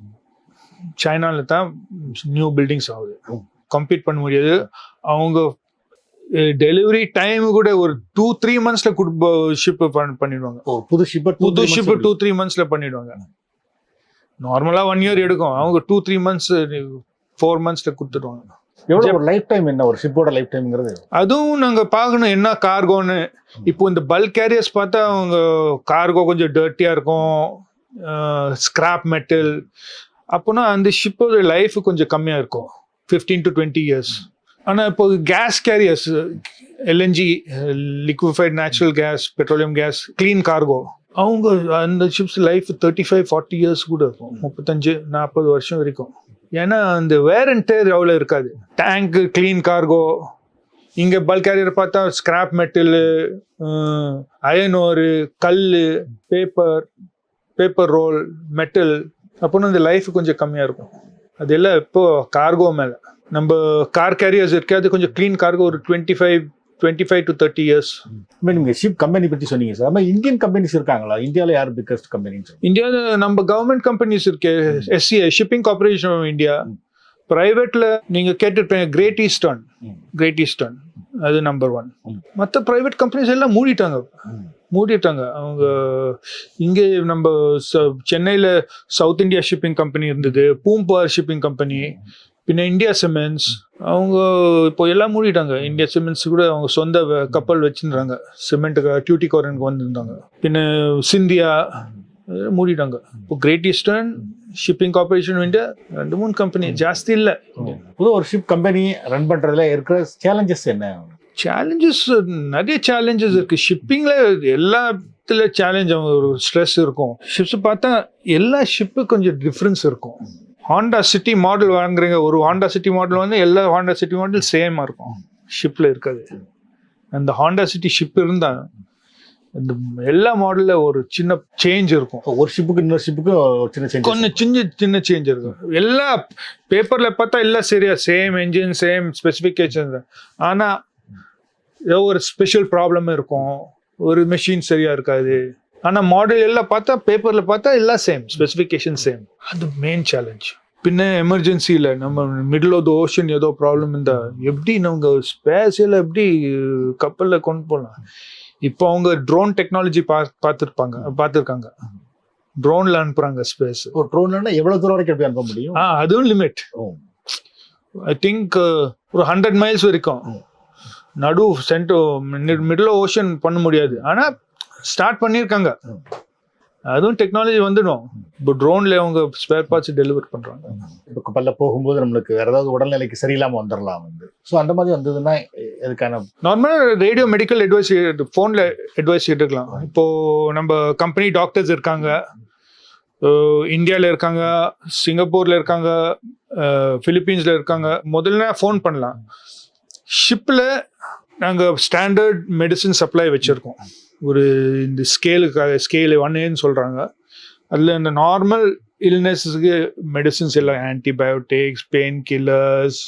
S1: சைனால தான் நியூ பில்டிங்ஸ் ஆகுது. கம்பீட் பண்ண முடியாது. அவங்க டெலிவரி டைம் கூட ஒரு 2-3 monthsல ஷிப் பண்ணிடுவாங்க.
S2: புது ஷிப்
S1: 2-3 monthsல பண்ணிடுவாங்க. நார்மலா 1 year எடுக்கும், அவங்க 2-3 months 4 monthsல கொடுத்துடுவாங்க.
S2: எவ்வளவு ஒரு லைஃப் டைம், என்ன ஒரு ஷிப்போட லைஃப் டைம்ங்கிறது?
S1: அதுவும் நாங்க பார்க்கணும் என்ன கார்கோன்னு. இப்போ இந்த பல்க் கேரியர்ஸ் பார்த்தா அவங்க கார்கோ கொஞ்சம் டர்ட்டியா இருக்கும், ஸ்கிராப் மெட்டல். அப்போனா அந்த ஷிப்போட லைஃப் கொஞ்சம் கம்மியா இருக்கும், 15 to 20 years. ஆனால் இப்போ gas carriers, LNG, liquefied natural gas, petroleum gas, clean cargo, அவங்க அந்த ஷிப்ஸ் லைஃப் 35-40 years கூட இருக்கும், 35-40 வருஷம் வரைக்கும். ஏன்னா அந்த வேர் அண்ட் டேர் அவ்வளோ இருக்காது. Tank, clean cargo. இங்கே பல்க் கேரியர் பார்த்தா ஸ்கிராப் மெட்டலு, அயன் ஓரு, கல், பேப்பர் ரோல், மெட்டல். அப்போனா இந்த லைஃப் கொஞ்சம் கம்மியாக இருக்கும். அதெல்லாம் இப்போ கார்கோ மேலே. நம்ம கார் கேரியர்ஸ் இருக்காது, கொஞ்சம் கிளீன் கார்கோ ஒரு 25 to 30 years.
S2: நீங்க ஷிப் கம்பெனி பத்தி சொன்னீங்க சார். இந்தியன் கம்பெனிஸ் இருக்காங்களா? இந்தியாவில் யார் பிக்கஸ்ட் கம்பெனி?
S1: இந்தியாவில் நம்ம கவர்மெண்ட் கம்பெனிஸ் இருக்கு, SCI shipping corporation of India. பிரைவேட்ல நீங்க கேட்டுருப்பீங்க, கிரேட் ஈஸ்டர்ன், அது நம்பர் 1. மற்ற பிரைவேட் கம்பெனிஸ் எல்லாம் மூடிட்டாங்க. அவங்க இங்கே நம்ம சென்னையில் சவுத் இந்தியா ஷிப்பிங் கம்பெனி இருந்தது, பூம்பார் ஷிப்பிங் கம்பெனி, பின்ன இந்தியா சிமெண்ட்ஸ், அவங்க இப்போ எல்லாம் மூடிட்டாங்க. இந்தியா சிமெண்ட்ஸ் கூட அவங்க சொந்த கப்பல் வச்சுருந்தாங்க, சிமெண்ட்டுக்கு டியூட்டிகோரனுக்கு வந்திருந்தாங்க. பின்ன சிந்தியா மூடிட்டாங்க. இப்போ Great Eastern, Shipping Corporation India, 2-3 company, ஜாஸ்தி இல்லை.
S2: புது ஒரு ஷிப் கம்பெனி ரன் பண்றதுல இருக்கிற சேலஞ்சஸ் என்ன?
S1: சேலஞ்சஸ் நிறைய சேலஞ்சஸ் இருக்கு ஷிப்பிங்ல. எல்லாத்துல சேலஞ்ச், ஒரு ஸ்ட்ரெஸ் இருக்கும். ஷிப்ஸ் பார்த்தா எல்லா ஷிப்பு கொஞ்சம் டிஃப்ரென்ஸ் இருக்கும். ஹாண்டா சிட்டி மாடல் வாங்குறீங்க, ஒரு ஹாண்டா சிட்டி மாடல் வந்து எல்லா ஹாண்டா சிட்டி மாடல் சேமா இருக்கும், ஷிப்ல இருக்காது. அந்த ஹாண்டா சிட்டி ஷிப் இருந்தா இந்த எல்லா மாடல்ல ஒரு சின்ன சேஞ்ச் இருக்கும்.
S2: ஒரு ஷிப்புக்கு இன்னொரு ஷிப்புக்கு
S1: கொஞ்சம் சின்ன சேஞ்ச் இருக்கும். எல்லா பேப்பர்ல பார்த்தா எல்லாம் சரியா சேம் என்ஜின், சேம் ஸ்பெசிஃபிகேஷன். ஆனா ஏதோ ஒரு ஸ்பெஷல் ப்ராப்ளம் இருக்கும், ஒரு மெஷின் சரியா இருக்காது. ஆனா மாடல் எல்லாம் பார்த்தா, பேப்பர்ல பார்த்தா எல்லாம் சேம், ஸ்பெசிஃபிகேஷன் சேம். அது மெயின் சேலஞ்ச். பின்ன எமர்ஜென்சியில் நம்ம மிடில் ஆஃப் த ஓஷன் ஏதோ ப்ராப்ளம் இருந்தா எப்படி நம்ம ஸ்பேஸில் எப்படி கப்பலில் கொண்டு போகலாம். இப்போ அவங்க ட்ரோன் டெக்னாலஜி பார்த்துருக்காங்க. ட்ரோன்ல அனுப்புறாங்க ஸ்பேஸ்.
S2: ஒரு ட்ரோன்ல எவ்வளவு தூரம் வரைக்கும் எப்படி அனுப்ப முடியும்?
S1: அதுவும் லிமிட். ஐ திங்க் ஒரு 100 miles வரைக்கும். மிடில் ஓஷன் பண்ண முடியாது, ஆனா ஸ்டார்ட் பண்ணியிருக்காங்க. அதுவும் டெக்னாலஜி வந்துடும். இப்போ ட்ரோன்ல அவங்க ஸ்பேர் பார்ட்ஸ் டெலிவர் பண்றாங்க.
S2: இப்போ கப்பல்ல போகும்போது நம்மளுக்கு வேற ஏதாவது உடல்நிலைக்கு சரியில்லாம வந்துடலாம் வந்து. ஸோ அந்த மாதிரி வந்ததுன்னா எதுக்கான
S1: நார்மலா ரேடியோ மெடிக்கல் அட்வைஸ், ஃபோன்ல அட்வைஸ் எடுக்கலாம். இப்போ நம்ம கம்பெனி டாக்டர்ஸ் இருக்காங்க, இந்தியாவில் இருக்காங்க, சிங்கப்பூர்ல இருக்காங்க, பிலிப்பீன்ஸ்ல இருக்காங்க. முதல்ல ஃபோன் பண்ணலாம். ஷிப்பில் நாங்கள் ஸ்டாண்டர்ட் மெடிசின் சப்ளை வச்சுருக்கோம். ஒரு இந்த ஸ்கேலு 1Aன்னு சொல்கிறாங்க. அதில் இந்த நார்மல் இல்னஸுக்கு மெடிசின்ஸ் எல்லாம், ஆன்டிபயோட்டிக்ஸ், பெயின் கில்லர்ஸ்,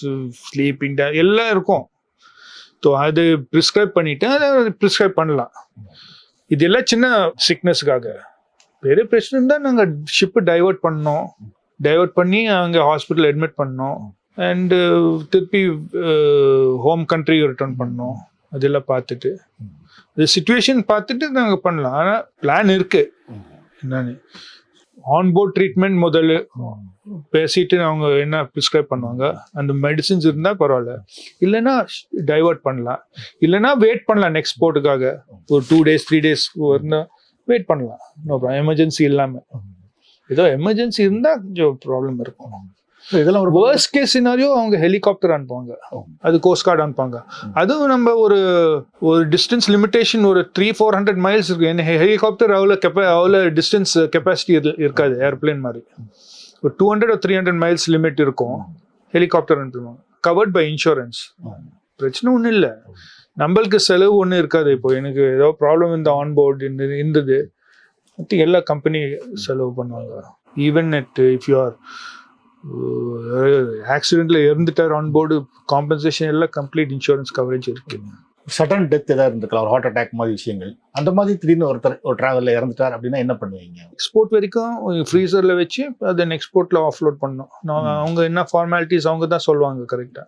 S1: ஸ்லீப்பிங் எல்லாம் இருக்கும். ஸோ அது ப்ரிஸ்கிரைப் பண்ணிவிட்டு அதை ப்ரிஸ்கிரைப் பண்ணலாம். இதெல்லாம் சின்ன சிக்னஸுக்காக. பெரிய பிரச்சனை இருந்தால் நாங்கள் ஷிப்பு டைவர்ட் பண்ணி அங்கே ஹாஸ்பிட்டல் அட்மிட் பண்ணோம். அண்டு திருப்பி ஹோம் கண்ட்ரி ரிட்டர்ன் பண்ணோம். அதெல்லாம் பார்த்துட்டு இந்த சுச்சுவேஷன் பார்த்துட்டு நாங்கள் பண்ணலாம். ஆனால் பிளான் இருக்கு. என்னன்னு ஆன்போர்ட் ட்ரீட்மெண்ட் முதல்ல பேசிட்டு அவங்க என்ன ப்ரிஸ்கிரைப் பண்ணுவாங்க. அந்த மெடிசின்ஸ் இருந்தால் பரவாயில்ல, இல்லைன்னா டைவர்ட் பண்ணலாம், இல்லைன்னா வெயிட் பண்ணலாம் நெக்ஸ்ட் போர்ட்டுக்காக. ஒரு 2 days 3 days இருந்தால் வெயிட் பண்ணலாம். No problem. எமர்ஜென்சி இல்லாமல். ஏதோ எமர்ஜென்சி இருந்தால் கொஞ்சம் ப்ராப்ளம் இருக்கும்.
S2: இதெல்லாம் ஒரு
S1: வேர்ஸ்ட் கேஸ் சினாரியோ அவங்க ஹெலிகாப்டர் அனுப்புவாங்க, அது கோஸ்ட் கார்டு அனுப்புவாங்க. அதுவும் நம்ம ஒரு டிஸ்டன்ஸ் லிமிடேஷன் ஒரு 300-400 மைல்ஸ் இருக்கு. என்ன ஹெலிகாப்டர் அவ்வளோ டிஸ்டன்ஸ் கெப்பாசிட்டி இருக்காது ஏர்பிளேன் மாதிரி. ஒரு 200 or 300 மைல்ஸ் லிமிட் இருக்கும். ஹெலிகாப்டர் அனுப்புவாங்க, கவர்ட் பை இன்சூரன்ஸ். பிரச்சனை ஒன்றும் இல்லை, நம்மளுக்கு செலவு ஒன்றும் இருக்காது. இப்போ எனக்கு ஏதோ ப்ராப்ளம் இந்த ஆன்போர்ட் இருந்தது, எல்லா கம்பெனி செலவு பண்ணுவாங்க. ஈவன் இஃப் யூ ஆர் ஆக்சிடென்ட்ல இறந்துட்டார் ஆன்போர்டு, காம்பன்சேஷன் எல்லாம் கம்ப்ளீட் இன்சூரன்ஸ் கவரேஜ் இருக்கு.
S2: சடன் டெத் ஏதாவது இருந்துக்கலாம், ஒரு ஹார்ட் அட்டாக் மாதிரி விஷயங்கள். அந்த மாதிரி திடீர்னு ஒரு டிராவலில் இறந்துட்டார் அப்படின்னா என்ன பண்ணுவீங்க?
S1: எக்ஸ்போர்ட் வரைக்கும் ஃப்ரீசரில் வச்சு அதை எக்ஸ்போர்ட்டில் ஆஃப்லோட் பண்ணோம். அவங்க என்ன ஃபார்மாலிட்டிஸ் அவங்க தான் சொல்லுவாங்க கரெக்டாக.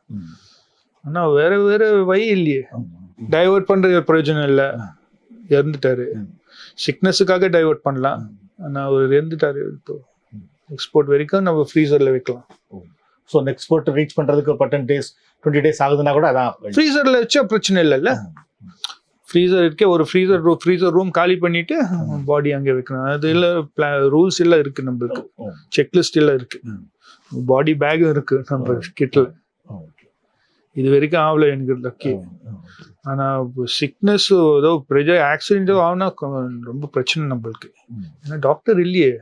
S1: ஆனால் வேற வழி இல்லையே, டைவர்ட் பண்ணுற பிரயோஜனம் இல்லை. இறந்துட்டாரு, சிக்னஸுக்காக டைவர்ட் பண்ணலாம். ஆனால் அவர் இறந்துட்டாரு, இப்போ எக்ஸ்போர்ட் வரைக்கும் நம்ம ஃப்ரீசரில் வைக்கலாம்.
S2: ஸோ எக்ஸ்போர்ட் ரீச் பண்ணுறதுக்கு 10 days 20 days ஆகுதுன்னா கூட அதான்
S1: ஃப்ரீசரில் வச்சா பிரச்சனை இல்லைல்ல. ஃப்ரீசர் இருக்கே, ஒரு ஃப்ரீசர் ரூம் காலி பண்ணிட்டு பாடி அங்கே வைக்கணும். அது இல்லை, ரூல்ஸ் எல்லாம் இருக்கு, நம்மளுக்கு செக்லிஸ்ட் எல்லாம் இருக்கு, பாடி பேக்கும் இருக்கு நம்ம கிட்ல. இது வரைக்கும் ஆகல எனக்கு லக்கி. ஆனால் சிக்னஸ் ஏதோ ஆக்சிடென்ட்டோ ஆகுனா ரொம்ப பிரச்சனை நம்மளுக்கு. ஏன்னா டாக்டர் இல்லையே.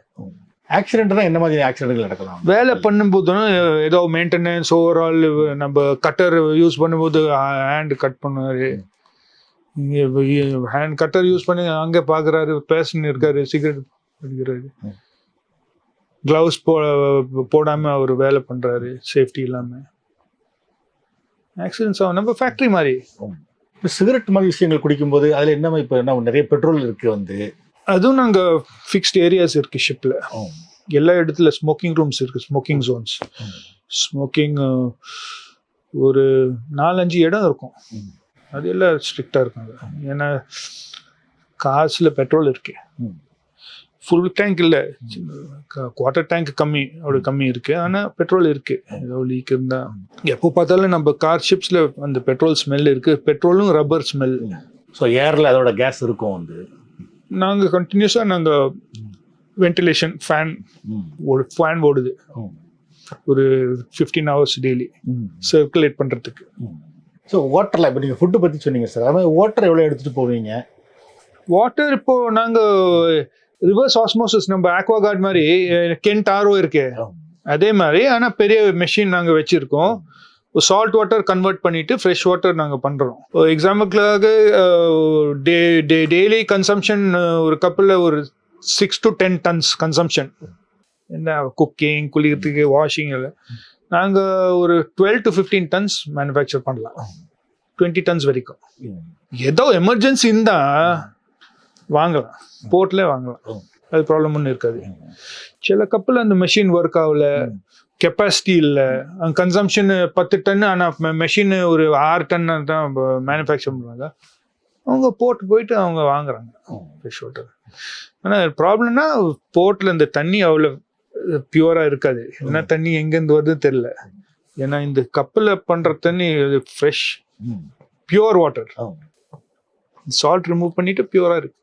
S2: ஆக்சிடென்ட்னா என்ன மாதிரி ஆக்சிடென்ட்கள் நடக்கலாம்? வேலை
S1: பண்ணும்போது ஏதோ மெயின்டெனன்ஸ் ஓவரால், நம்ம கட்டர் யூஸ் பண்ணும்போது ஹேண்ட் கட் பண்ணுவாரு, ஹேண்ட் கட்டர் யூஸ் பண்ணி அங்கே பார்க்குறாரு, பேஷண்ட் இருக்காரு, சிகரெட் அடிக்கிறாரு, கிளவுஸ் போடாமல் அவர் வேலை பண்ணுறாரு சேஃப்டி இல்லாமல். ஆக்சிடென்ட்ஸ் ஆகும் நம்ம ஃபேக்ட்ரி மாதிரி.
S2: இப்போ சிகரெட் மாதிரி விஷயங்கள் குடிக்கும்போது அதில் என்ன, இப்போ என்ன நிறைய பெட்ரோல் இருக்குது வந்து,
S1: அதுவும் நாங்கள் ஃபிக்ஸ்ட் ஏரியாஸ் இருக்குது ஷிப்பில். எல்லா இடத்துல ஸ்மோக்கிங் ரூம்ஸ் இருக்குது, ஸ்மோக்கிங் ஜோன்ஸ். ஸ்மோக்கிங் ஒரு 4-5 இடம் இருக்கும். அது எல்லாம் ஸ்ட்ரிக்டாக இருக்காங்க. ஏன்னா காசில் பெட்ரோல் இருக்கு, ஃபுல் டேங்க் இல்லை, குவார்ட்டர் டேங்க் கம்மி இருக்கு. ஆனால் பெட்ரோல் இருக்கு. ஏதோ லீக் இருந்தா எப்போ பார்த்தாலும் நம்ம கார் ஷிப்ஸில் அந்த பெட்ரோல் ஸ்மெல் இருக்கு, பெட்ரோலும் ரப்பர் ஸ்மெல்.
S2: ஸோ ஏரில் அதோட கேஸ் இருக்கும். வந்து
S1: நாங்கள் கண்டினியூஸாக நாங்கள் வென்டிலேஷன் ஃபேன் ஓடுது ஒரு 15 hours டெய்லி சர்க்குலேட் பண்ணுறதுக்கு.
S2: ஸோ வாட்டரில் இப்போ நீங்கள் ஃபுட்டு பற்றி சொன்னீங்க சார், அது மாதிரி வாட்டர் எவ்வளோ எடுத்துகிட்டு போவீங்க?
S1: வாட்டர் இப்போ நாங்கள் ரிவர்ஸ் ஆஸ்மோசிஸ், நம்ம ஆக்வாகார்ட் மாதிரி கென்ட் ஆரோ இருக்கு அதே மாதிரி. ஆனால் பெரிய மெஷின் நாங்கள் வச்சுருக்கோம். சால்ட் வாட்டர் கன்வெர்ட் பண்ணிட்டு ஃப்ரெஷ் வாட்டர் நாங்கள் பண்ணுறோம். எக்ஸாம்பிளுக்காக டெய்லி கன்சம்ஷன் ஒரு கப்பில் ஒரு 6 to 10 tons கன்சம்ஷன். என்ன குக்கிங், குளிக்கிறதுக்கு, வாஷிங் எல்லாம் நாங்கள் ஒரு 12 to 15 tons மேனுஃபேக்சர் பண்ணலாம், 20 tons வரைக்கும். ஏதோ எமர்ஜென்சி இருந்தால் வாங்கலாம், போர்ட்லேயே வாங்கலாம், அது ப்ராப்ளம் ஒன்றும் இருக்காது. சில கப்பில் அந்த மெஷின் ஒர்க் ஆகல, கெப்பாசிட்டி இல்லை, கன்சம்ஷன் 10 ton, ஆனால் மெஷின் ஒரு 6 ton தான் மேனுஃபேக்சர் பண்ணுறாங்க. அவங்க போயிட்டு அவங்க வாங்குறாங்க ஃப்ரெஷ் வாட்டர். ஆனால் ப்ராப்ளம்னா போர்ட்டில் இந்த தண்ணி அவ்வளோ பியூராக இருக்காது. என்ன தண்ணி எங்கேருந்து வருதுன்னு தெரியல. ஏன்னா இந்த கப்பில் பண்ணுற தண்ணி fresh pure water, salt remove பண்ணிட்டு பியூராக இருக்கு.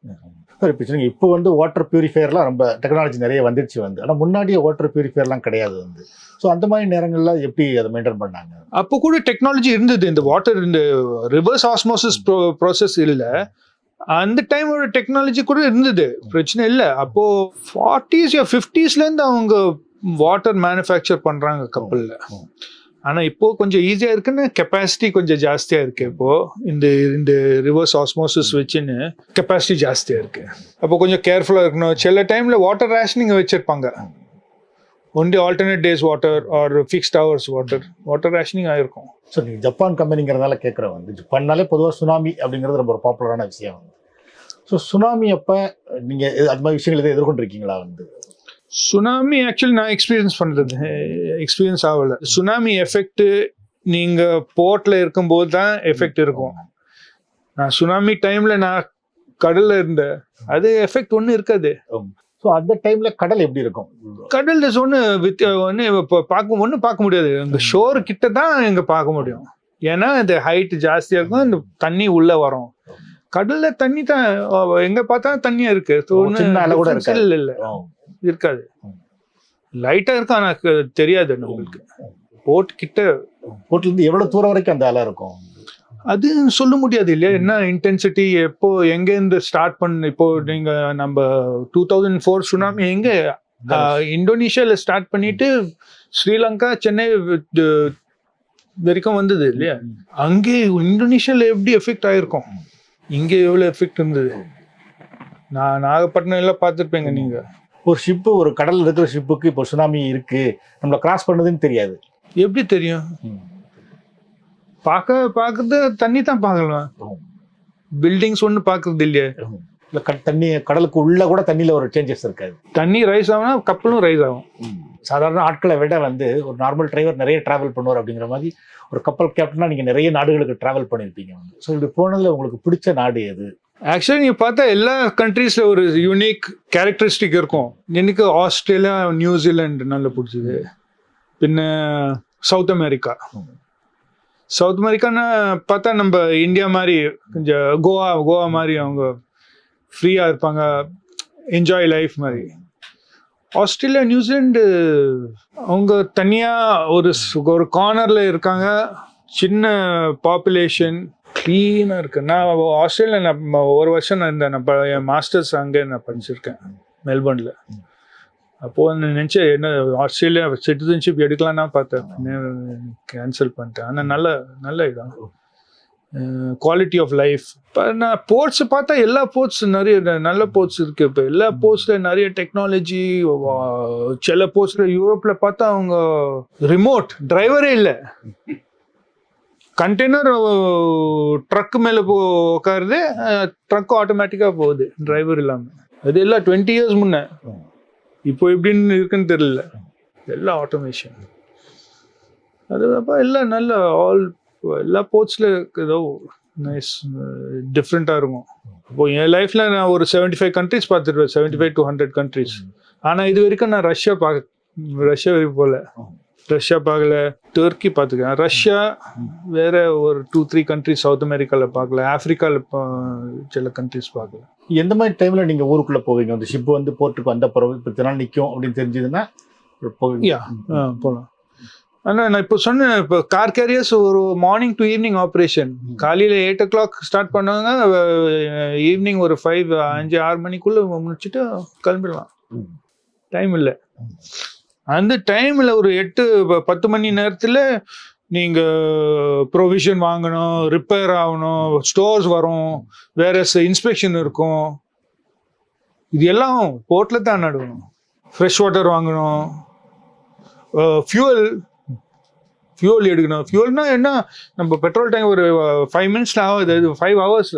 S2: சார் இப்போ சொன்னீங்க, இப்போ வந்து வாட்டர் பியூரிஃபையர்லாம் ரொம்ப டெக்னாலஜி நிறைய வந்துடுச்சு வந்து, ஆனால் முன்னாடியே வாட்டர் பியூரிஃபையர்லாம் கிடையாது வந்து. ஸோ அந்த மாதிரி நேரங்கள்லாம் எப்படி அதை மெயின்டைன் பண்ணாங்க?
S1: அப்போ கூட டெக்னாலஜி இருந்தது. இந்த வாட்டர், இந்த ரிவர்ஸ் ஆஸ்மோசிஸ் ப்ராசஸ் இல்லை, அந்த டைமோட டெக்னாலஜி கூட இருந்தது, பிரச்சனை இல்லை. அப்போ 40s or 50sலேருந்து அவங்க வாட்டர் மேனுஃபேக்சர் பண்ணுறாங்க கப்பலில். ஆனால் இப்போ கொஞ்சம் ஈஸியாக இருக்குன்னு கெப்பாசிட்டி கொஞ்சம் ஜாஸ்தியாக இருக்குது. இப்போது இந்த ரிவர்ஸ் ஆஸ்மோசிஸ் வச்சுன்னு கெப்பாசிட்டி ஜாஸ்தியாக இருக்குது. அப்போ கொஞ்சம் கேர்ஃபுல்லாக இருக்கணும். சில டைமில் வாட்டர் ரேஷனிங் வச்சுருப்பாங்க, only alternate days water or fixed hours water rationing ஆகிருக்கும்.
S2: ஸோ நீங்கள் ஜப்பான் கம்பெனிங்கிறதால கேட்குறேன் வந்து, ஜப்பான்னாலே பொதுவாக சுனாமி அப்படிங்கிறது ரொம்ப ஒரு பாப்புலரான விஷயம் வந்து. ஸோ சுனாமி அப்போ நீங்கள் அது மாதிரி விஷயங்கள் எதுவும் எதிர்கொண்டிருக்கீங்களா வந்து?
S1: சுனாமி ஆக்சுவலி நான் எக்ஸ்பீரியன்ஸ் ஆகலை. சுனாமி எஃபெக்ட் நீங்கள் போர்ட்டில் இருக்கும்போது தான் எஃபெக்ட் இருக்கும். நான் சுனாமி டைமில் நான் கடலில் இருந்தேன், அது எஃபெக்ட் ஒன்றும் இருக்காது.
S2: ஸோ அந்த டைமில் கடல் எப்படி இருக்கும்?
S1: கடல் ஒன்று பார்க்க முடியாது. இந்த ஷோர் கிட்ட தான் இங்கே பார்க்க முடியும். ஏன்னா இந்த ஹைட் ஜாஸ்தியாக இருக்கும், இந்த தண்ணி உள்ளே வரும். கடல்ல தண்ணி தான் எங்கே பார்த்தா தண்ணியாக இருக்கு. இல்லை இருக்காது. லைட்டாக இருக்கும், ஆனால் தெரியாது நம்மளுக்கு. போட் கிட்ட
S2: போட்லேருந்து எவ்வளோ தூரம் வரைக்கும் அந்த அலை இருக்கும்?
S1: அது சொல்ல முடியாது இல்லையா, என்ன இன்டென்சிட்டி எப்போ எங்கேருந்து ஸ்டார்ட் பண்ண. இப்போ நீங்கள் நம்ம 2004 சுனாமி எங்கே இந்தோனேஷியாவில் ஸ்டார்ட் பண்ணிட்டு ஸ்ரீலங்கா சென்னை வரைக்கும் வந்தது இல்லையா. அங்கே இந்தோனேஷியாவில் எப்படி எஃபெக்ட் ஆயிருக்கும், இங்கே எவ்வளோ எஃபெக்ட் இருந்தது. நான் நாகப்பட்டினம் எல்லாம் பார்த்துருப்பேங்க. நீங்கள்
S2: ஒரு ஷிப்பு, ஒரு கடல் இருக்கிற ஷிப்புக்கு இப்போ சுனாமி இருக்கு, நம்மளை கிராஸ் பண்ணதுன்னு தெரியாது.
S1: எப்படி தெரியும்? பார்க்கறது தண்ணி தான் பார்க்கலாம், பில்டிங்ஸ் ஒன்று பார்க்கறது இல்லையே.
S2: இல்லை தண்ணி கடலுக்கு உள்ள கூட தண்ணியில் ஒரு சேஞ்சஸ் இருக்காது.
S1: தண்ணி ரைஸ் ஆகும்னா கப்பலும் ரைஸ் ஆகும்.
S2: சாதாரண ஆட்களை விட ஒரு நார்மல் டிரைவர் நிறைய டிராவல் பண்ணுவார் அப்படிங்கிற மாதிரி ஒரு கப்பல் கேப்டனா நீங்கள் நிறைய நாடுகளுக்கு டிராவல் பண்ணியிருப்பீங்க. ஸோ இப்படி போனதில் உங்களுக்கு பிடிச்ச நாடு எது?
S1: ஆக்சுவலி நீங்கள் பார்த்தா எல்லா கண்ட்ரீஸில் ஒரு யூனிக் கேரக்டரிஸ்டிக் இருக்கும். எனக்கு ஆஸ்திரேலியா, நியூசிலாண்டு நல்லா பிடிச்சது. பின்ன சவுத் அமெரிக்கா. சவுத் அமெரிக்கான்னு பார்த்தா நம்ம இந்தியா மாதிரி கொஞ்சம் கோவா மாதிரி அவங்க ஃப்ரீயாக இருப்பாங்க, என்ஜாய் லைஃப் மாதிரி. ஆஸ்திரேலியா, நியூசிலாண்டு அவங்க தனியாக ஒரு கார்னரில் இருக்காங்க, சின்ன பாப்புலேஷன், க்ளீனாக இருக்கு. நான் ஆஸ்திரேலியா ஒரு வருஷம் நான் இருந்தேன். என் மாஸ்டர்ஸ் அங்கே நான் படிச்சிருக்கேன் மெல்பர்னில். அப்போது நினச்சேன் என்ன ஆஸ்திரேலியா சிட்டிசன்ஷிப் எடுக்கலான்னா பார்த்தேன், கேன்சல் பண்ணிட்டேன். ஆனால் நல்ல இடம், குவாலிட்டி ஆஃப் லைஃப். இப்போ நான் போர்ட்ஸ் பார்த்தா எல்லா போர்ட்ஸ் நிறைய நல்ல போர்ட்ஸ் இருக்குது. இப்போ எல்லா போர்ட்ஸில் நிறைய டெக்னாலஜி. சில போர்ட்ஸில் யூரோப்பில் பார்த்தா அவங்க ரிமோட் டிரைவரே இல்லை, கண்டெய்னர் ட்ரக்கு மேலே உட்காருது, ட்ரக்கு ஆட்டோமேட்டிக்காக போகுது டிரைவர் இல்லாமல். அது எல்லாம் 20 years முன்னே. இப்போ எப்படின்னு இருக்குன்னு தெரியல, எல்லாம் ஆட்டோமேஷன். அதுக்கப்புறம் எல்லாம் நல்ல எல்லா போர்ட்ஸில் ஏதோ நைஸ் டிஃப்ரெண்ட்டாக இருக்கும். இப்போ என் லைஃப்பில் நான் ஒரு 75 countries பார்த்துருப்பேன், 75 to 100 countries. ஆனால் இது வரைக்கும் நான் ரஷ்யா வரைக்கும் போகல. ரஷ்யா பார்க்கல, டர்க்கி பார்த்துக்கேன். ரஷ்யா வேற ஒரு 2-3 countries சவுத் அமெரிக்காவில் பார்க்கல, ஆஃப்ரிக்காவில் சில கண்ட்ரிஸ் பார்க்கல.
S2: எந்த மாதிரி டைமில் நீங்கள் ஊருக்குள்ளே போவீங்க? அந்த ஷிப் போர்ட்டுக்கு வந்த பிறகு இப்போ தினம் நிற்கும் அப்படின்னு தெரிஞ்சதுன்னா போவீங்க?
S1: போகலாம். ஆனால் நான் இப்போ சொன்னேன், இப்போ கார் கேரியர்ஸ் ஒரு மார்னிங் டு ஈவினிங் ஆப்ரேஷன். காலையில் 8 o'clock ஸ்டார்ட் பண்ணுவாங்க, ஈவினிங் ஒரு 5-6 மணிக்குள்ளே முடிச்சுட்டு கிளம்பிடலாம். டைம் இல்லை. அந்த டைமில் ஒரு 8-10 மணி நேரத்தில் நீங்கள் ப்ரொவிஷன் வாங்கணும், ரிப்பேர் ஆகணும், ஸ்டோர்ஸ் வரும், வேற இன்ஸ்பெக்ஷன் இருக்கும். இது எல்லாம் போர்ட்டில் தான் நடக்கணும். ஃப்ரெஷ் வாட்டர் வாங்கணும், ஃபியூல் எடுக்கணும். ஃபியூல்னா என்ன, நம்ம பெட்ரோல் டேங்க் ஒரு 5 minutes ஆகுது, 5 hours,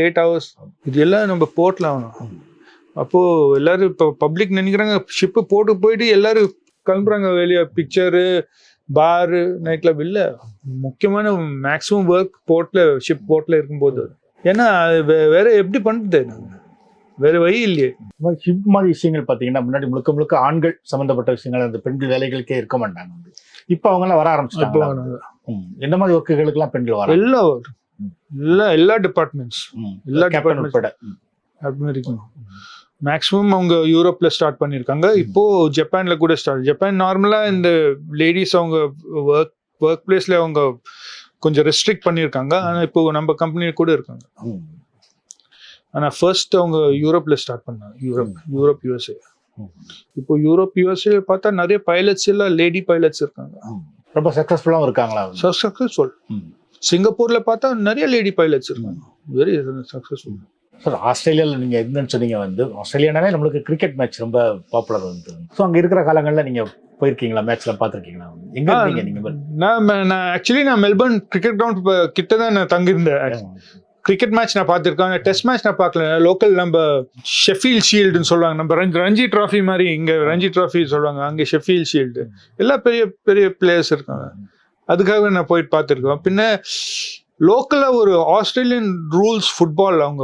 S1: 8 hours. இது எல்லாம் நம்ம போர்ட்டில் ஆகணும். அப்போது எல்லோரும் இப்போ பப்ளிக் நினைக்கிறாங்க ஷிப்பு போயிட்டு எல்லோரும் கிளம்புறாங்க வெளியே, பிக்சரு, பாரு, நைட் கிளப். இல்லை, முக்கியமான மேக்ஸிமம் ஒர்க் ஷிப் போர்ட்டில் இருக்கும்போது. ஏன்னா வேற எப்படி பண்ணுறது, நாங்கள் வேற வழி இல்லையே.
S2: ஷிப் மாதிரி விஷயங்கள் பார்த்தீங்கன்னா முன்னாடி முழுக்க ஆண்கள் சம்மந்தப்பட்ட விஷயங்கள், அந்த பெண்கள் வேலைகளுக்கே இருக்க மாட்டாங்க. இப்போ அவங்களாம் வர ஆரம்பிச்சிட்டாங்க. எந்த மாதிரி ஒர்க்குகளுக்கெல்லாம் பெண்கள் வர?
S1: எல்லா டிபார்ட்மெண்ட்ஸ், எல்லா டிபார்ட்மெண்ட் மேக்ஸிமம் அவங்க யூரோப்ல ஸ்டார்ட் பண்ணியிருக்காங்க. இப்போ ஜப்பான்ல கூட ஜப்பான் நார்மலா இந்த லேடிஸ் அவங்க ஒர்க் பிளேஸ்ல அவங்க கொஞ்சம் ரெஸ்ட்ரிக்ட் பண்ணியிருக்காங்க. ஆனால் இப்போ நம்ம கம்பெனி கூட இருக்காங்க. ஆனால் ஃபர்ஸ்ட் அவங்க யூரோப்ல ஸ்டார்ட் பண்ணாங்க, யூரோப் USA. இப்போ USA பார்த்தா நிறைய பைலட்ஸ் எல்லாம் லேடி பைலட்ஸ் இருக்காங்க,
S2: ரொம்ப சக்சஸ்ஃபுல்லாகவும் இருக்காங்களா?
S1: சக்சஸ்ஃபுல். சிங்கப்பூர்ல பார்த்தா நிறைய லேடி பைலட்ஸ் இருக்காங்க, வெரி சக்சஸ்ஃபுல்.
S2: சார், ஆஸ்திரேலியாவில் நீங்கள் என்னன்னு சொன்னீங்க, ஆஸ்திரேலியானாலே நம்மளுக்கு கிரிக்கெட் மேட்ச் ரொம்ப பாப்புலர் வந்து. ஸோ அங்கே இருக்கிற காலங்களில் நீங்கள் போயிருக்கீங்களா, மேட்ச்லாம் பார்த்துருக்கீங்களா? எங்கே இருந்தீங்க நீங்கள்? நான் ஆக்சுவலி மெல்பர்ன் கிரிக்கெட் கிரவுண்ட் கிட்ட தான் நான் தங்கியிருந்தேன். கிரிக்கெட் மேட்ச் நான் பார்த்துருக்கேன், டெஸ்ட் மேட்ச் நான் பார்க்கல. லோக்கல் நம்ம ஷெஃபீல்ட் ஷீல்டுன்னு சொல்லுவாங்க, நம்ம ரஞ்சி ட்ராஃபி மாதிரி இங்கே ரஞ்சி ட்ராஃபி சொல்லுவாங்க, அங்கே ஷெஃபீல்ட் ஷீல்டு, எல்லாம் பெரிய பெரிய பிளேயர்ஸ் இருக்காங்க. அதுக்காக நான் போயிட்டு பார்த்துருக்கேன். பின்ன லோக்கலாக ஒரு ஆஸ்திரேலியன் ரூல்ஸ் ஃபுட்பால் அவங்க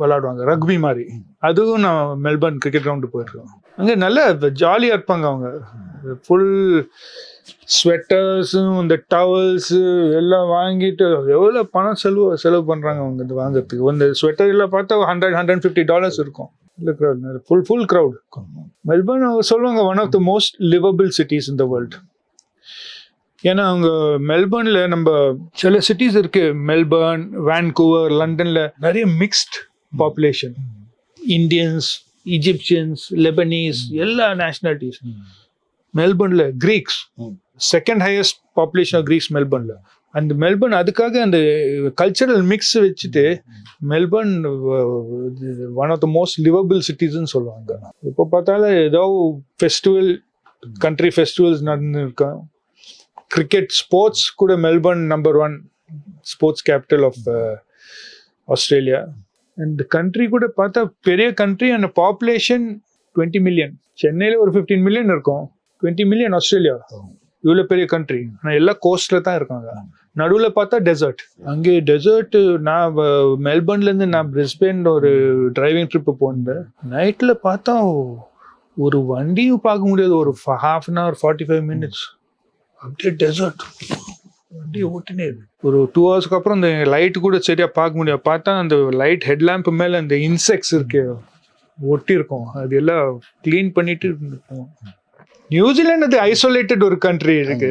S2: விளாடுவாங்க, ரக்பி மாதிரி. அதுவும் நான் மெல்பர்ன் கிரிக்கெட் கிரவுண்டு போயிருக்கேன். அங்கே நல்ல ஜாலியாக இருப்பாங்க அவங்க. ஃபுல் ஸ்வெட்டர்ஸும் இந்த டவல்ஸு எல்லாம் வாங்கிட்டு எவ்வளோ பணம் செலவு பண்ணுறாங்க அவங்க இது வாங்குறதுக்கு. இந்த ஸ்வெட்டர் எல்லாம் பார்த்தா $100-150 இருக்கும்.
S1: இல்லை க்ரௌட் ஃபுல் க்ரௌட். மெல்பர்ன் அவங்க சொல்லுவாங்க one of the most liveable cities in the world. ஏன்னா அவங்க மெல்பர்னில் நம்ம சில சிட்டிஸ் இருக்கு, மெல்பர்ன், வான்கூவர், லண்டனில் நிறைய mixed population, Indians, Egyptians, Lebanese, எல்லா நேஷனாலிட்டிஸ். மெல்பர்னில் Greeks, second highest population of Greeks மெல்பர்னில். அந்த மெல்பர்ன் அதுக்காக அந்த கல்ச்சரல் மிக்ஸ் வச்சுட்டு Melbourne one of the most liveable சிட்டிஸ்ன்னு சொல்லுவாங்க. இப்போ பார்த்தாலும் ஏதோ ஃபெஸ்டிவல், கண்ட்ரி ஃபெஸ்டிவல்ஸ் நடந்துருக்கா. கிரிக்கெட் ஸ்போர்ட்ஸ் கூட Melbourne number 1 sports capital of Australia. And country கூட பார்த்தா பெரிய கண்ட்ரி, அண்ட் பாப்புலேஷன் 20 மில்லியன். சென்னையில் ஒரு 15 மில்லியன் இருக்கும், 20 மில்லியன் ஆஸ்திரேலியா. இவ்வளோ பெரிய கண்ட்ரி, ஆனால் எல்லாம் கோஸ்டில் தான் இருக்காங்க. நடுவில் பார்த்தா டெசர்ட். அங்கே டெசர்ட். நான் மெல்பர்ன்லேருந்து நான் பிரிஸ்பேன் ஒரு டிரைவிங் ட்ரிப்பு போனேன். நைட்டில் பார்த்தா ஒரு வண்டியும் பார்க்க முடியாது. ஒரு half an hour 45 minutes அப்படியே டெசர்ட் வண்டி ஓட்டினே ஒரு 2 ஹவர்ஸ்க்கு அப்புறம் அந்த லைட் கூட சரியாக பார்க்க முடியாது. பார்த்தா அந்த லைட் ஹெட்லாம்ப் மேலே அந்த இன்செக்ட்ஸ் இருக்கு ஒட்டி இருக்கும், அது எல்லாம் க்ளீன் பண்ணிட்டு இருக்கும். நியூசிலாந்து அது ஐசோலேட்டட் ஒரு கண்ட்ரி இருக்கு,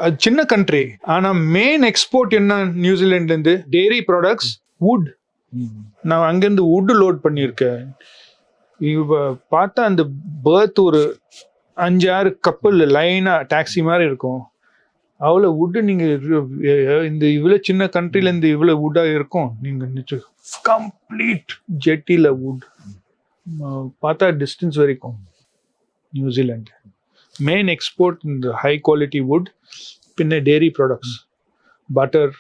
S1: அது சின்ன கண்ட்ரி. ஆனா மெயின் எக்ஸ்போர்ட் என்ன நியூசிலாண்ட்லேருந்து? Dairy products, would. நான் அங்கேருந்து வுட் லோட் பண்ணியிருக்கேன். இவ பார்த்தா அந்த பேர்த் ஒரு 5-6 கப்பல் லைனா டாக்ஸி மாதிரி இருக்கும். அவ்வளோ வுட்டு நீங்கள் இந்த இவ்வளோ சின்ன கண்ட்ரிலேருந்து இவ்வளோ வுட்டாக இருக்கும். நீங்கள் கம்ப்ளீட் ஜெட்டியில் வுட் பார்த்தா டிஸ்டன்ஸ் வரைக்கும். நியூசிலாந்து மெயின் எக்ஸ்போர்ட் இந்த ஹை குவாலிட்டி வுட், பின்ன dairy products, butter,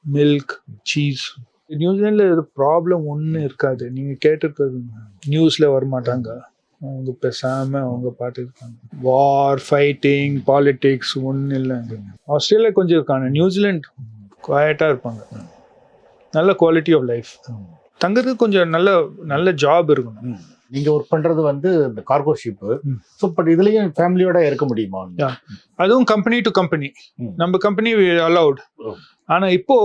S1: milk, cheese. நியூசிலாண்டில் இது ப்ராப்ளம் ஒன்றும் இருக்காது. நீங்கள் கேட்டிருக்கிறது நியூஸில் வரமாட்டாங்க, அவங்க பேசாமல் அவங்க பாட்டு இருக்காங்க. வார், ஃபைட்டிங், பாலிட்டிக்ஸ் ஒன்றும் இல்லை. ஆஸ்திரேலியா கொஞ்சம் இருக்காங்க, நியூசிலாண்ட் குவாய்ட்டாக இருப்பாங்க. நல்ல குவாலிட்டி ஆஃப் லைஃப், தங்கிறதுக்கு கொஞ்சம் நல்ல ஜாப் இருக்கணும்.
S2: நீங்க ஒர்க் பண்றது வந்து இந்த கார்கோ ஷிப்பு. ஸோ பட் இதுலயும் ஃபேமிலியோட இருக்க முடியுமா?
S1: அதுவும் கம்பெனி டு கம்பெனி. நம்ம கம்பெனி அலவுட். ஆனா இப்போ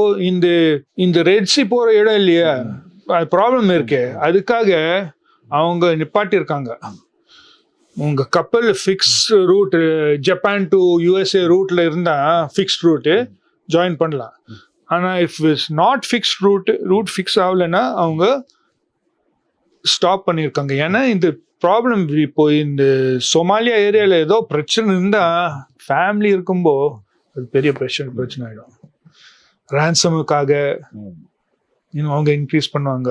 S1: இந்த ரெட்ஸி போற இடம் இல்லையா, ப்ராப்ளம் இருக்கு. அதுக்காக அவங்க நிப்பாட்டி இருக்காங்க. உங்க கப்பல் fix route, Japan to USA ரூட்ல இருந்தா ஃபிக்ஸ்ட் ரூட்டு ஜாயின் பண்ணலாம். ஆனா if it's not fixed route fix ஆகலைன்னா அவங்க ஸ்டாப் பண்ணியிருக்காங்க. ஏன்னா இந்த ப்ராப்ளம் இப்போ இந்த சோமாலியா ஏரியாவில் ஏதோ பிரச்சனை இருந்தால் ஃபேமிலி இருக்கும்போ அது பெரிய பிரச்சனை ஆகிடும். ரேன்சமுக்காக இன்னும் அவங்க இன்க்ரீஸ் பண்ணுவாங்க,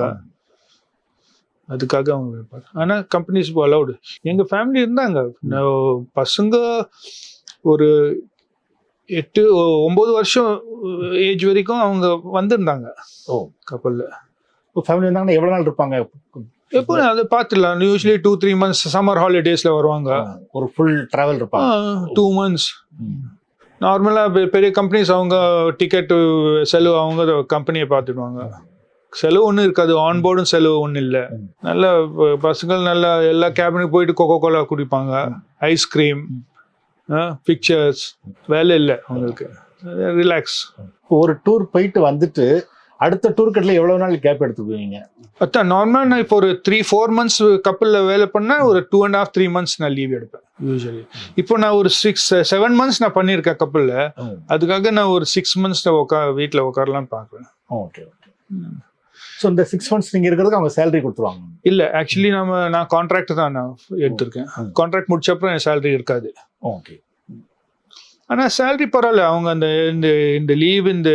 S1: அதுக்காக அவங்க வைப்பாங்க. ஆனால் கம்பெனிஸ் இப்போ அலவுடு. எங்கள் ஃபேமிலி இருந்தாங்க, பசங்க ஒரு 8-9 வருஷம் ஏஜ் வரைக்கும் அவங்க வந்திருந்தாங்க கப்பலில்.
S2: இப்போ ஃபேமிலி இருந்தாங்கன்னா எவ்வளோ நாள் இருப்பாங்க?
S1: எப்போ அதை பார்த்துடலாம். யூஸ்வலி 2-3 months சம்மர் ஹாலிடேஸில் வருவாங்க. ஒரு
S2: ஃபுல் ட்ராவல் இருப்பாங்க.
S1: 2 months. நார்மலாக பெரிய கம்பெனிஸ் அவங்க டிக்கெட்டு செலவு அவங்க கம்பெனியை பார்த்துடுவாங்க. செலவு ஒன்றும் இருக்காது, ஆன்போர்டும் செலவு ஒன்றும் இல்லை. நல்ல பசங்கள் நல்லா எல்லா கேபினுக்கு போயிட்டு கொக்கோ கோலா குடிப்பாங்க, ஐஸ்கிரீம், பிக்சர்ஸ், வேலை இல்லை அவங்களுக்கு, ரிலாக்ஸ்.
S2: ஒரு டூர் போயிட்டு வந்துட்டு அடுத்த டூர் கட்டில் எவ்வளோ நாள் கேப் எடுத்துக்குவீங்க?
S1: அதான் நார்மலாக நான் இப்போ ஒரு 3-4 months கப்பலில் வேலை பண்ணால் ஒரு 2.5-3 months நான் லீவ் எடுப்பேன் யூஸ்வலி. இப்போ நான் ஒரு 6-7 months நான் பண்ணியிருக்கேன் கப்பலில். அதுக்காக நான் ஒரு 6 months வீட்டில் உட்காரலான்னு பார்க்குறேன்.
S2: Okay okay. ஸோ இந்த 6 months நீங்கள் இருக்கிறதுக்கு அவங்க சேலரி கொடுத்துருவாங்க?
S1: இல்லை, ஆக்சுவலி நான் கான்ட்ராக்ட் தான் நான் எடுத்திருக்கேன். கான்ட்ராக்ட் முடிச்ச அப்புறம் என் சேலரி இருக்காது.
S2: ஓகே.
S1: ஆனால் சேலரி பரவாயில்ல. அவங்க இந்த லீவ், இந்த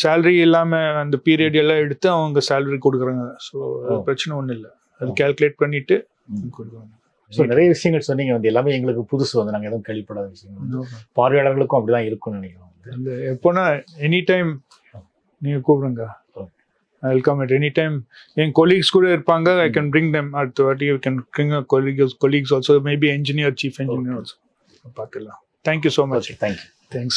S1: சேலரி இல்லாமல் அந்த பீரியட் எல்லாம் எடுத்து அவங்க சேலரி கொடுக்குறாங்க. ஸோ பிரச்சனை ஒன்றும் இல்லை, அது கால்குலேட் பண்ணிட்டு கொடுக்குறாங்க.
S2: ஸோ நிறைய விஷயங்கள் சொன்னீங்க, வந்து எல்லாமே எங்களுக்கு புதுசு, வந்து நாங்கள் எதுவும் கேள்விப்படாத விஷயங்கள். பார்வையாளர்களுக்கும் அப்படிதான் இருக்கும்னு நினைக்கிறோம்.
S1: அந்த எப்போனா எனி டைம் நீங்கள் கூப்பிடுங்க, I will come at any time. N colleagues கூட இருப்பாங்க, ஐ கேன் பிரிங் தெம். அடுத்த வாட்டி you can bring colleagues also, maybe engineer, chief engineer also. பார்த்துக்கலாம். Thank you so much.
S2: Thank you.
S1: Thanks.